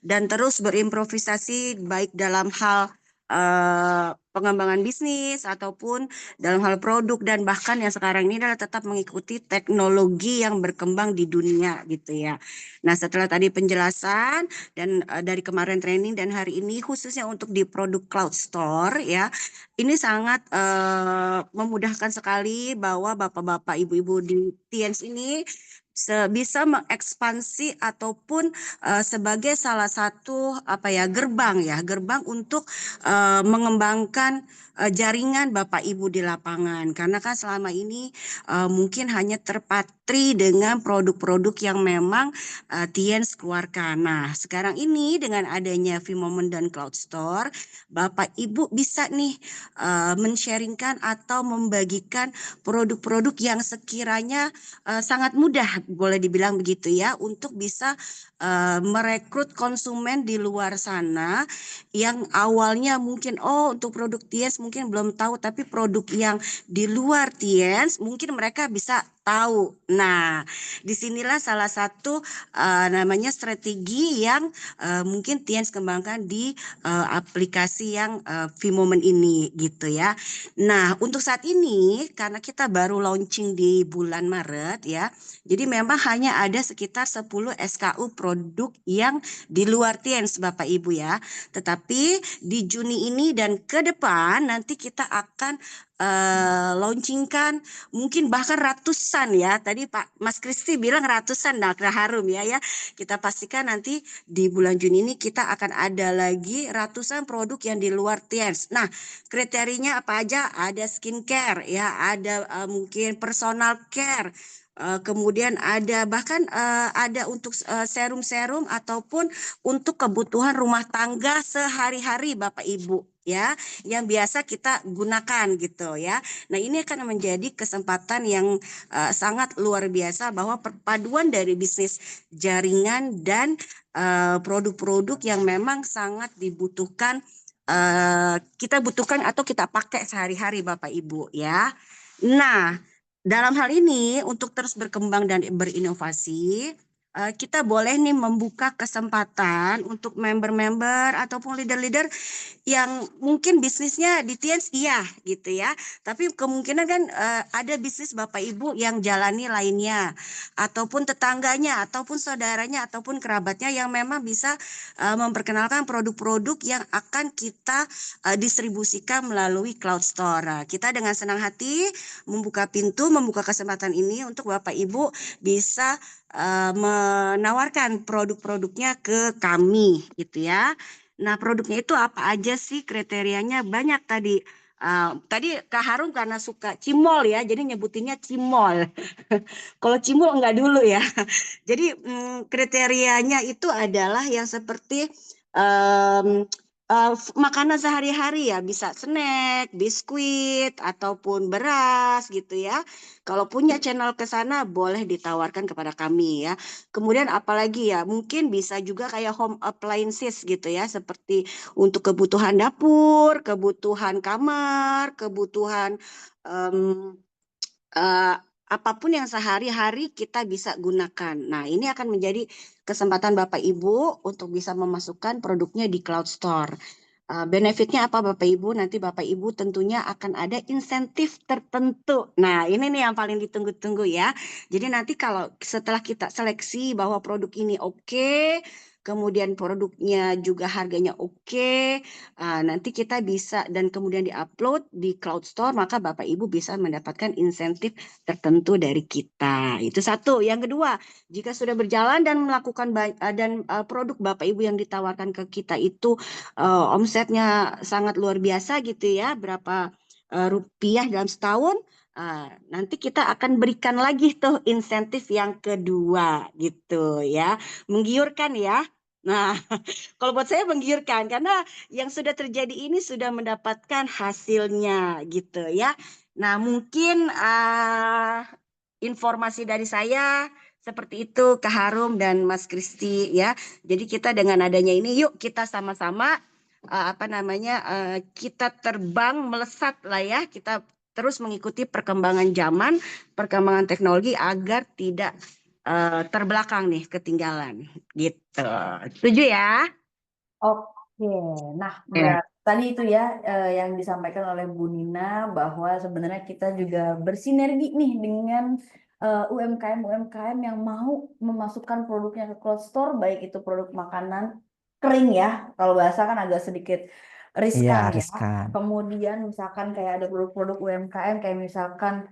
dan terus berimprovisasi baik dalam hal pengembangan bisnis ataupun dalam hal produk dan bahkan yang sekarang ini adalah tetap mengikuti teknologi yang berkembang di dunia gitu ya. Nah, setelah tadi penjelasan dan dari kemarin training dan hari ini khususnya untuk di produk Cloud Store ya, ini sangat memudahkan sekali bahwa bapak-bapak, ibu-ibu di Tiens ini bisa mengekspansi ataupun sebagai salah satu apa ya gerbang untuk mengembangkan jaringan Bapak Ibu di lapangan karena kan selama ini mungkin hanya terpatri dengan produk-produk yang memang Tiens keluarkan. Nah, sekarang ini dengan adanya Vmoment dan Cloud Store, Bapak Ibu bisa nih men-sharingkan atau membagikan produk-produk yang sekiranya sangat mudah boleh dibilang begitu ya untuk bisa merekrut konsumen di luar sana yang awalnya mungkin untuk produk Tiens mungkin belum tahu tapi produk yang di luar Tiens mungkin mereka bisa tahu. Nah, disinilah salah satu namanya strategi yang mungkin Tiens kembangkan di aplikasi yang Vmoment ini gitu ya. Nah, untuk saat ini karena kita baru launching di bulan Maret ya. Jadi memang hanya ada sekitar 10 SKU produk yang di luar Tiens Bapak Ibu ya. Tetapi di Juni ini dan ke depan nanti kita akan launchingkan mungkin bahkan ratusan ya. Tadi Pak Mas Kristi bilang ratusan, nah harum ya. Kita pastikan nanti di bulan Juni ini kita akan ada lagi ratusan produk yang di luar Tiens. Nah, kriterianya apa aja? Ada skincare ya, ada mungkin personal care. Kemudian ada bahkan ada untuk serum-serum ataupun untuk kebutuhan rumah tangga sehari-hari Bapak Ibu ya yang biasa kita gunakan gitu ya. Nah, ini akan menjadi kesempatan yang sangat luar biasa bahwa perpaduan dari bisnis jaringan dan produk-produk yang memang sangat dibutuhkan, kita butuhkan atau kita pakai sehari-hari Bapak Ibu ya. Nah, dalam hal ini untuk terus berkembang dan berinovasi, kita boleh nih membuka kesempatan untuk member-member ataupun leader-leader yang mungkin bisnisnya di Tiens iya gitu ya, tapi kemungkinan kan ada bisnis Bapak Ibu yang jalani lainnya, ataupun tetangganya, ataupun saudaranya, ataupun kerabatnya yang memang bisa memperkenalkan produk-produk yang akan kita distribusikan melalui Cloud Store. Nah, kita dengan senang hati membuka pintu, membuka kesempatan ini untuk Bapak Ibu bisa menawarkan produk-produknya ke kami gitu ya. Nah, produknya itu apa aja sih kriterianya? Banyak tadi. Tadi Kak Harum karena suka cimol ya, jadi nyebutinnya cimol. Kalau cimol enggak dulu ya. Jadi kriterianya itu adalah yang seperti makanan sehari-hari ya, bisa snack, biskuit, ataupun beras gitu ya. Kalau punya channel ke sana boleh ditawarkan kepada kami ya. Kemudian apalagi ya, mungkin bisa juga kayak home appliances gitu ya, seperti untuk kebutuhan dapur, kebutuhan kamar, kebutuhan apapun yang sehari-hari kita bisa gunakan. Nah, ini akan menjadi kesempatan Bapak Ibu untuk bisa memasukkan produknya di Cloud Store. Benefitnya apa Bapak Ibu? Nanti Bapak Ibu tentunya akan ada insentif tertentu. Nah, ini nih yang paling ditunggu-tunggu ya. Jadi nanti kalau setelah kita seleksi bahwa produk ini oke, kemudian produknya juga harganya oke, nanti kita bisa dan kemudian diupload di Cloud Store, maka Bapak Ibu bisa mendapatkan insentif tertentu dari kita. Itu satu. Yang kedua, jika sudah berjalan dan melakukan produk Bapak Ibu yang ditawarkan ke kita itu omsetnya sangat luar biasa gitu ya, berapa rupiah dalam setahun, nanti kita akan berikan lagi tuh insentif yang kedua gitu ya. Menggiurkan ya. Nah, kalau buat saya menggiurkan karena yang sudah terjadi ini sudah mendapatkan hasilnya gitu ya. Nah, mungkin informasi dari saya seperti itu Kak Harum dan Mas Kristi ya. Jadi kita dengan adanya ini yuk kita sama-sama kita terbang melesat lah ya, kita terus mengikuti perkembangan zaman, perkembangan teknologi agar tidak terbelakang nih, ketinggalan gitu. Setuju ya? Oke, nah Ya. tadi itu ya yang disampaikan oleh Bu Nina bahwa sebenarnya kita juga bersinergi nih dengan UMKM yang mau memasukkan produknya ke Cloud Store, baik itu produk makanan kering ya, kalau bahasa kan agak sedikit Iya, riskan ya. riskan. Kemudian misalkan kayak ada produk-produk UMKM kayak misalkan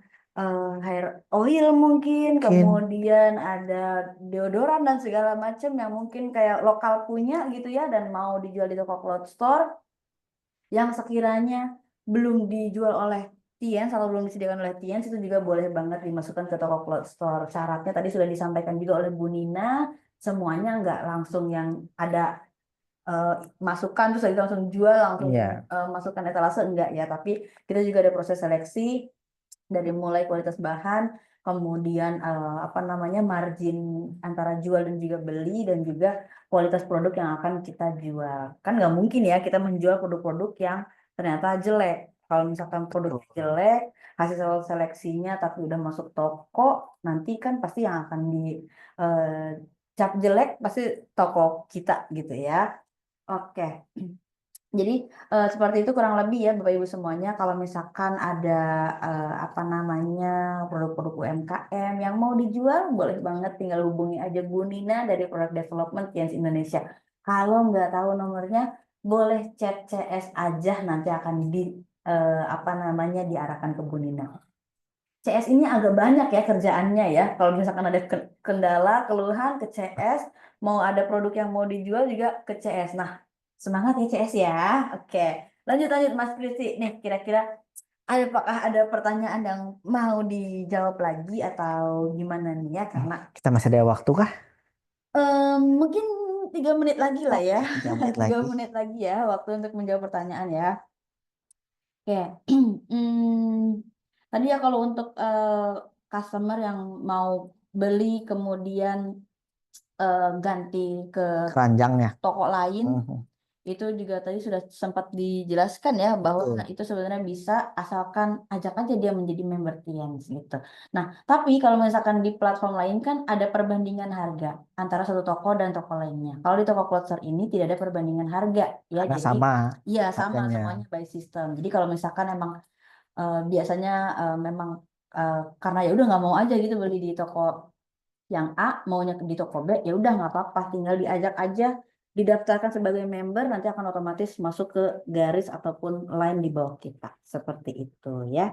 hair oil mungkin, kemudian ada deodoran dan segala macam yang mungkin kayak lokal punya gitu ya dan mau dijual di toko Cloud Store yang sekiranya belum dijual oleh Tiens atau belum disediakan oleh Tiens itu juga boleh banget dimasukkan ke toko Cloud Store. Syaratnya tadi sudah disampaikan juga oleh Bu Nina, semuanya nggak langsung yang ada masukkan terus kita langsung jual langsung Iya. masukkan etalase enggak ya, tapi kita juga ada proses seleksi dari mulai kualitas bahan, kemudian margin antara jual dan juga beli, dan juga kualitas produk yang akan kita jual. Kan nggak mungkin ya kita menjual produk-produk yang ternyata jelek. Kalau misalkan produk jelek, hasil seleksinya tapi udah masuk toko, nanti kan pasti yang akan di cap jelek pasti toko kita gitu ya. Oke. Jadi seperti itu kurang lebih ya Bapak Ibu semuanya. Kalau misalkan ada produk-produk UMKM yang mau dijual, boleh banget tinggal hubungi aja Bu Nina dari Product Development Tiens Indonesia. Kalau nggak tahu nomornya, boleh chat CS aja, nanti akan diarahkan ke Bu Nina. CS ini agak banyak ya kerjaannya ya. Kalau misalkan ada kendala, keluhan ke CS, mau ada produk yang mau dijual juga ke CS. Nah, semangat ya CS ya. Oke, lanjut Mas Kristi. Nih, kira-kira apakah ada pertanyaan yang mau dijawab lagi atau gimana nih ya? Karena Kita masih ada waktu kah? mungkin 3 menit lagi lah ya. 3 menit 3 lagi. menit lagi ya waktu untuk menjawab pertanyaan ya. Oke. Tadi ya kalau untuk customer yang mau beli kemudian ganti ke Keranjangnya. toko lain, Mhm, itu juga tadi sudah sempat dijelaskan ya bahwa betul. itu sebenarnya bisa asalkan ajak aja dia menjadi member Tians gitu. Nah, tapi kalau misalkan di platform lain kan ada perbandingan harga antara satu toko dan toko lainnya. Kalau di toko Cloud Store ini tidak ada perbandingan harga ya. Karena Jadi sama iya sama harganya. semuanya by system. Jadi kalau misalkan emang biasanya memang karena ya udah nggak mau aja gitu beli di toko yang A maunya di toko B ya udah nggak apa-apa tinggal diajak aja didaftarkan sebagai member nanti akan otomatis masuk ke garis ataupun line di bawah kita seperti itu ya.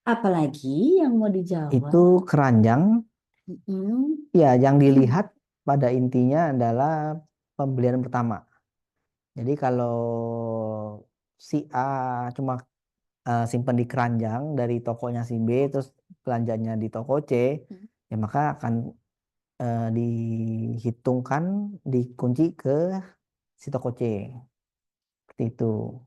Apalagi yang mau dijawab? Itu keranjang, Mm-mm. ya yang dilihat pada intinya adalah pembelian pertama. Jadi kalau si A cuma simpan di keranjang dari tokonya si B, terus belanjanya di toko C, ya maka akan dihitungkan dikunci ke si toko C. Seperti itu.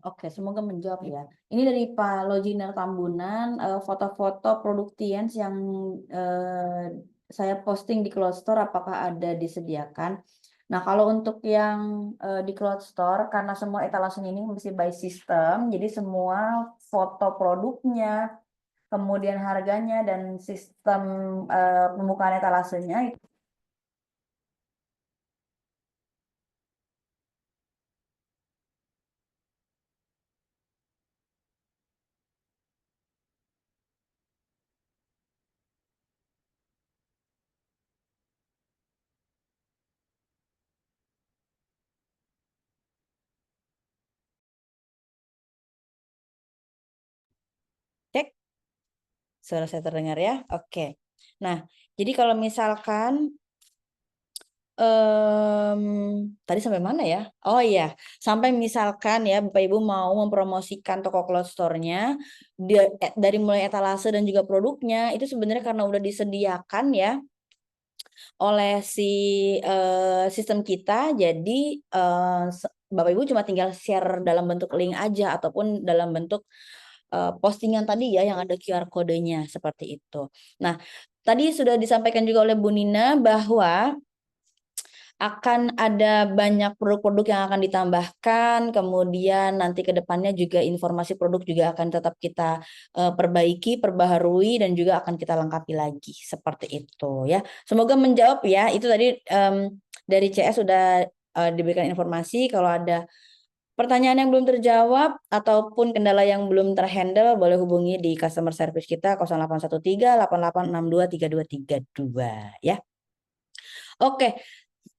Oke, semoga menjawab ya. Ini dari Pak Lojiner Tambunan, foto-foto produk Tiens yang saya posting di Cloud Store, apakah ada disediakan? Nah, kalau untuk yang di Cloud Store, karena semua etalase ini masih by system, jadi semua foto produknya, kemudian harganya dan sistem pembukaan etalasenya cek suara saya terdengar ya. Oke. Nah, jadi kalau misalkan tadi sampai mana ya? Oh iya, sampai misalkan ya Bapak Ibu mau mempromosikan toko Cloud Store-nya dari mulai etalase dan juga produknya itu sebenarnya karena udah disediakan ya oleh si sistem kita. Jadi Bapak Ibu cuma tinggal share dalam bentuk link aja ataupun dalam bentuk postingan tadi ya yang ada QR kodenya seperti itu. Nah, tadi sudah disampaikan juga oleh Bu Nina bahwa akan ada banyak produk-produk yang akan ditambahkan, kemudian nanti ke depannya juga informasi produk juga akan tetap kita perbaiki, perbaharui, dan juga akan kita lengkapi lagi, seperti itu ya. Semoga menjawab ya, itu tadi dari CS sudah diberikan informasi, kalau ada pertanyaan yang belum terjawab ataupun kendala yang belum terhandle, boleh hubungi di customer service kita 0813 8862 3232 ya. Oke,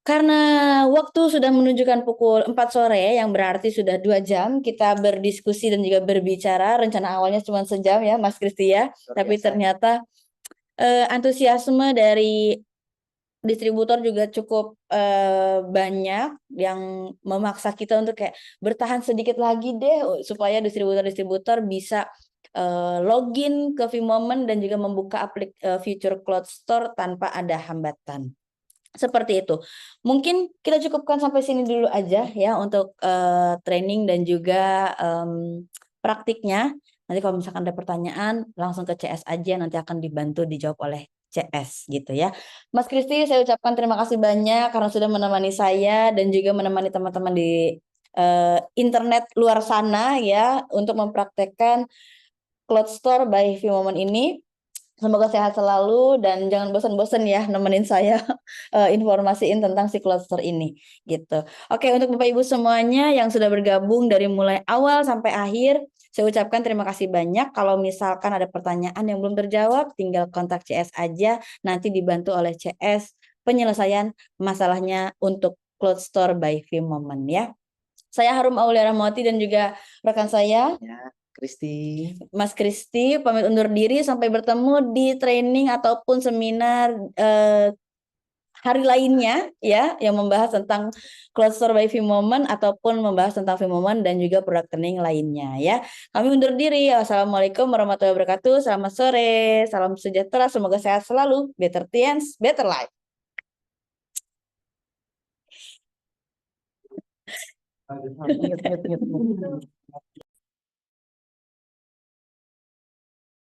karena waktu sudah menunjukkan pukul 4 sore, yang berarti sudah 2 jam kita berdiskusi dan juga berbicara. Rencana awalnya cuma sejam ya, Mas Kristi ya. Tapi ternyata antusiasme dari distributor juga cukup banyak yang memaksa kita untuk kayak bertahan sedikit lagi deh supaya distributor-distributor bisa login ke Vmoment dan juga membuka Future Cloud Store tanpa ada hambatan. Seperti itu. Mungkin kita cukupkan sampai sini dulu aja ya untuk training dan juga praktiknya. Nanti kalau misalkan ada pertanyaan langsung ke CS aja, nanti akan dibantu dijawab oleh CS gitu ya. Mas Kristi, saya ucapkan terima kasih banyak karena sudah menemani saya dan juga menemani teman-teman di internet luar sana ya untuk mempraktekkan Cloud Store by Vmoment ini. Semoga sehat selalu dan jangan bosan-bosan ya nemenin saya informasiin tentang si Cloud Store ini gitu. Oke, untuk Bapak Ibu semuanya yang sudah bergabung dari mulai awal sampai akhir, saya ucapkan terima kasih banyak. Kalau misalkan ada pertanyaan yang belum terjawab, tinggal kontak CS aja, nanti dibantu oleh CS penyelesaian masalahnya untuk Cloud Store by Vmoment ya. Saya Harum Aulia Rahmawati dan juga rekan saya Kristi. Mas Kristi pamit undur diri sampai bertemu di training ataupun seminar hari lainnya ya yang membahas tentang Cloud Store by Vmoment ataupun membahas tentang Vmoment dan juga produk training lainnya ya. Kami undur diri. Wassalamualaikum warahmatullahi wabarakatuh. Selamat sore, salam sejahtera, semoga sehat selalu. Better Tians, better life. Ingat, ingat, ingat, ingat.